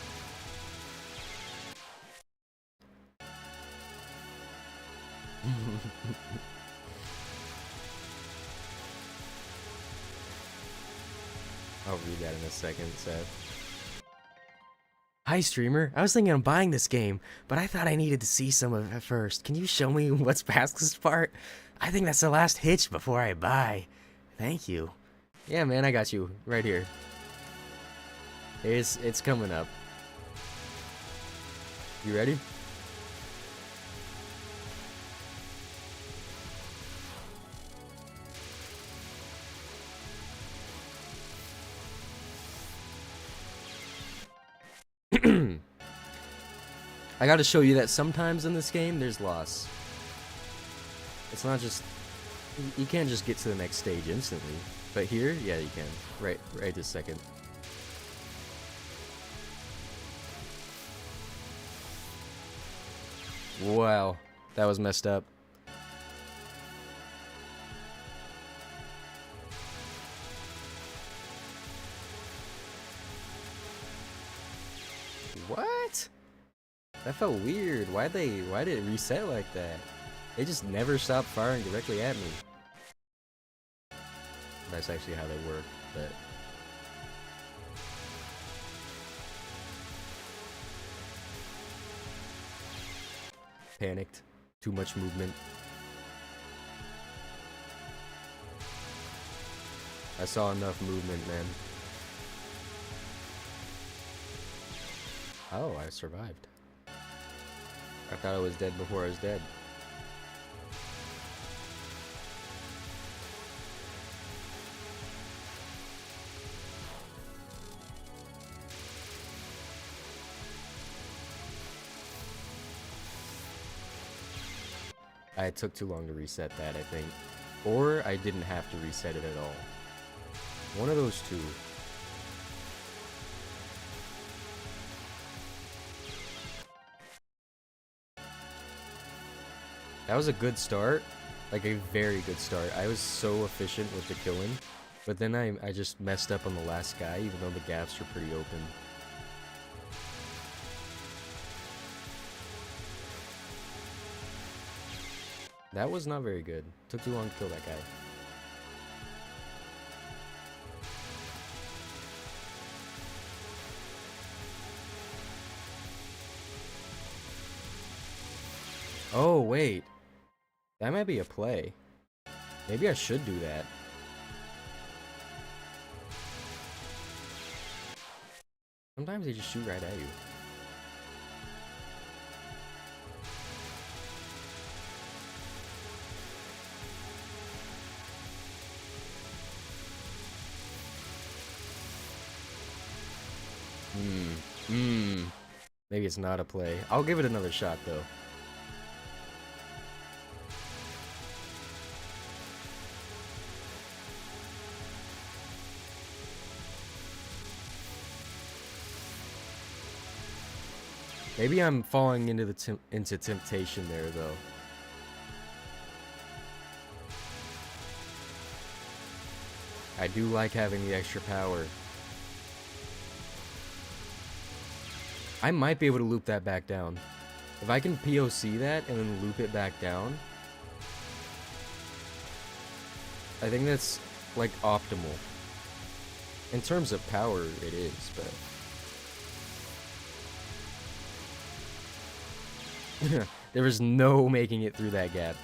I'll read that in a second, Seth. Hi, streamer. I was thinking of buying this game, but I thought I needed to see some of it first. Can you show me what's past this part? I think that's the last hitch before I buy. Thank you. Yeah, man, I got you. Right here. It's coming up. You ready? I gotta show you that sometimes in this game, there's loss. It's not just... You can't just get to the next stage instantly. But here, yeah, you can. Right this second. Wow, that was messed up. What? That felt weird. Why did it reset like that? They just never stopped firing directly at me. That's actually how they work, but... Panicked. Too much movement. I saw enough movement, man. Oh, I survived. I thought I was dead before I was dead. I took too long to reset that, I think. Or I didn't have to reset it at all. One of those two. That was a good start. Like a very good start. I was so efficient with the killing. But then I just messed up on the last guy, even though the gaps were pretty open. That was not very good. Took too long to kill that guy. Oh, wait. That might be a play. Maybe I should do that. Sometimes they just shoot right at you. Maybe it's not a play. I'll give it another shot, though. Maybe I'm falling into into temptation there, though. I do like having the extra power. I might be able to loop that back down. If I can POC that and then loop it back down, I think that's, like, optimal. In terms of power, it is, but... there was no making it through that gap.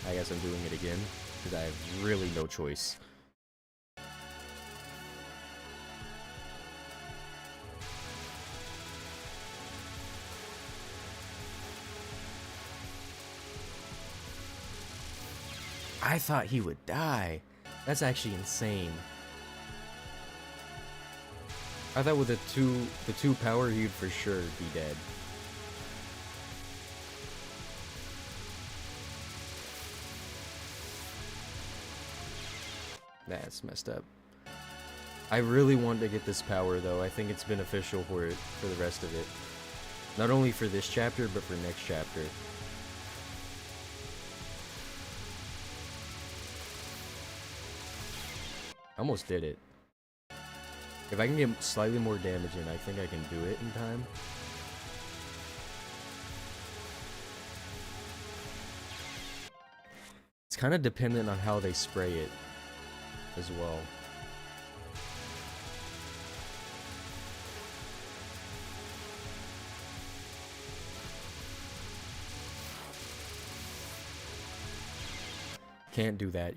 I guess I'm doing it again, because I have really no choice. I thought he would die. That's actually insane. I thought with the two power he'd for sure be dead. That's messed up. I really want to get this power though. I think it's beneficial for the rest of it. Not only for this chapter, but for next chapter. Almost did it. If I can get slightly more damage in, I think I can do it in time. It's kind of dependent on how they spray it as well. Can't do that.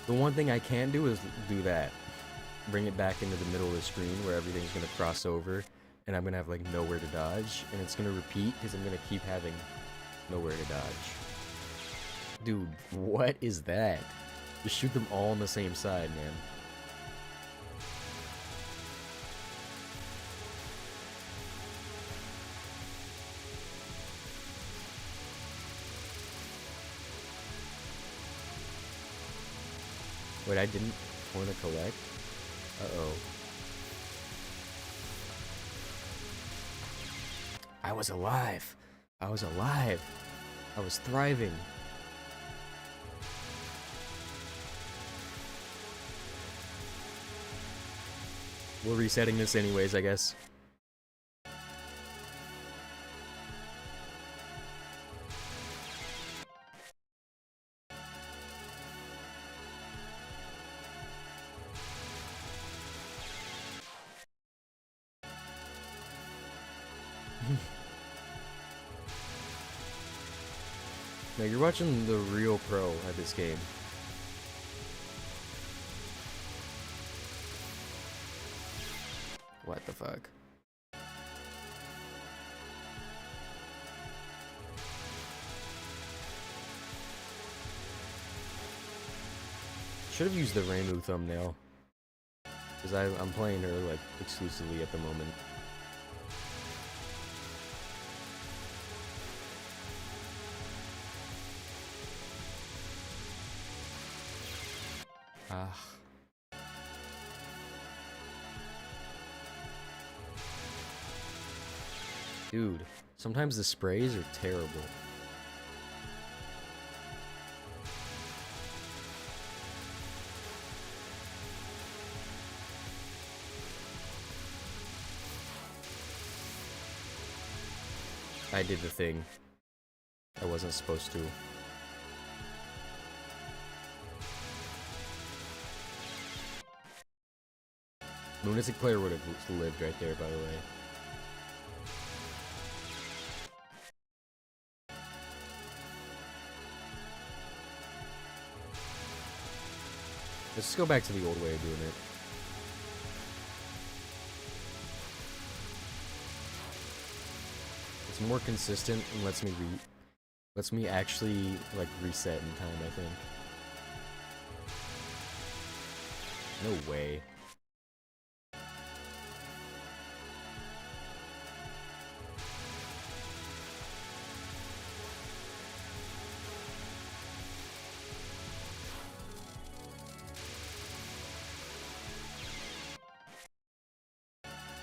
The one thing I can do is do that. Bring it back into the middle of the screen where everything's gonna cross over, and I'm gonna have like nowhere to dodge, and it's gonna repeat because I'm gonna keep having nowhere to dodge. Dude, what is that? Just shoot them all on the same side, man. Wait, I didn't want to collect? Uh-oh. I was alive. I was alive. I was thriving. We're resetting this anyways, I guess. Now you're watching the real pro at this game. What the fuck? Should have used the Reimu thumbnail. Because I'm playing her like exclusively at the moment. Ah. Dude, sometimes the sprays are terrible. I did the thing I wasn't supposed to. Lunatic player would have lived right there, by the way. Let's just go back to the old way of doing it. It's more consistent and lets me actually like reset in time, I think. No way.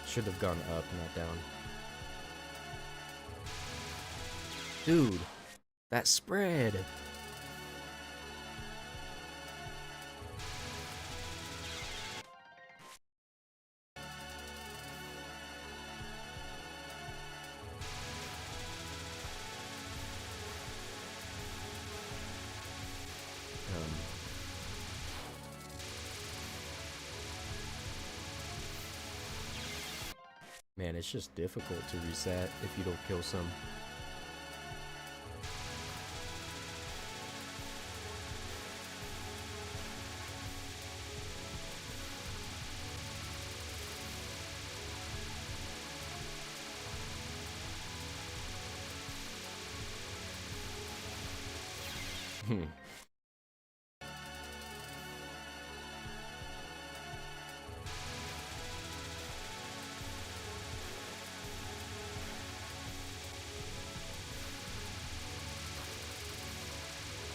Should have gone up, not down. Dude, that spread. Man, it's just difficult to reset if you don't kill some.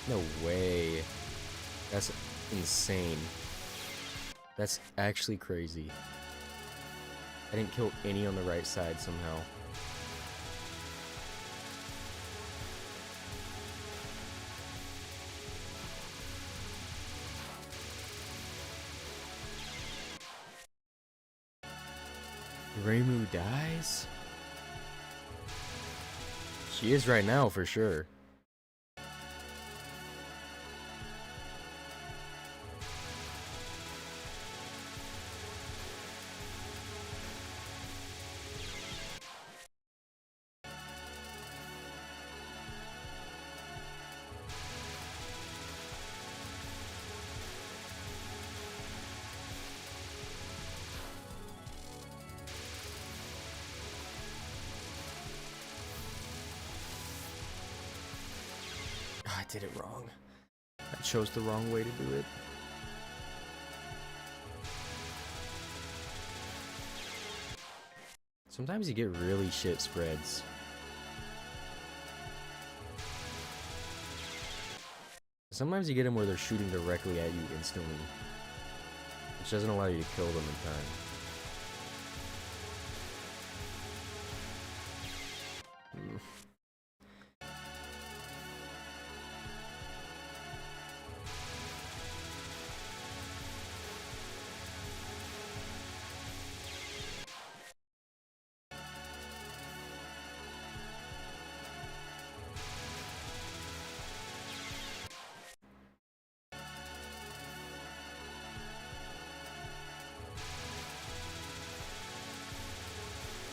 No way. That's insane. That's actually crazy. I didn't kill any on the right side somehow. Reimu dies? She is right now, for sure. I did it wrong. I chose the wrong way to do it. Sometimes you get really shit spreads. Sometimes you get them where they're shooting directly at you instantly, which doesn't allow you to kill them in time.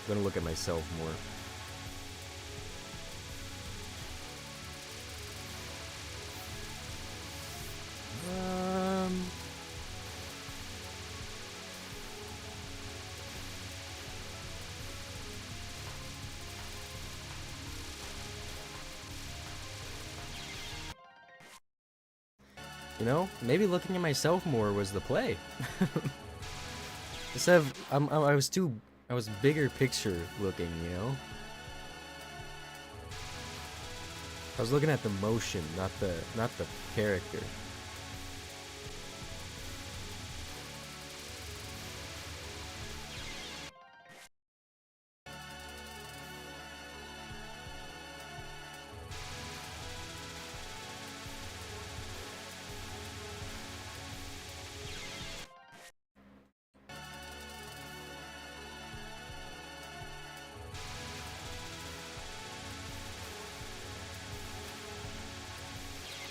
I'm gonna look at myself more. You know, maybe looking at myself more was the play. Instead of, I was bigger picture looking, you know? I was looking at the motion, not the character.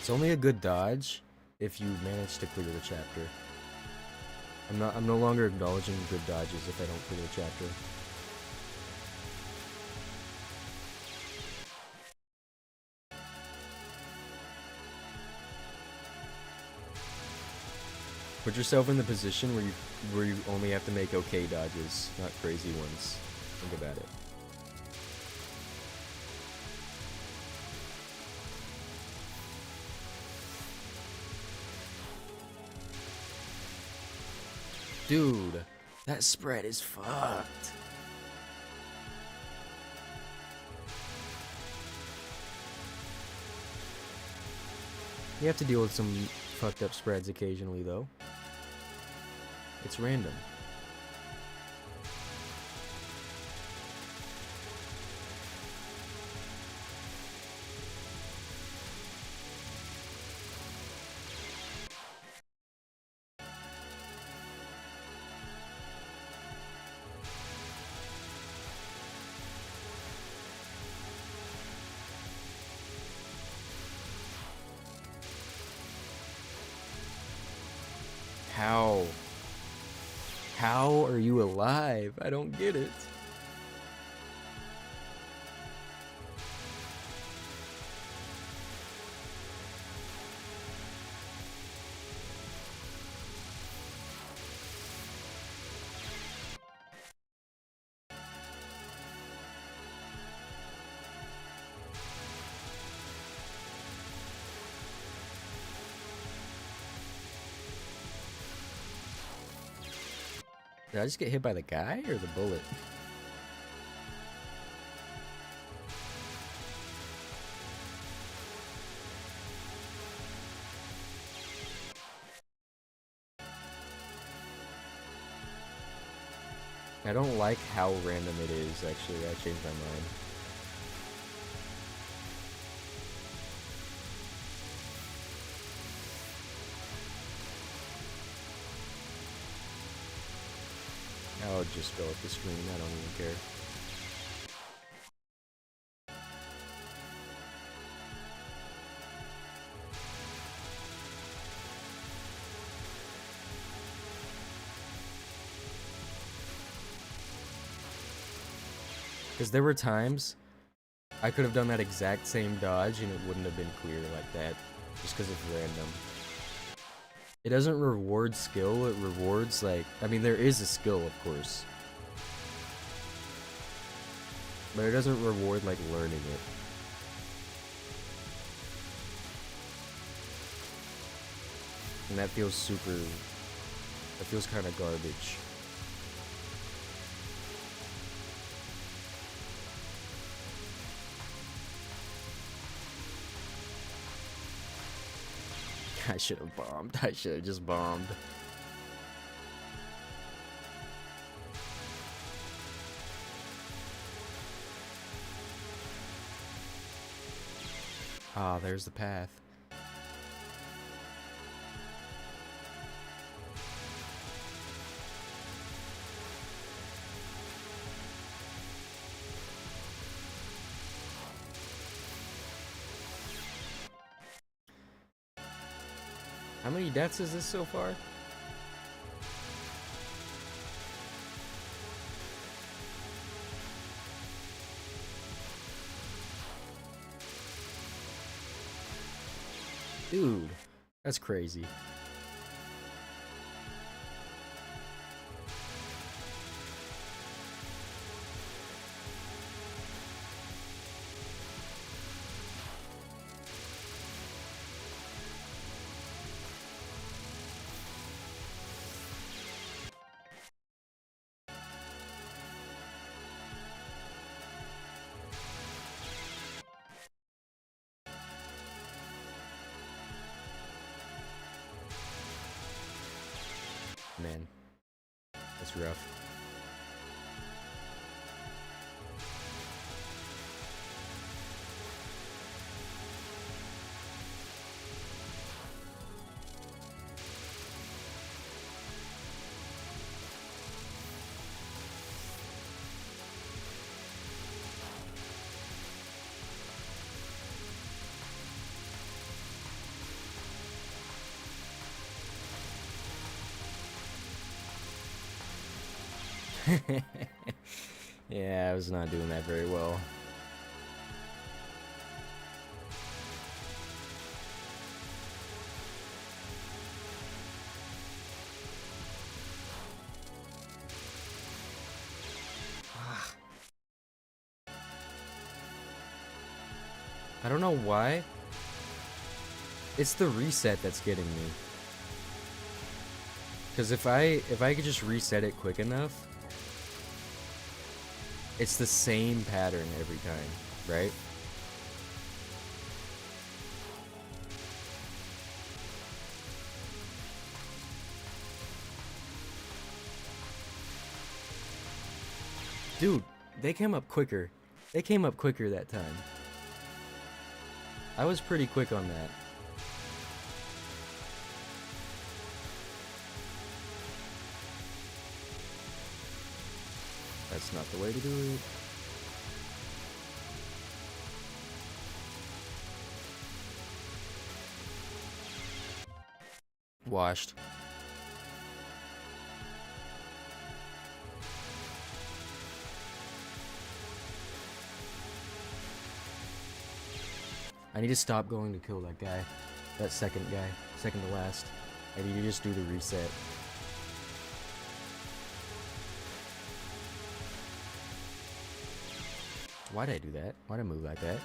It's only a good dodge if you manage to clear the chapter. I'm no longer acknowledging good dodges if I don't clear the chapter. Put yourself in the position where you only have to make okay dodges, not crazy ones. Think about it. Dude, that spread is fucked. You have to deal with some fucked up spreads occasionally, though. It's random. How? How are you alive? I don't get it. Did I just get hit by the guy or the bullet? I don't like how random it is, actually. I changed my mind. I'll just fill up the screen. I don't even care. Because there were times I could have done that exact same dodge and it wouldn't have been clear like that. Just because it's random. It doesn't reward skill, it rewards, like... I mean, there is a skill, of course. But it doesn't reward, like, learning it. And that feels super... That feels kind of garbage. I should have bombed. I should have just bombed. Ah, there's the path. How many deaths is this so far? Dude, that's crazy. Man, that's rough. Yeah, I was not doing that very well. I don't know why. It's the reset that's getting me. Because if I could just reset it quick enough, it's the same pattern every time, right? Dude, they came up quicker. They came up quicker that time. I was pretty quick on that. That's not the way to do it. Washed. I need to stop going to kill that guy. That second guy. Second to last. I need to just do the reset. Why'd I do that? Why'd I move like that?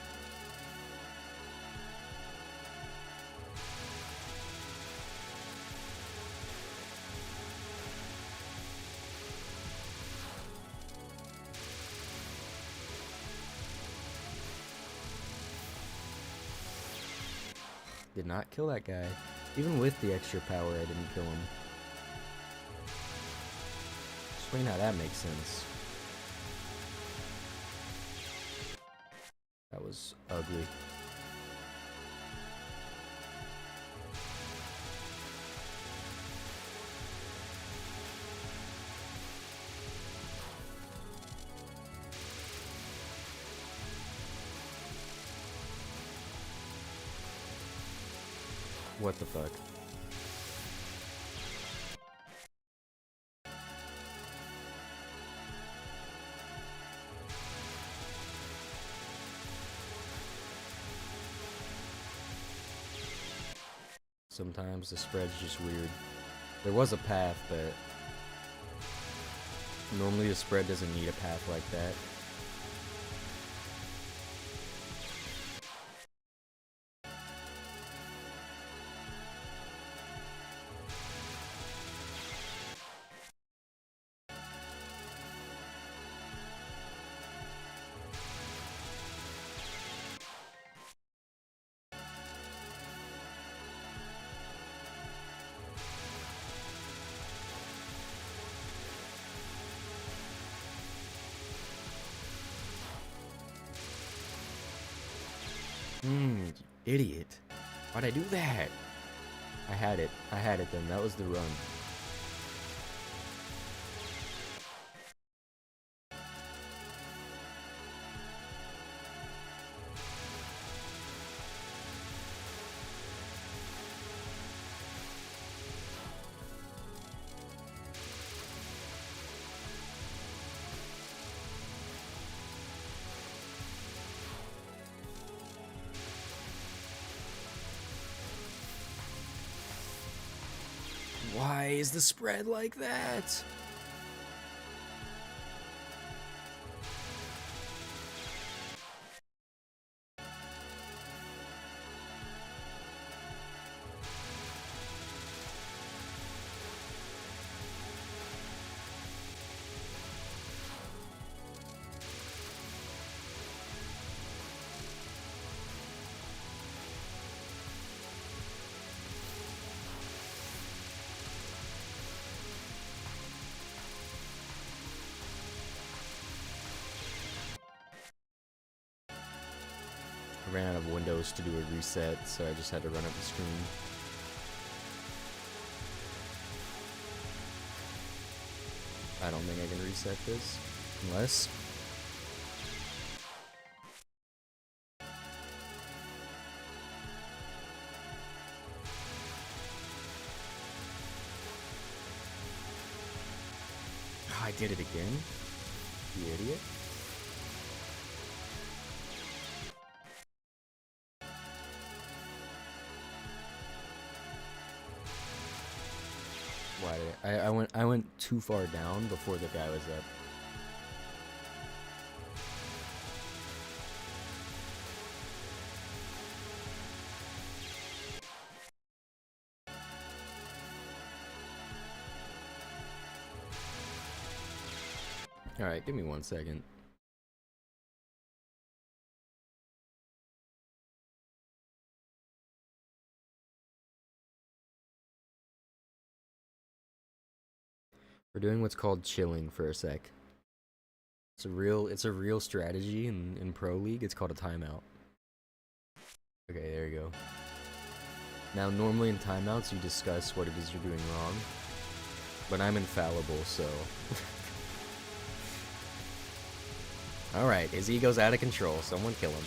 Did not kill that guy. Even with the extra power, I didn't kill him. Explain how that makes sense. That was ugly. What the fuck? Sometimes the spread's just weird. There was a path, but normally the spread doesn't need a path like that. Idiot. Why'd I do that? I had it then. That was the run. Why is the spread like that? I ran out of windows to do a reset, so I just had to run up the screen. I don't think I can reset this, unless... Oh, I did it again? You idiot. Why did I went too far down before the guy was up. Alright, give me 1 second. We're doing what's called chilling for a sec. It's a real strategy in Pro League. It's called a timeout. Okay, there you go. Now, normally in timeouts, you discuss what it is you're doing wrong. But I'm infallible, so... Alright, his ego's out of control. Someone kill him.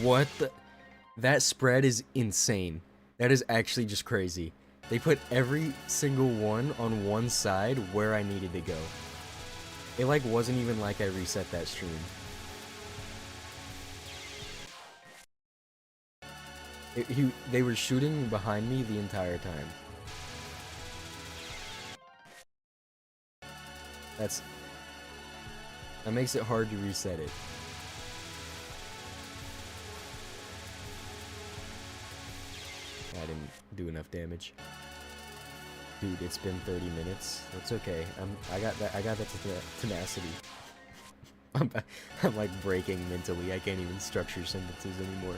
What the... That spread is insane. That is actually just crazy. They put every single one on one side where I needed to go. It like wasn't even like I reset that stream. They were shooting behind me the entire time. That makes it hard to reset it. I didn't do enough damage. Dude, it's been 30 minutes. That's okay. I got that tenacity. I'm like breaking mentally. I can't even structure sentences anymore.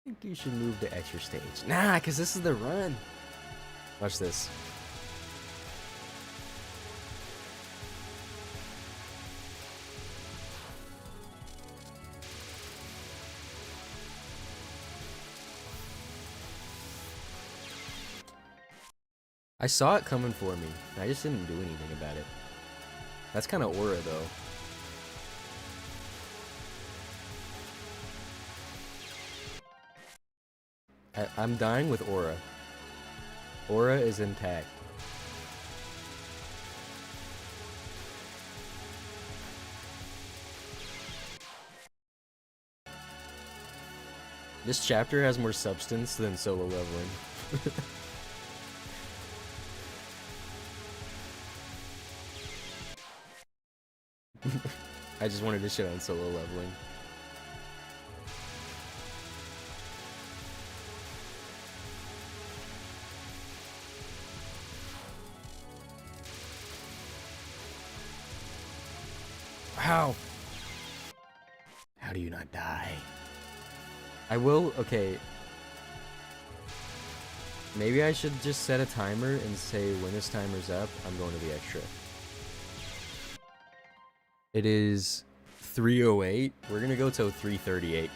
I think you should move to extra stage. Nah, cause this is the run. Watch this. I saw it coming for me. I just didn't do anything about it. That's kind of aura, though. I'm dying with aura. Aura is intact. This chapter has more substance than solo leveling. I just wanted to shit on solo leveling. How? How do you not die? I will, okay. Maybe I should just set a timer and say when this timer's up, I'm going to the extra. It is 3:08. We're gonna go till 3:38.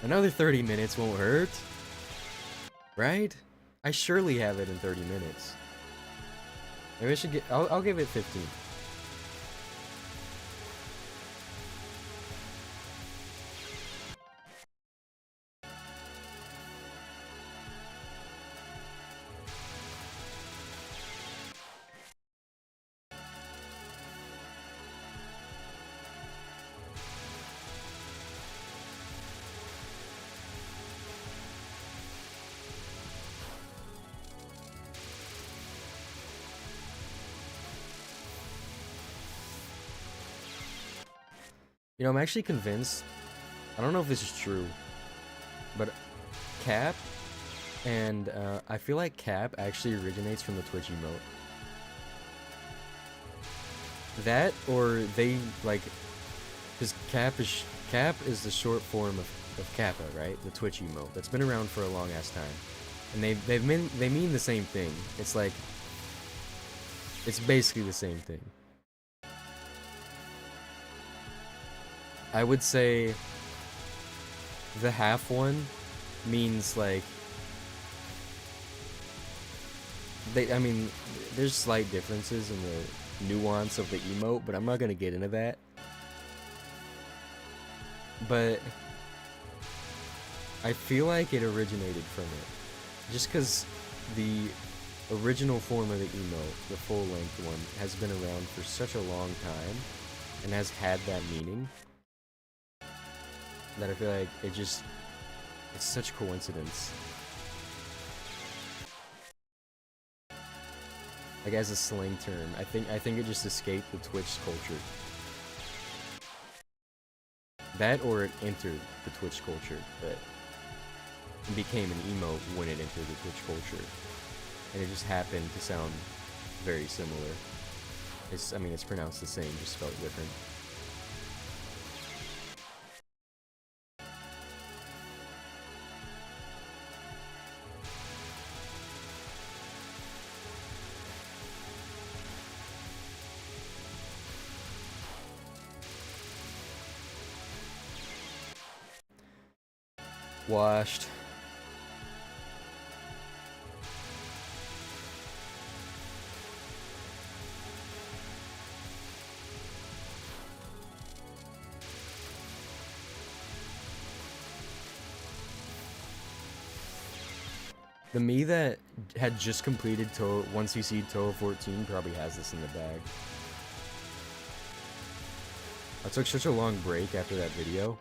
Another 30 minutes won't hurt. Right? I surely have it in 30 minutes. Maybe I should get, I'll give it 15. You know, I'm actually convinced, I don't know if this is true, but Cap and I feel like Cap actually originates from the Twitch emote. That, or they, like, because Cap is the short form of Kappa, right? The Twitch emote that's been around for a long ass time, and they mean the same thing. It's like, it's basically the same thing. I would say the half one means like I mean, there's slight differences in the nuance of the emote, but I'm not gonna get into that. But I feel like it originated from it, just because the original form of the emote, the full length one, has been around for such a long time and has had that meaning, that I feel like it's such coincidence. Like, as a slang term, I think it just escaped the Twitch culture. That, or it entered the Twitch culture, but it became an emote when it entered the Twitch culture. And it just happened to sound very similar. I mean, it's pronounced the same, just spelled different. Washed. The me that had just completed 1cc Touhou 14 probably has this in the bag. I took such a long break after that video.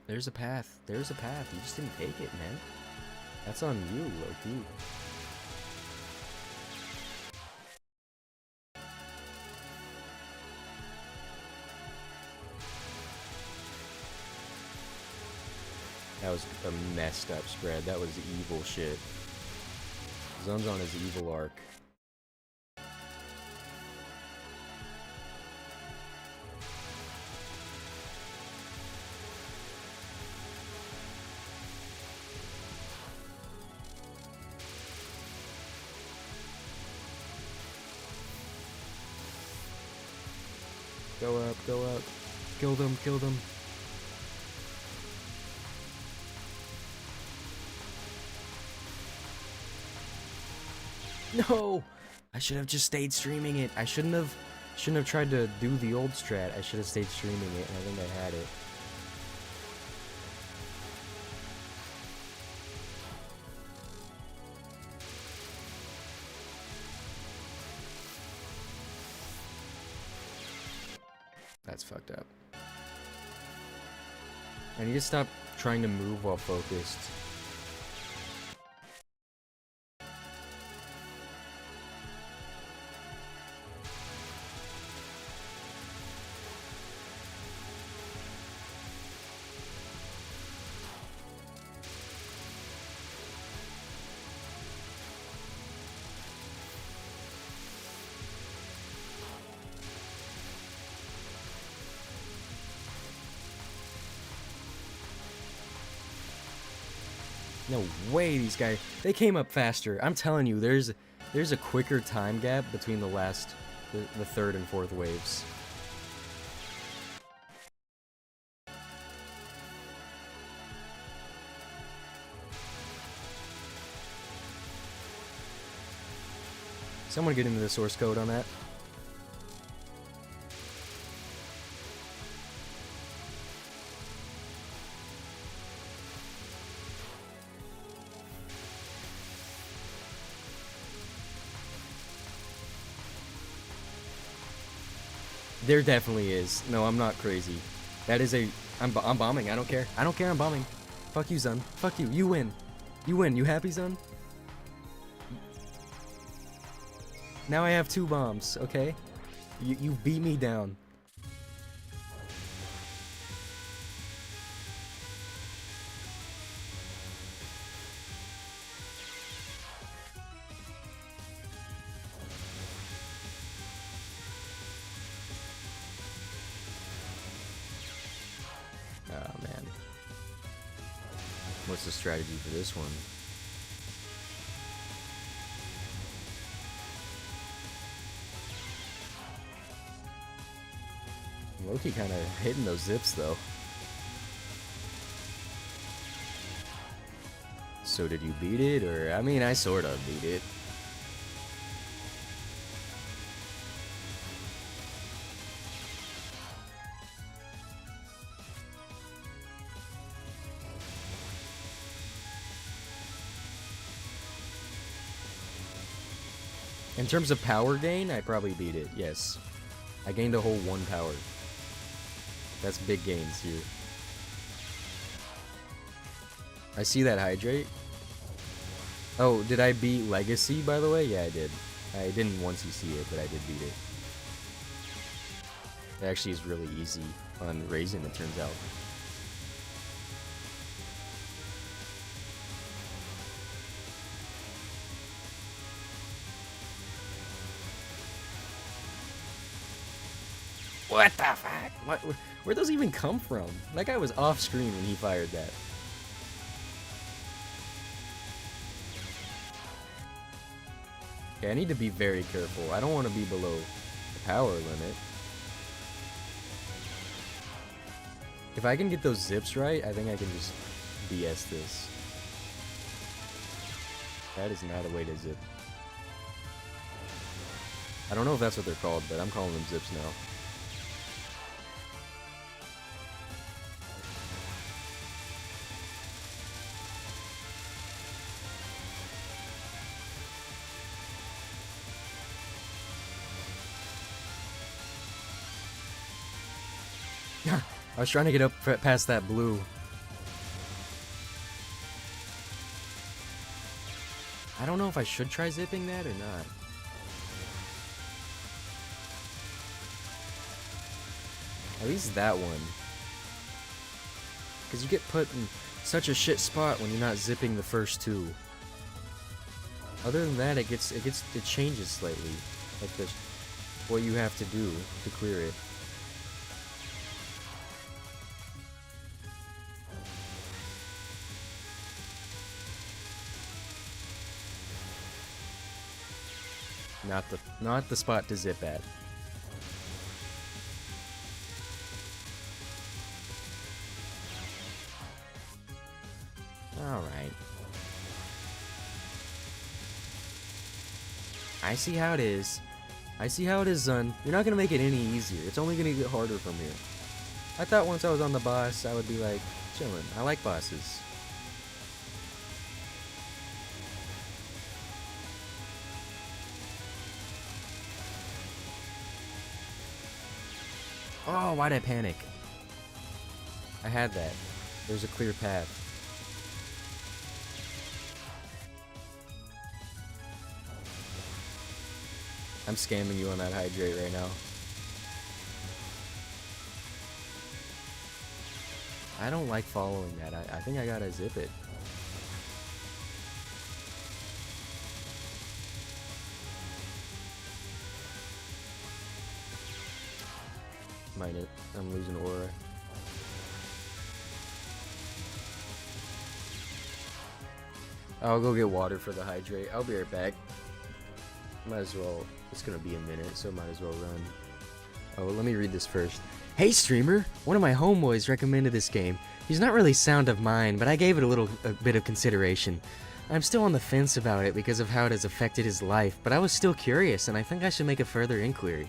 There's a path. There's a path. You just didn't take it, man. That's on you, low-key. That was a messed up spread. That was evil shit. Zone's on his evil arc. Go up, go up. Kill them, kill them. No! I should have just stayed streaming it. I shouldn't have tried to do the old strat. I should have stayed streaming it, and I think I had it. That's fucked up. I need to stop trying to move while focused. No way, these guys, they came up faster. I'm telling you, there's a quicker time gap between the third and fourth waves. Someone get into the source code on that. There definitely is. No, I'm not crazy. That is a... I'm bombing. I don't care. I don't care. I'm bombing. Fuck you, Zun. Fuck you. You win. You win. You happy, Zun? Now I have 2 bombs, okay? You beat me down. Oh, man. What's the strategy for this one? Loki kind of hitting those zips, though. So did you beat it, or... I mean, I sort of beat it. In terms of power gain, I probably beat it, yes. I gained a whole 1 power. That's big gains here. I see that hydrate. Oh, did I beat Legacy, by the way? Yeah, I did. I didn't once you see it, but I did beat it. It actually is really easy on Raisin, it turns out. What the fuck? What? Where'd those even come from? That guy was off screen when he fired that. Okay, I need to be very careful. I don't want to be below the power limit. If I can get those zips right, I think I can just BS this. That is not a way to zip. I don't know if that's what they're called, but I'm calling them zips now. I was trying to get up past that blue. I don't know if I should try zipping that or not. At least that one. Because you get put in such a shit spot when you're not zipping the first 2. Other than that, it changes slightly. Like what you have to do to clear it. Not the spot to zip at. Alright. I see how it is. I see how it is, son. You're not gonna make it any easier. It's only gonna get harder from here. I thought once I was on the boss, I would be like, chilling. I like bosses. Oh, why'd I panic? I had that. There's a clear path. I'm scamming you on that hydrate right now. I don't like following that. I think I gotta zip it. Mind it. I'm losing aura. I'll go get water for the hydrate. I'll be right back. Might as well. It's gonna be a minute, so might as well run. Oh, let me read this first. Hey streamer! One of my homeboys recommended this game. He's not really sound of mind, but I gave it a bit of consideration. I'm still on the fence about it because of how it has affected his life, but I was still curious, and I think I should make a further inquiry.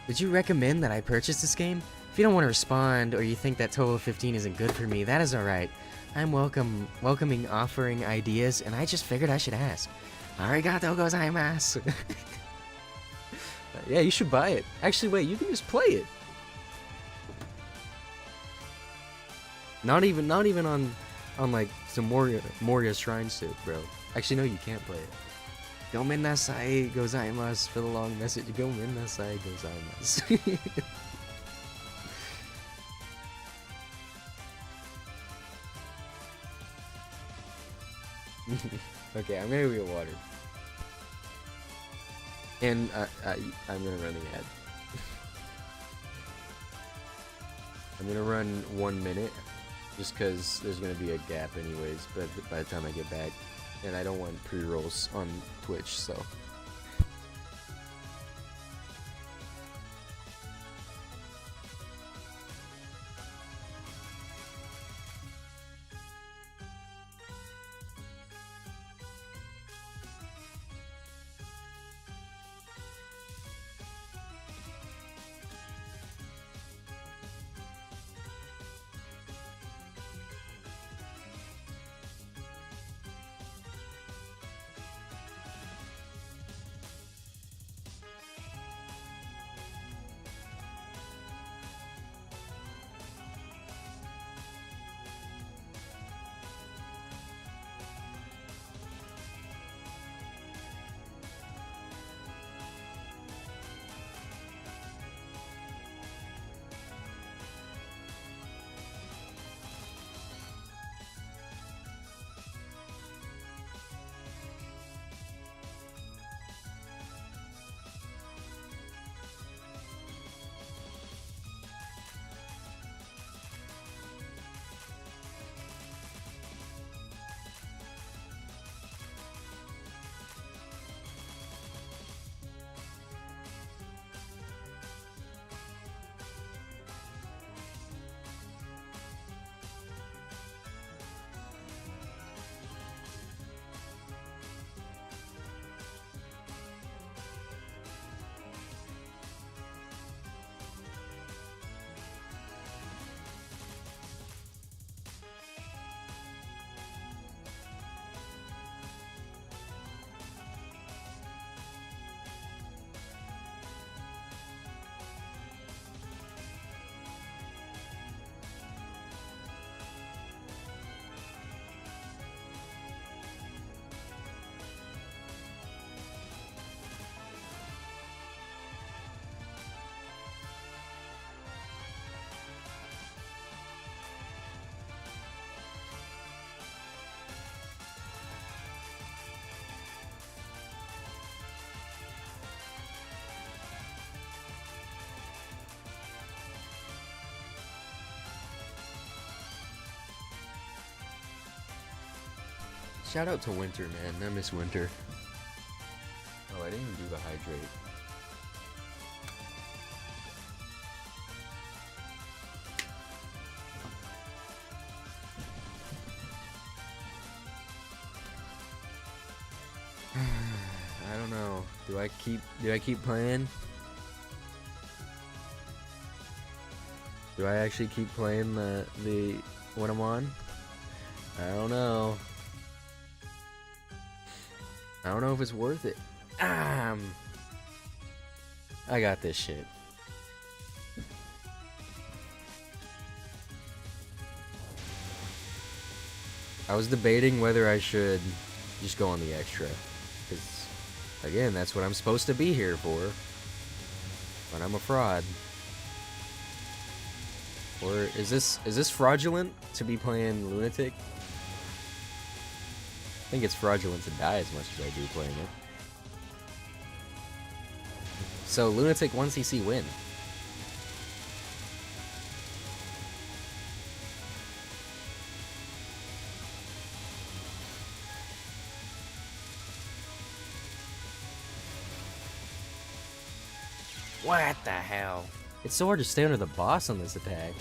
Would you recommend that I purchase this game? If you don't want to respond, or you think that Touhou 15 isn't good for me, that is alright. I'm welcoming offering ideas, and I just figured I should ask. Arigatou gozaimasu. Yeah, you should buy it. Actually, wait, you can just play it. Not even on like some Moria Shrine suit, bro. Actually, no, you can't play it. Gomen nasai gozaimasu for the long message. Gomen nasai gozaimasu. Okay, I'm gonna get water. And I'm gonna run the ad. I'm gonna run 1 minute, just cause there's gonna be a gap anyways, but by the time I get back, and I don't want pre-rolls on Twitch, so. Shout out to Winter, man. I miss Winter. Oh, I didn't even do the hydrate. don't know. Do I keep playing? Do I actually keep playing the what I'm on? I don't know. I don't know if it's worth it. I got this shit. I was debating whether I should just go on the extra, because again, that's what I'm supposed to be here for. But I'm a fraud. Or is this fraudulent to be playing Lunatic? I think it's fraudulent to die as much as I do playing it. So Lunatic 1cc win. What the hell? It's so hard to stay under the boss on this attack.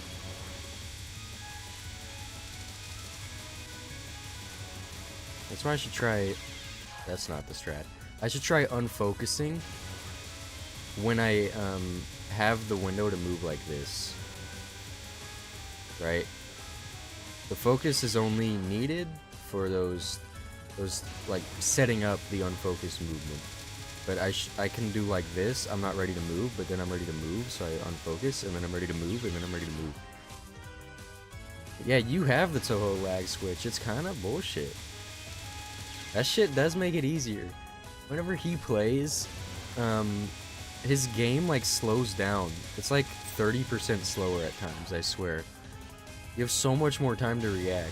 That's why I should try... That's not the strat. I should try unfocusing when I have the window to move like this. Right? The focus is only needed for those like setting up the unfocused movement. But I can do like this. I'm not ready to move, but then I'm ready to move, so I unfocus, and then I'm ready to move, and then I'm ready to move. Yeah, you have the Touhou lag switch. It's kind of bullshit. That shit does make it easier. Whenever he plays, his game like slows down. It's like 30% slower at times, I swear. You have so much more time to react.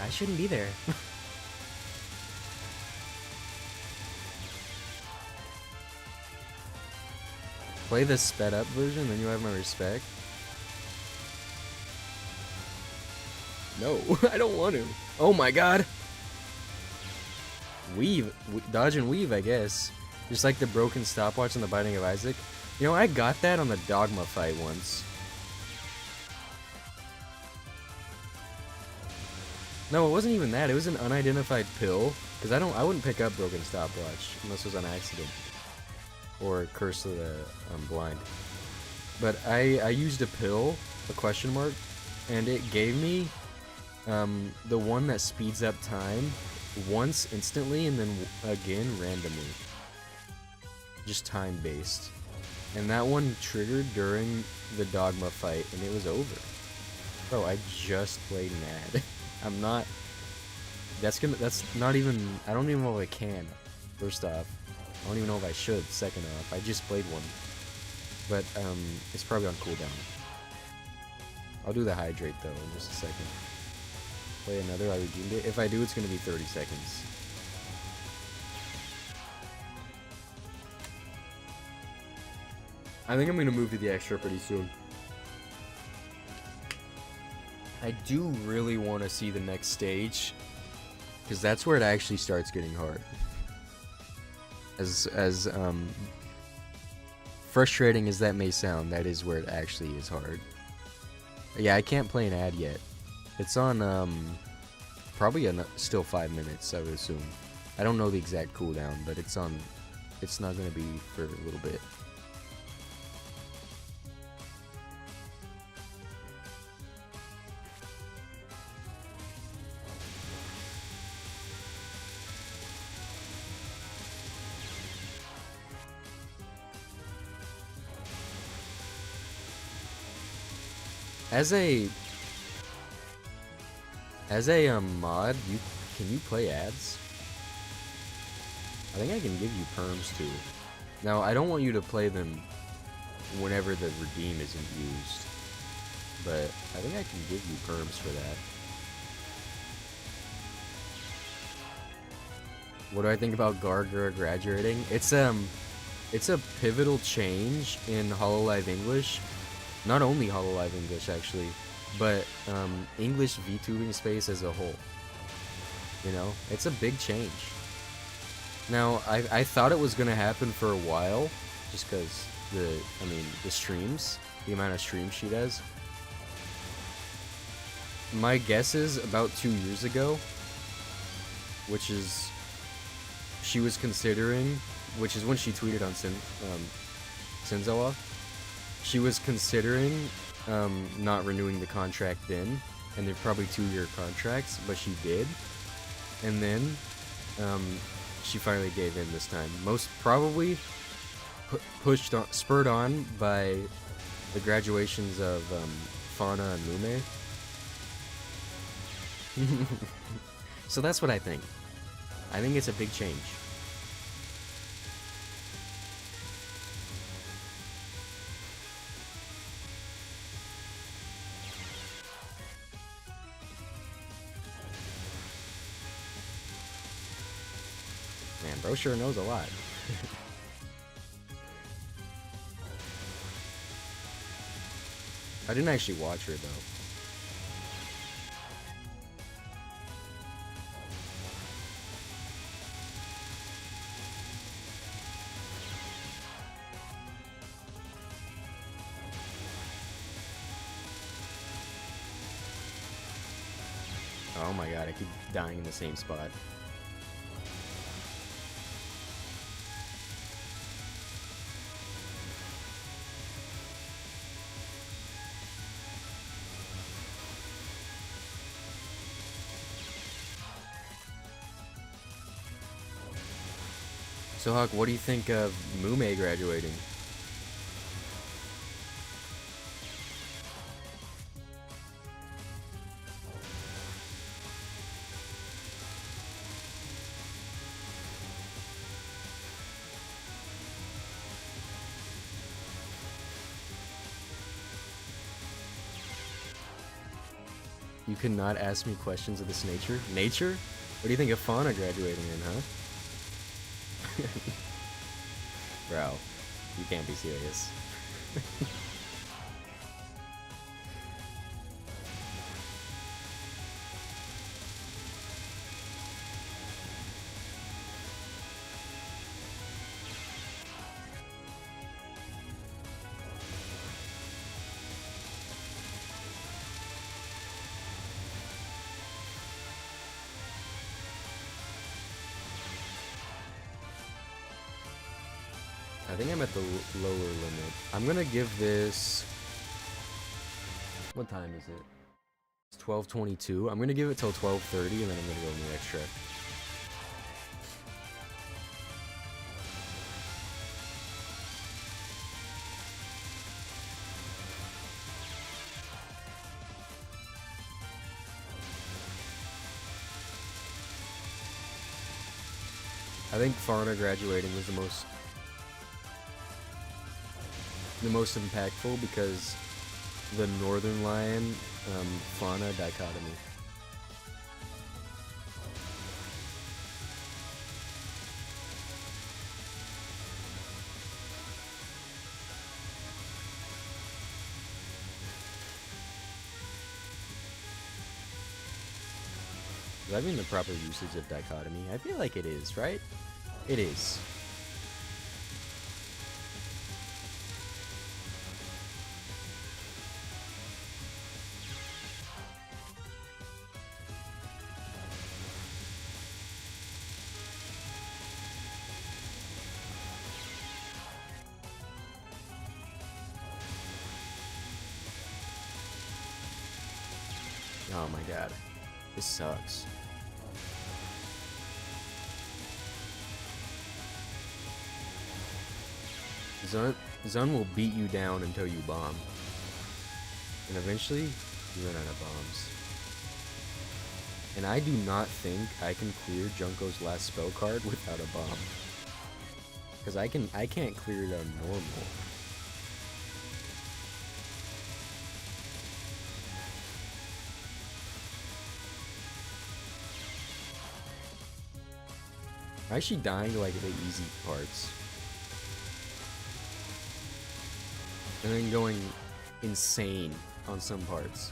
I shouldn't be there. Play the sped up version, then you have my respect. No, I don't want to. Oh my god. Weave, dodge and weave, I guess. Just like the broken stopwatch in the Binding of Isaac. You know, I got that on the Dogma fight once. No, it wasn't even that. It was an unidentified pill. Because I wouldn't pick up broken stopwatch unless it was on accident. Or Curse of the Blind. But I used a pill, a question mark, and it gave me the one that speeds up time once instantly and then again randomly. Just time based. And that one triggered during the Dogma fight and it was over. Bro, I just played mad. I'm not... That's not even... I don't even know if I can, first off. I don't even know if I should, second off. I just played one. But, it's probably on cooldown. I'll do the hydrate, though, in just a second. Play another, I redeemed it. If I do, it's gonna be 30 seconds. I think I'm gonna move to the extra pretty soon. I do really want to see the next stage, because that's where it actually starts getting hard. As frustrating as that may sound, that is where it actually is hard. Yeah, I can't play an ad yet. It's on probably still 5 minutes, I would assume. I don't know the exact cooldown, but it's on. It's not going to be for a little bit. As a mod, can you play ads? I think I can give you perms too. Now, I don't want you to play them whenever the redeem isn't used, but I think I can give you perms for that. What do I think about Gargura graduating? It's a pivotal change in Hololive English. Not only Hololive English, actually, but English VTubing space as a whole. You know, it's a big change. Now, I thought it was gonna happen for a while, just because the streams, the amount of streams she does. My guess is about 2 years ago, which is, she was considering, which is when she tweeted on Sinzawa, she was considering not renewing the contract then, and they're probably 2-year contracts, but she did, and then she finally gave in this time. Most probably spurred on by the graduations of Fauna and Lume. So that's what I think. I think it's a big change. Man, bro sure knows a lot. I didn't actually watch her though. Oh my god, I keep dying in the same spot. So Huck, what do you think of Mume graduating? You could not ask me questions of this nature? Nature? What do you think of Fauna graduating in, huh? Bro, you can't be serious. I think I'm at the lower limit. I'm gonna give this... What time is it? It's 12:22. I'm gonna give it till 12:30 and then I'm gonna go in the extra. I think Fauna graduating was the most impactful because the Northern Lion Fauna dichotomy. Does that mean the proper usage of dichotomy? I feel like it is, right? It is. Oh my god. This sucks. Zun will beat you down until you bomb. And eventually, you run out of bombs. And I do not think I can clear Junko's last spell card without a bomb. Because I can't clear it on normal. I'm actually dying to like the easy parts. And then going insane on some parts.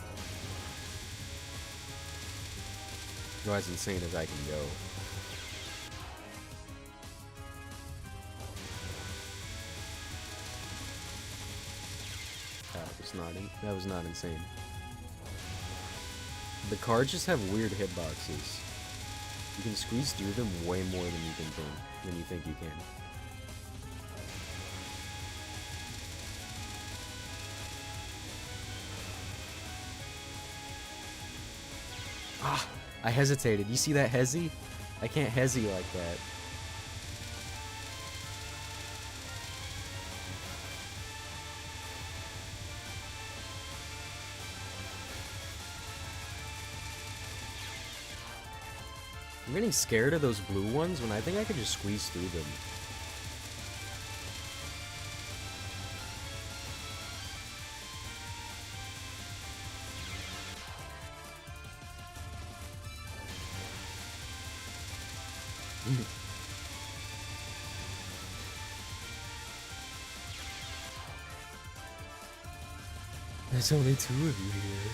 Go as insane as I can go. That was not insane. The cards just have weird hitboxes. You can squeeze through them way more than you think you can. Ah, I hesitated. You see that hezzy? I can't hezzy like that. I'm getting scared of those blue ones when I think I could just squeeze through them. There's only 2 of you here.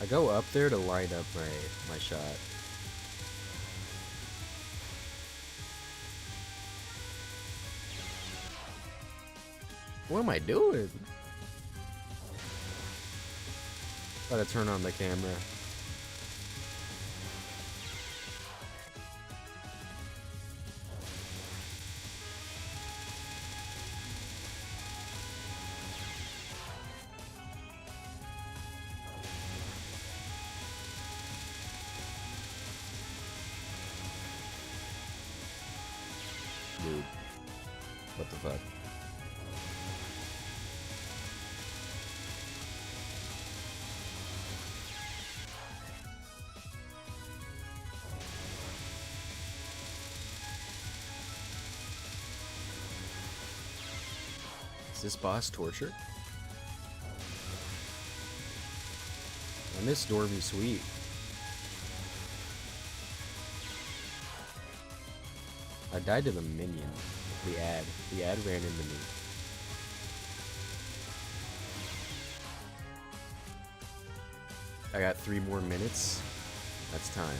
I go up there to light up my shot. What am I doing? Gotta turn on the camera. Dude, what the fuck? Is this boss torture? I miss Dorby Sweet. I died to the minion. The ad. The ad ran into me. I got 3 more minutes. That's time.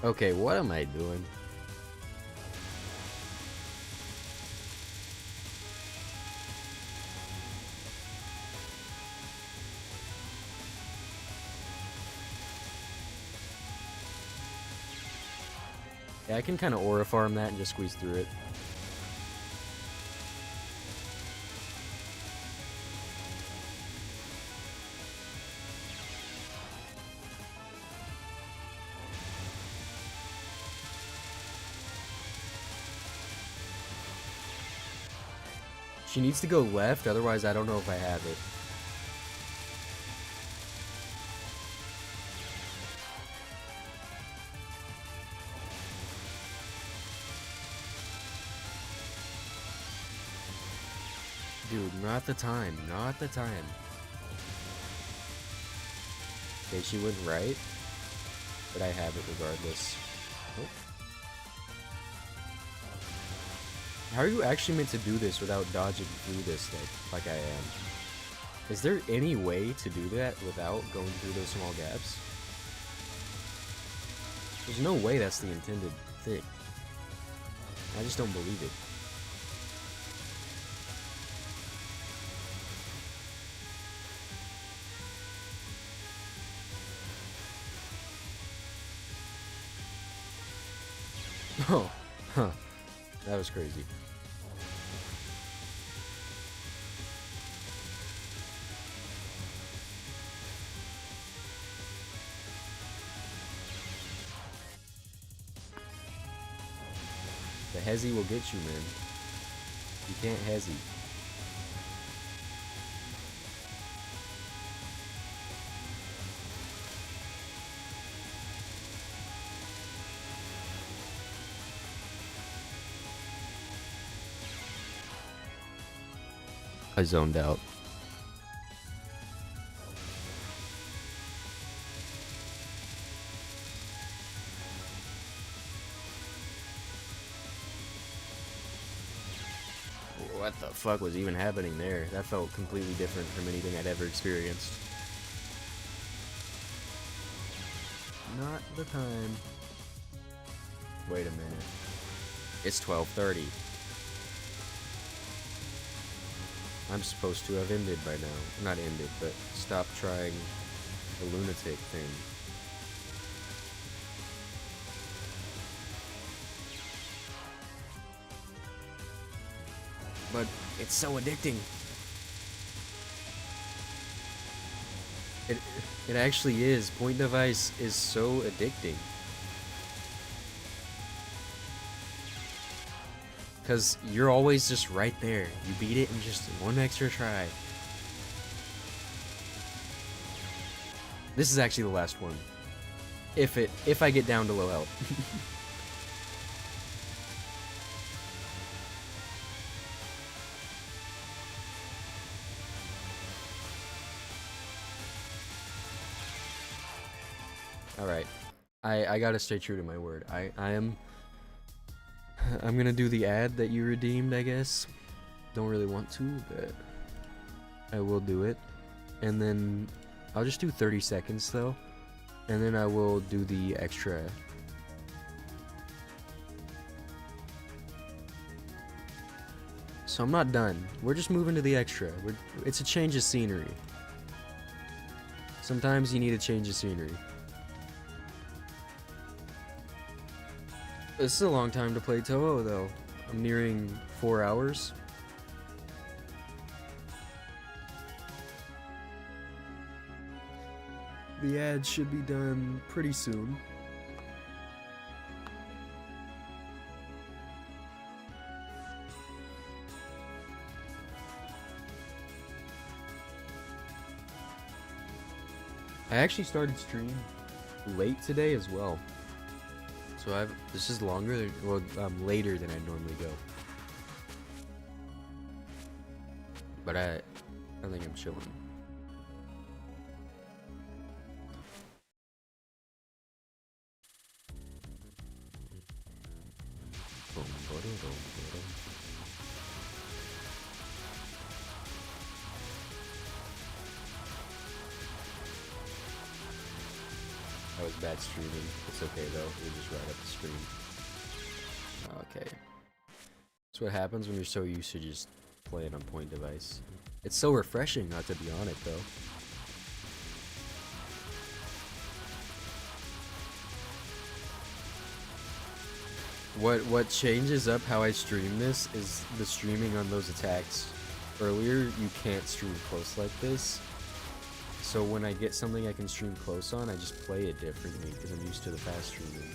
Okay, what am I doing? Yeah, I can kind of aura farm that and just squeeze through it. She needs to go left, otherwise I don't know if I have it. Dude, not the time. Not the time. Okay, she went right, but I have it regardless. Oh. How are you actually meant to do this without dodging through this like I am? Is there any way to do that without going through those small gaps? There's no way that's the intended thing. I just don't believe it. Oh, huh. That was crazy. The hezzy will get you, man. You can't hezzy. I zoned out. What the fuck was even happening there? That felt completely different from anything I'd ever experienced. Not the time. Wait a minute. It's 12:30. I'm supposed to have ended by now. Not ended, but stopped trying the lunatic thing. But it's so addicting. It actually is. Point Device is so addicting. Because you're always just right there. You beat it in just one extra try. This is actually the last one. If I get down to low health. Alright. I gotta stay true to my word. I'm gonna do the ad that you redeemed, I guess. Don't really want to, but I will do it. And then I'll just do 30 seconds though. And then I will do the extra. So I'm not done. We're just moving to the extra. It's a change of scenery. Sometimes you need a change of scenery. This is a long time to play Touhou, though. I'm nearing 4 hours. The ads should be done pretty soon. I actually started streaming late today as well. So this is longer, well, later than I normally go. But I think I'm chilling. That was bad streaming. It's okay though. We'll just write up the stream. Okay. That's what happens when you're so used to just playing on Point Device. It's so refreshing not to be on it though. What changes up how I stream this is the streaming on those attacks. Earlier, you can't stream close like this. So when I get something I can stream close on, I just play it differently because I'm used to the fast streaming.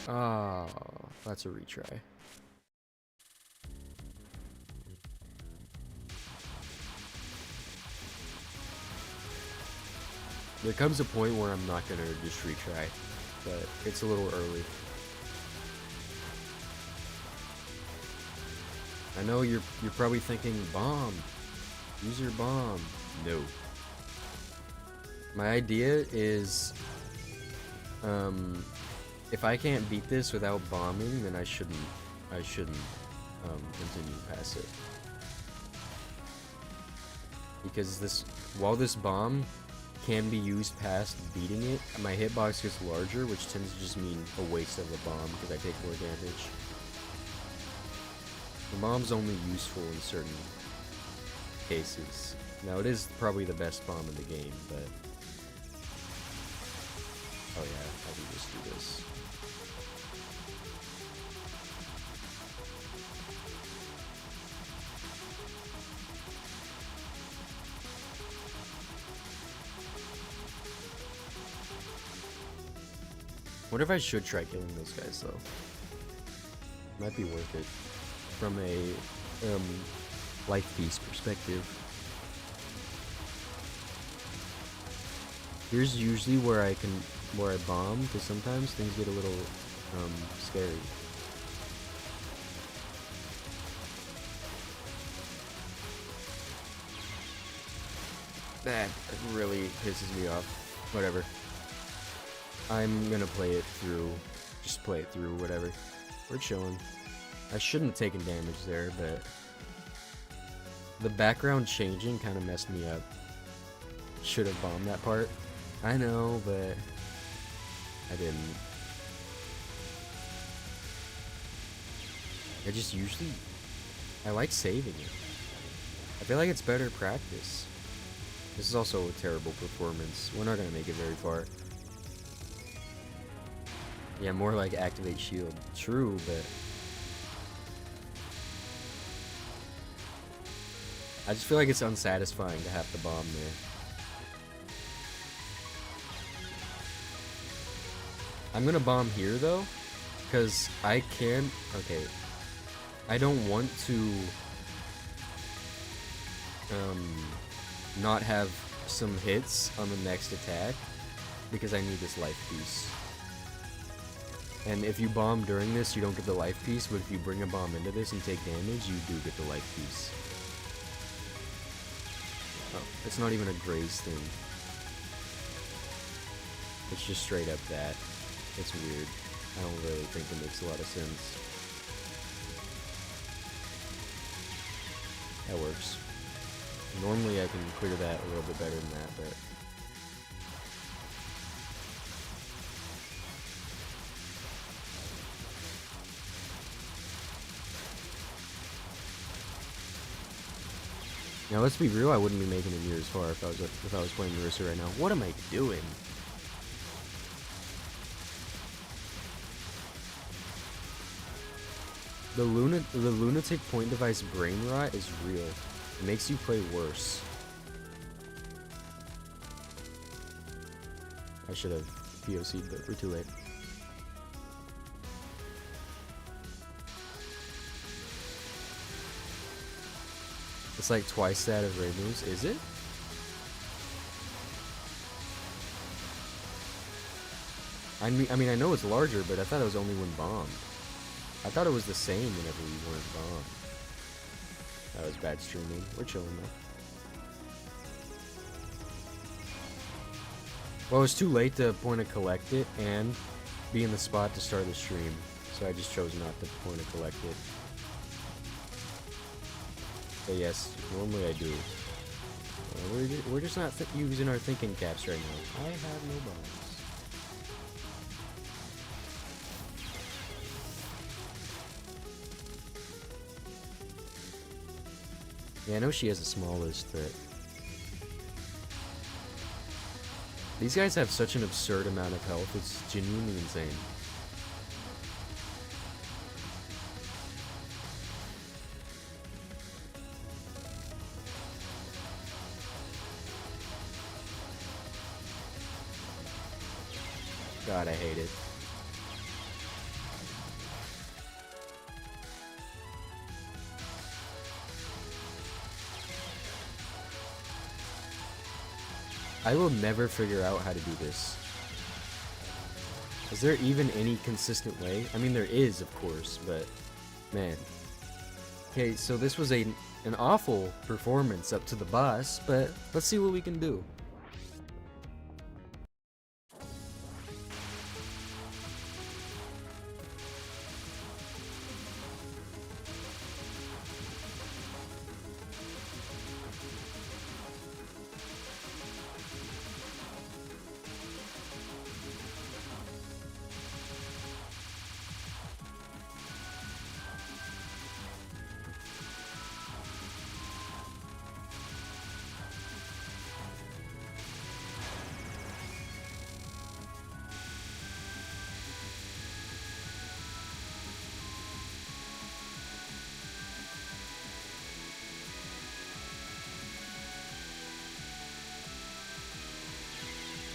Oh, that's a retry. There comes a point where I'm not gonna just retry, but it's a little early. I know you're probably thinking, bomb, use your bomb. No. My idea is, if I can't beat this without bombing, then I shouldn't continue past it. Because while this bomb can be used past beating it, my hitbox gets larger, which tends to just mean a waste of a bomb because I take more damage. The bomb's only useful in certain cases. Now it is probably the best bomb in the game, but oh yeah, I can just do this. What if I should try killing those guys though? Might be worth it from a life piece perspective. Here's usually where I bomb, because sometimes things get a little scary. That really pisses me off. Whatever. I'm gonna play it through. Just play it through, whatever. We're chilling. I shouldn't have taken damage there, but the background changing kind of messed me up. Should have bombed that part. I know, but I didn't. I like saving it. I feel like it's better practice. This is also a terrible performance. We're not gonna make it very far. Yeah, more like activate shield. True, but I just feel like it's unsatisfying to have to bomb there. I'm gonna bomb here though, because I can. Okay, I don't want to not have some hits on the next attack because I need this life piece. And if you bomb during this, you don't get the life piece, but if you bring a bomb into this and take damage, you do get the life piece. Oh, it's not even a graze thing. It's just straight up that. It's weird. I don't really think it makes a lot of sense. That works. Normally I can clear that a little bit better than that, but now let's be real, I wouldn't be making it near as far if I was playing Marissa right now. What am I doing? The Lunatic Point Device brain rot is real. It makes you play worse. I should have POC'd, but we're too late. It's like twice that of Rainbows, is it? I mean, I know it's larger, but I thought it was only when bombed. I thought it was the same whenever we weren't bombed. That was bad streaming. We're chilling though. Well, it was too late to point and collect it and be in the spot to start the stream, so I just chose not to point and collect it. But yes, normally I do. We're just not using our thinking caps right now. I have no bombs. Yeah, I know she has the smallest, but these guys have such an absurd amount of health, it's genuinely insane. God, I hate it. I will never figure out how to do this. Is there even any consistent way? I mean, there is, of course, but man. Okay, so this was an awful performance up to the boss, but let's see what we can do.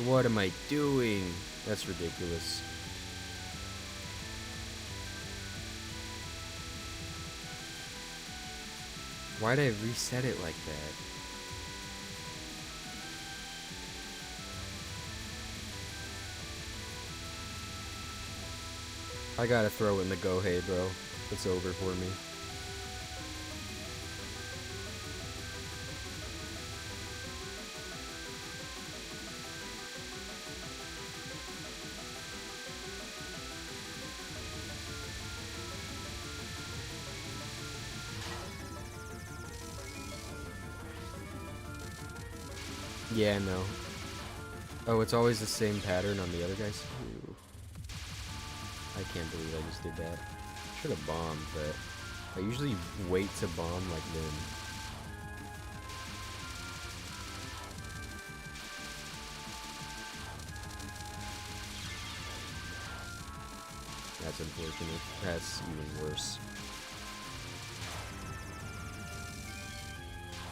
What am I doing? That's ridiculous. Why'd I reset it like that? I gotta throw in the Gohei, bro. It's over for me. Yeah, no. Oh, it's always the same pattern on the other guys? Ooh. I can't believe I just did that. Should have bombed, but I usually wait to bomb like then. That's unfortunate. That's even worse.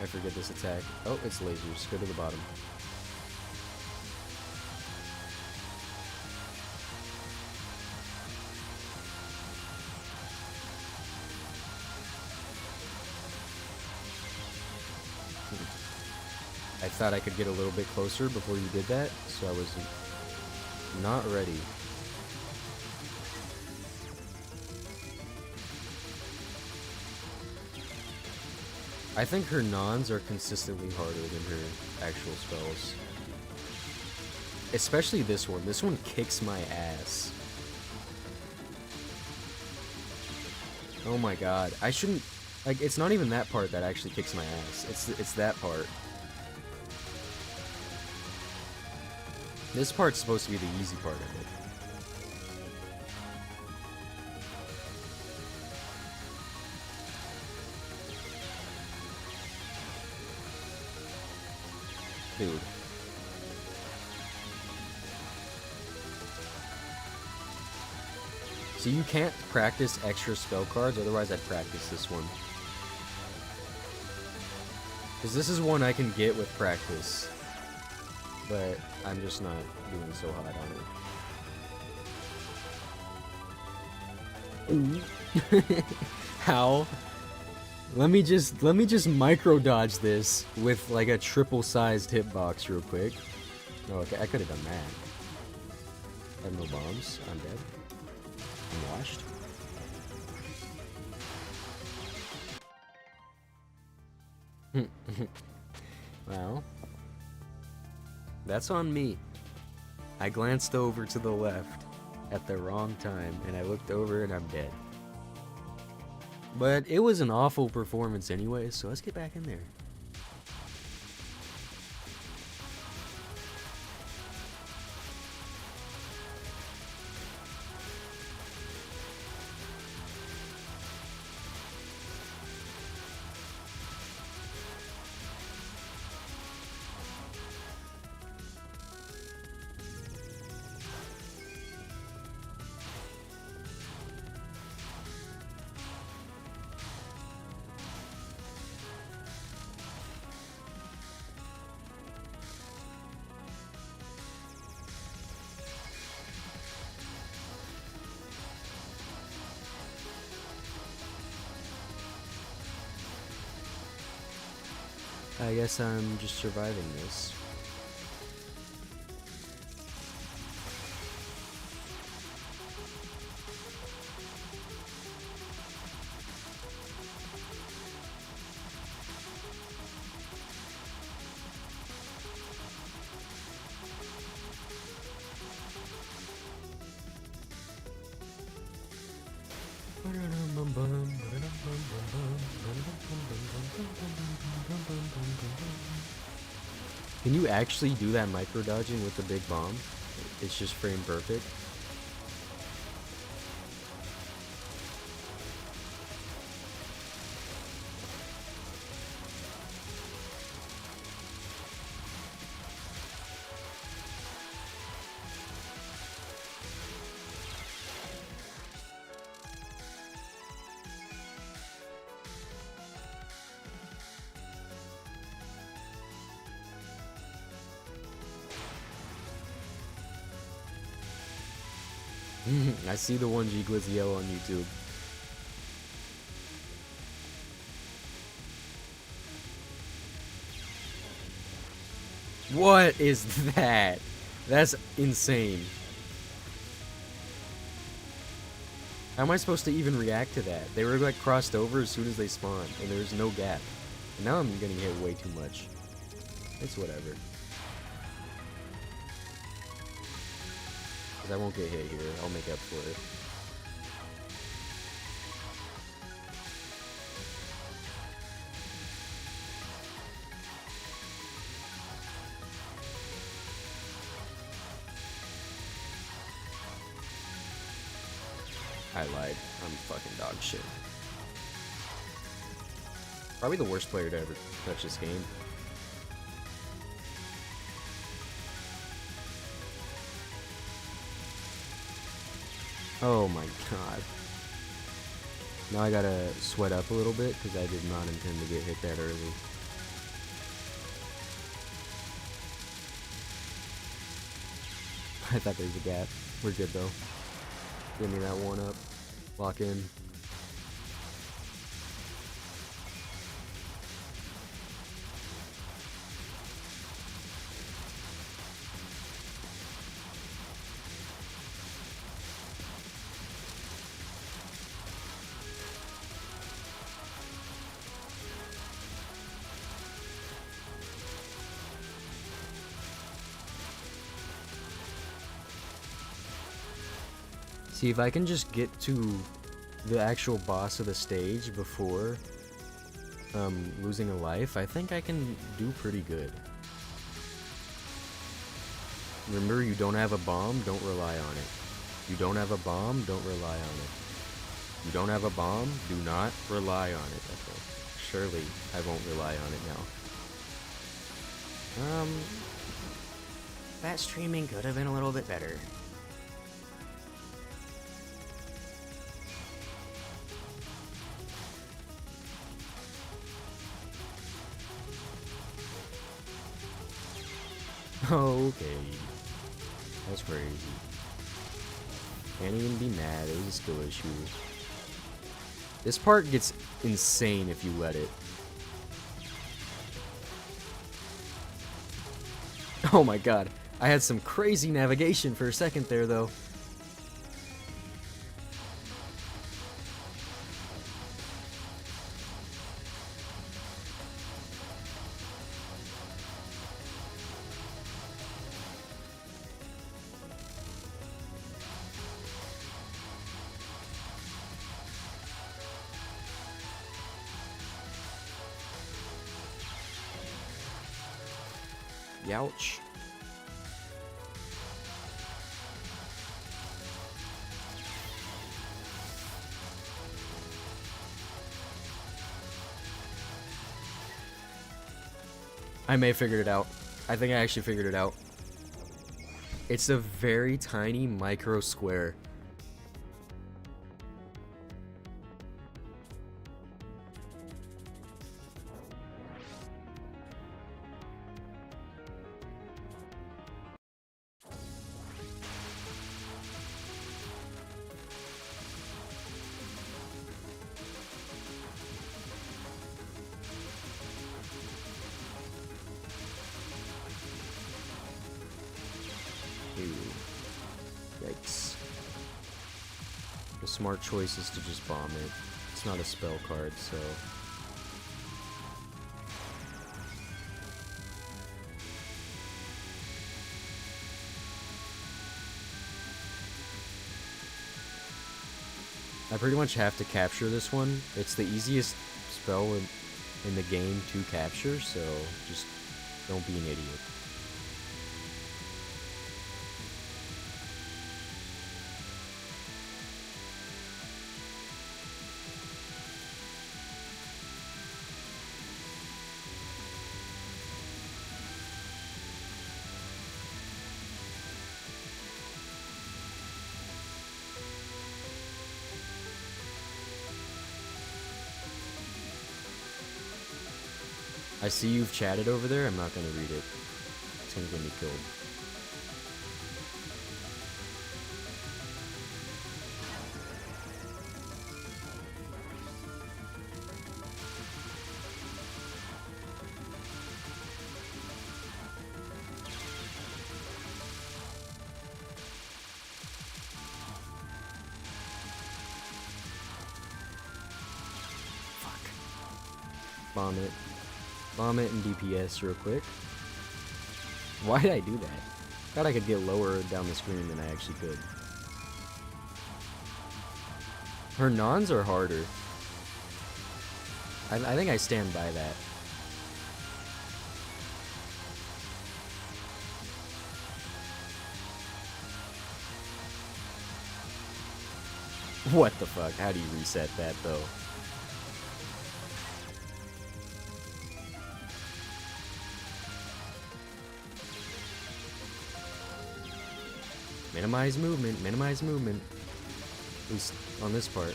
I forget this attack. Oh, it's lasers. Go to the bottom. I thought I could get a little bit closer before you did that, so I was not ready. I think her nons are consistently harder than her actual spells. Especially this one. This one kicks my ass. Oh my god. I shouldn't... Like, it's not even that part that actually kicks my ass. It's that part. This part's supposed to be the easy part of it. Dude. So you can't practice extra spell cards, otherwise I'd practice this one. Because this is one I can get with practice. But I'm just not doing so hot on it. How? Let me just micro dodge this with like a triple-sized hitbox real quick. Oh, okay, I could have done that. I have no bombs. I'm dead. I'm washed. Well, that's on me. I glanced over to the left at the wrong time, and I looked over and I'm dead. But it was an awful performance anyway, so let's get back in there. I guess I'm just surviving this. Can you actually do that micro dodging with the big bomb? It's just frame perfect. I see the 1G Glizzy Yellow on YouTube. What is that? That's insane. How am I supposed to even react to that? They were like crossed over as soon as they spawned, and there was no gap. And now I'm getting hit way too much. It's whatever. Because I won't get hit here. I'll make up for it. I lied. I'm fucking dog shit. Probably the worst player to ever touch this game. Oh my god. Now I gotta sweat up a little bit because I did not intend to get hit that early. I thought there was a gap. We're good though. Give me that one up. Lock in. See, if I can just get to the actual boss of the stage before losing a life, I think I can do pretty good. Remember, you don't have a bomb, don't rely on it. You don't have a bomb, don't rely on it. You don't have a bomb, do not rely on it. Okay. Surely I won't rely on it now. That streaming could have been a little bit better. Okay. That's crazy. Can't even be mad, it was a skill issue. This part gets insane if you let it. Oh my god. I had some crazy navigation for a second there though. Youch. I may have figured it out. I think I actually figured it out. It's a very tiny micro square. Yikes. The smart choice is to just bomb it. It's not a spell card, so... I pretty much have to capture this one. It's the easiest spell in the game to capture, so just don't be an idiot. I see you've chatted over there. I'm not going to read it. It's going to get me killed. Bomb it. Bomb it and DPS real quick. Why did I do that? Thought I could get lower down the screen than I actually could. Her nons are harder. I think I stand by that. What the fuck? How do you reset that though? Minimize movement, minimize movement. At least on this part.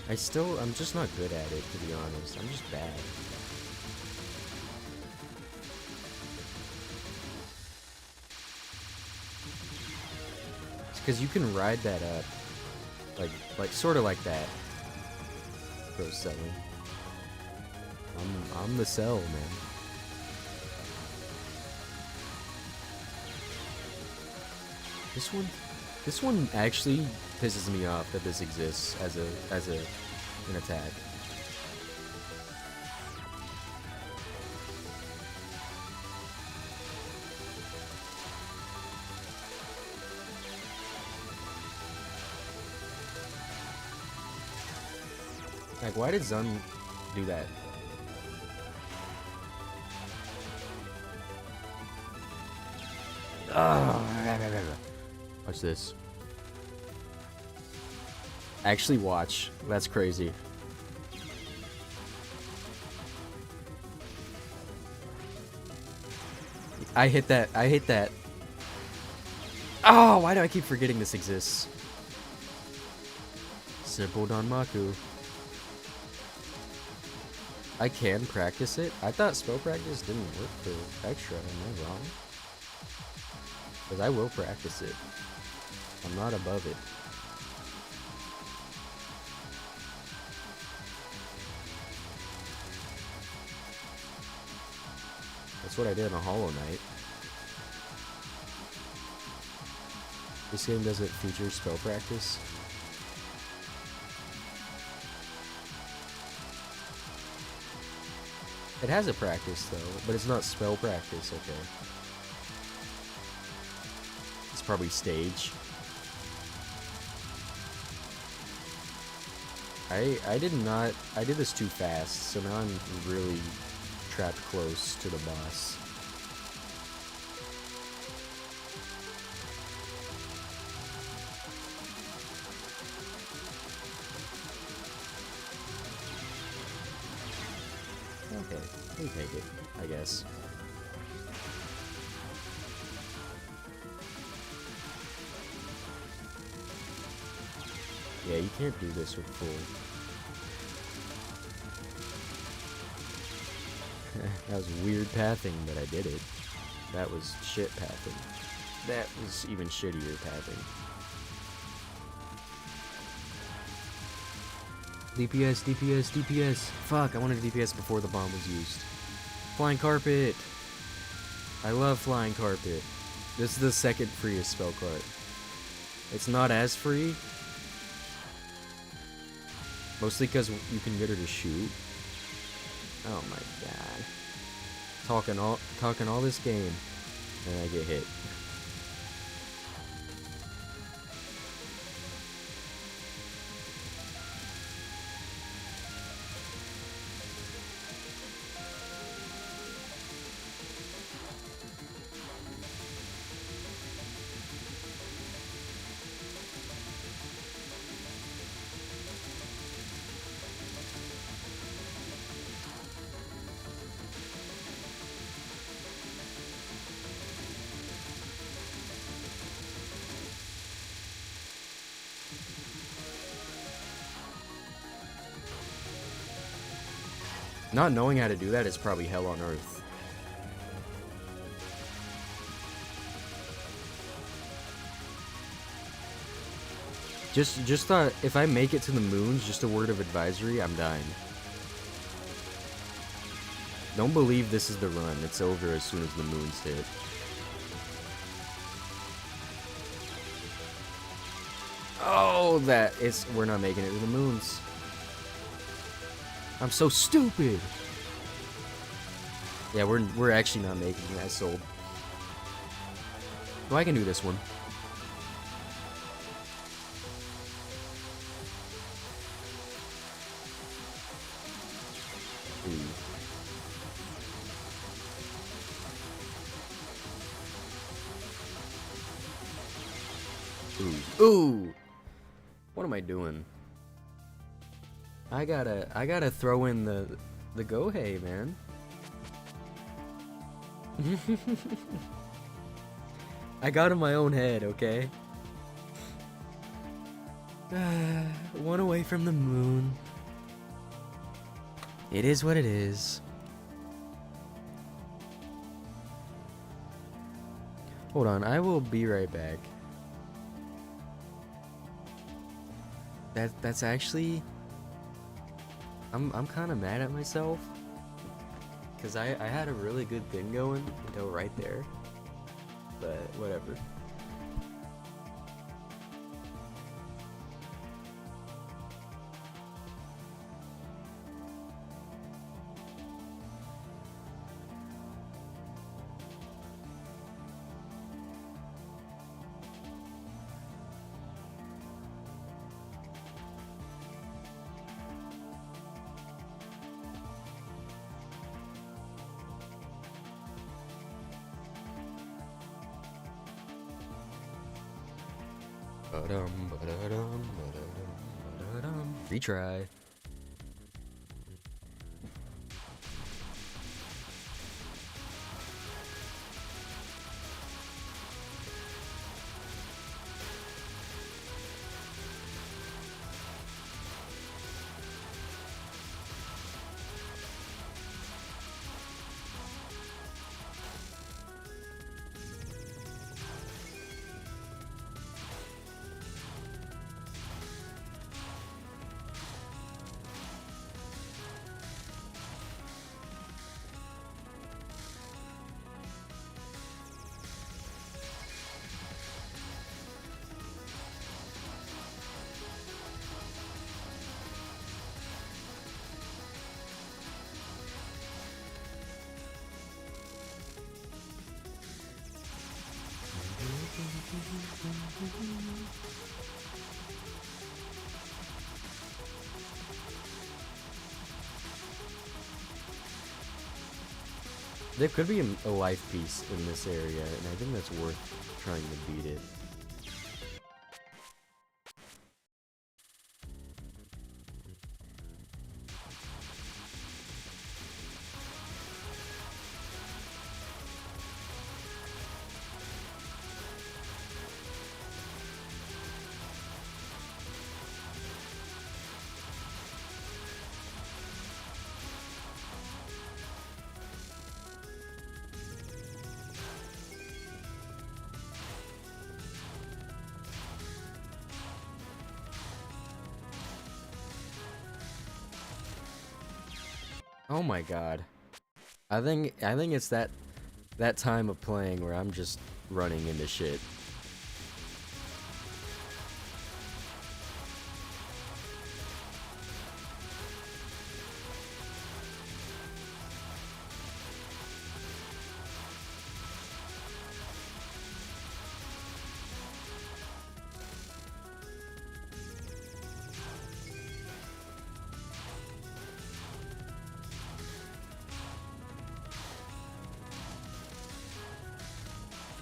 I'm just not good at it, to be honest. I'm just bad. It's because you can ride that up. Like sort of like that. Pro selling. I'm the cell, man. This one actually pisses me off that this exists as an attack. Like, why did Zun do that? Watch this. Actually watch. That's crazy. I hit that. I hate that. Oh, why do I keep forgetting this exists? Simple Danmaku. I can practice it. I thought spell practice didn't work for extra. Am I wrong? Because I will practice it. I'm not above it. That's what I did on Hollow Knight. This game doesn't feature spell practice. It has a practice though, but it's not spell practice, okay. It's probably stage. I did this too fast, so now I'm really trapped close to the boss. Okay, we take it, I guess. Yeah, you can't do this with full. That was weird pathing, but I did it. That was shit pathing. That was even shittier pathing. DPS, DPS, DPS. Fuck, I wanted DPS before the bomb was used. Flying Carpet. I love Flying Carpet. This is the second freest spell card. It's not as free. Mostly because you can get her to shoot. Oh my god. Talking all this game, and I get hit. Not knowing how to do that is probably hell on earth. Just thought if I make it to the moons, just a word of advisory, I'm dying. Don't believe this is the run. It's over as soon as the moons hit. Oh, we're not making it to the moons. I'm so stupid. Yeah, we're actually not making it. I sold. Oh, I can do this one. Ooh. What am I doing? I gotta throw in the Gohei, man. I got in my own head, okay? One away from the moon. It is what it is. Hold on, I will be right back. That's actually... I'm kind of mad at myself. Because I had a really good thing going until right there. But whatever. Retry. There could be a life piece in this area, and I think that's worth trying to beat it. Oh my god. I think it's that time of playing where I'm just running into shit.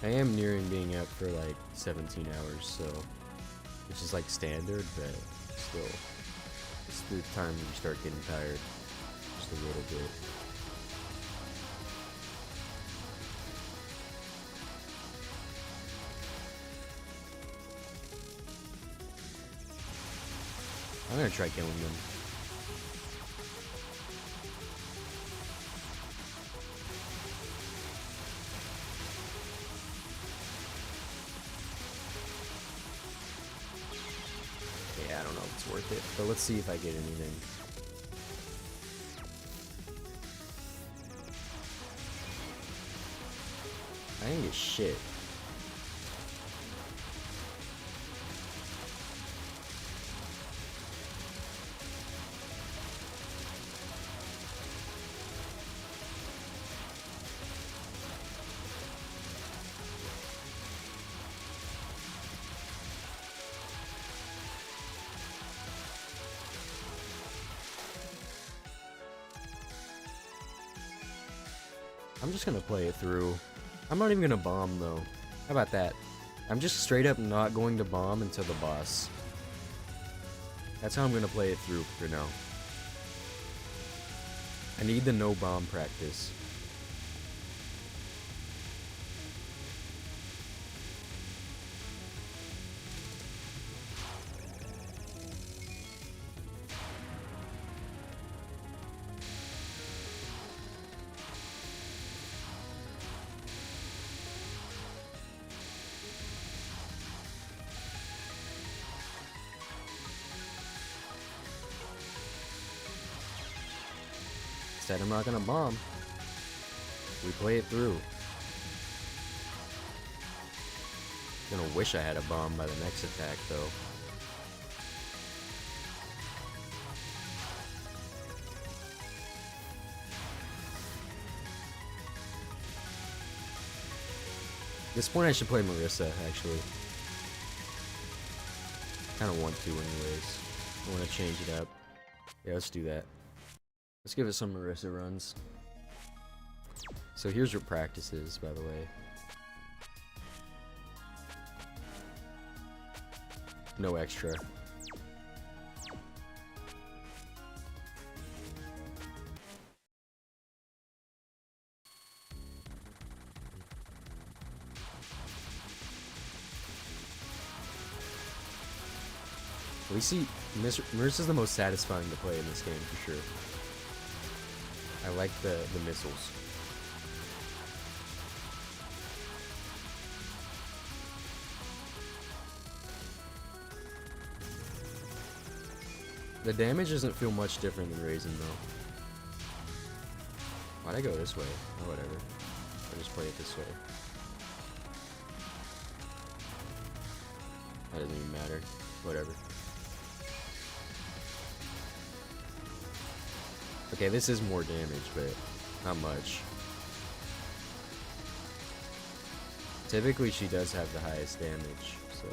I am nearing being up for like 17 hours, so which is like standard, but still, it's the time you start getting tired just a little bit. I'm gonna try killing them. Yeah, I don't know if it's worth it, but let's see if I get anything. I didn't get shit. I'm just gonna play it through. I'm not even gonna bomb though. How about that? I'm just straight up not going to bomb until the boss. That's how I'm gonna play it through for now. I need the no bomb practice. Said I'm not gonna bomb. We play it through. Gonna wish I had a bomb by the next attack though. At this point I should play Marissa actually. Kinda want to anyways. I wanna change it up. Yeah, let's do that. Let's give it some Marissa runs. So here's your practices, by the way. No extra. We see Marissa's the most satisfying to play in this game for sure. I like the missiles. The damage doesn't feel much different than Raisin though. Why'd I go this way? Oh, whatever. I'll just play it this way. That doesn't even matter. Whatever. Okay, this is more damage, but not much. Typically, she does have the highest damage, so...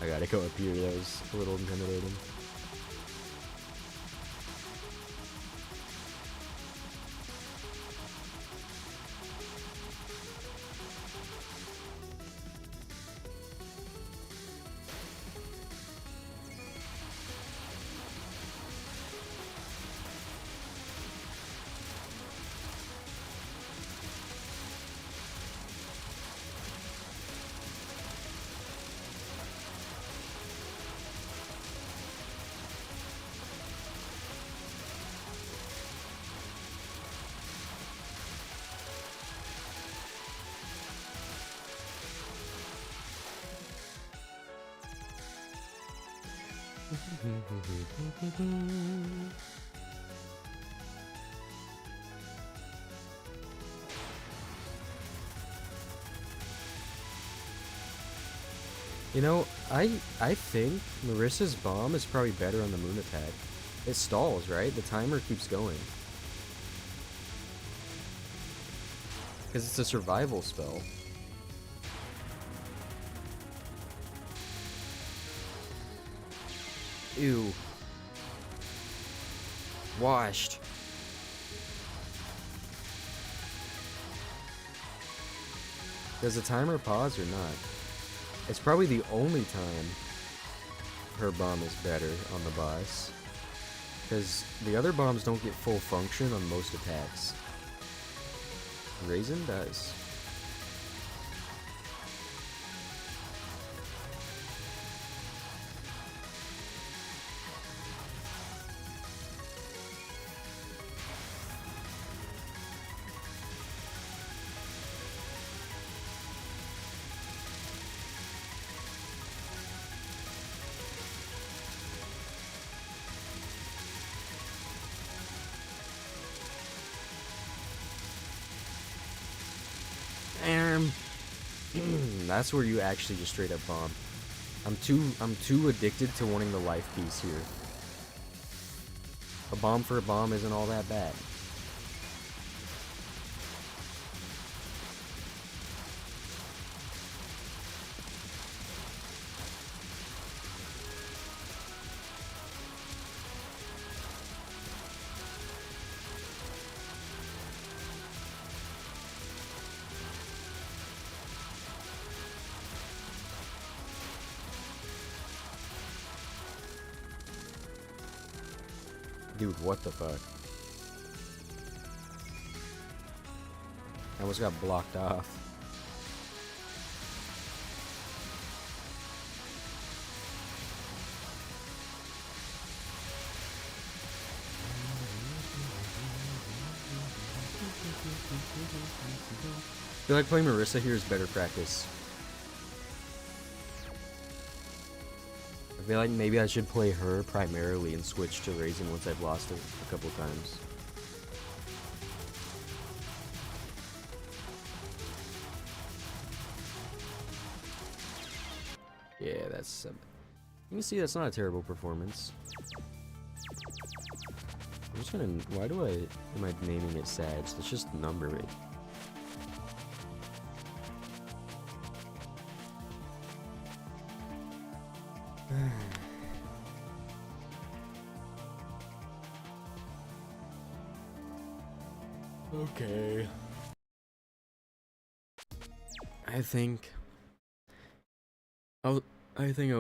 I gotta go up here, that was a little intimidating. You know, I think Marissa's bomb is probably better on the moon attack. It stalls, right? The timer keeps going. Because it's a survival spell. Ew. Washed. Does the timer pause or not? It's probably the only time her bomb is better on the boss. Because the other bombs don't get full function on most attacks. Raisin does. That's where you actually just straight up bomb. I'm too addicted to wanting the life piece here. A bomb for a bomb isn't all that bad. Dude, what the fuck? I almost got blocked off. I feel like playing Marissa here is better practice. I feel like maybe I should play her primarily and switch to Raisin once I've lost it a couple times. Yeah, that's... you can see that's not a terrible performance. I'm just gonna... Why am I naming it Sads? Let's just number it. Okay. I think I'll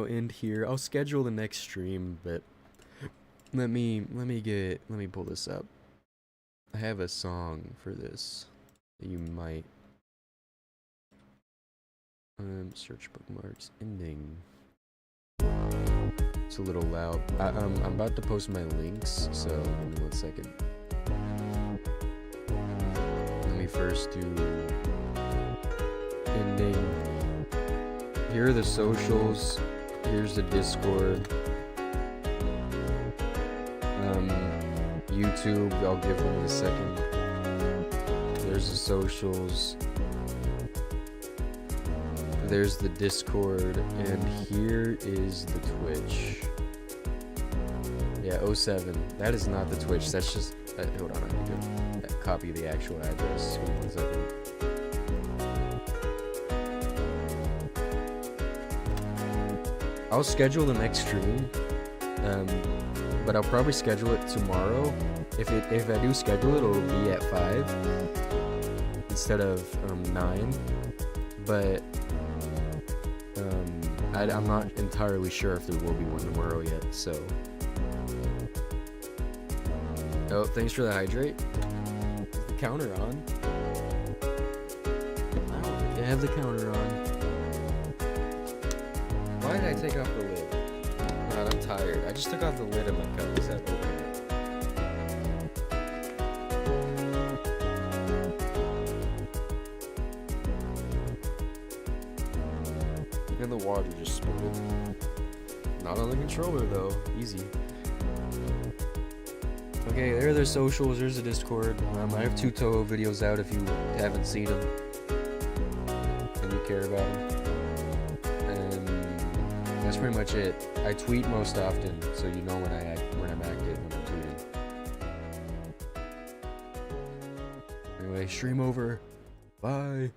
end here. I'll schedule the next stream, but let me pull this up. I have a song for this that you might search bookmarks ending. It's a little loud. I'm about to post my links, so give me 1 second. Let me first do ending. Here are the socials. Here's the Discord. YouTube, I'll give them in a second. There's the socials. There's the Discord, and here is the Twitch. Yeah, 07. That is not the Twitch. That's just. Hold on, I need to copy the actual address. Give me 1 second. I'll schedule the next stream, but I'll probably schedule it tomorrow. If I do schedule it, it'll be at 5 instead of 9. But I'm not entirely sure if there will be one tomorrow yet. So, oh, thanks for the hydrate. Is the counter on? I don't think I have the counter on. Why did I take off the lid? God, I'm tired. I just took off the lid of my cup instead of opening it. And the water just spilled. Not on the controller though. Easy. Okay, there are their socials. There's the Discord. I have 2 Touhou videos out if you haven't seen them and you care about them. That's pretty much it. I tweet most often, so you know when I'm active when I'm tweeting. Anyway, stream over. Bye.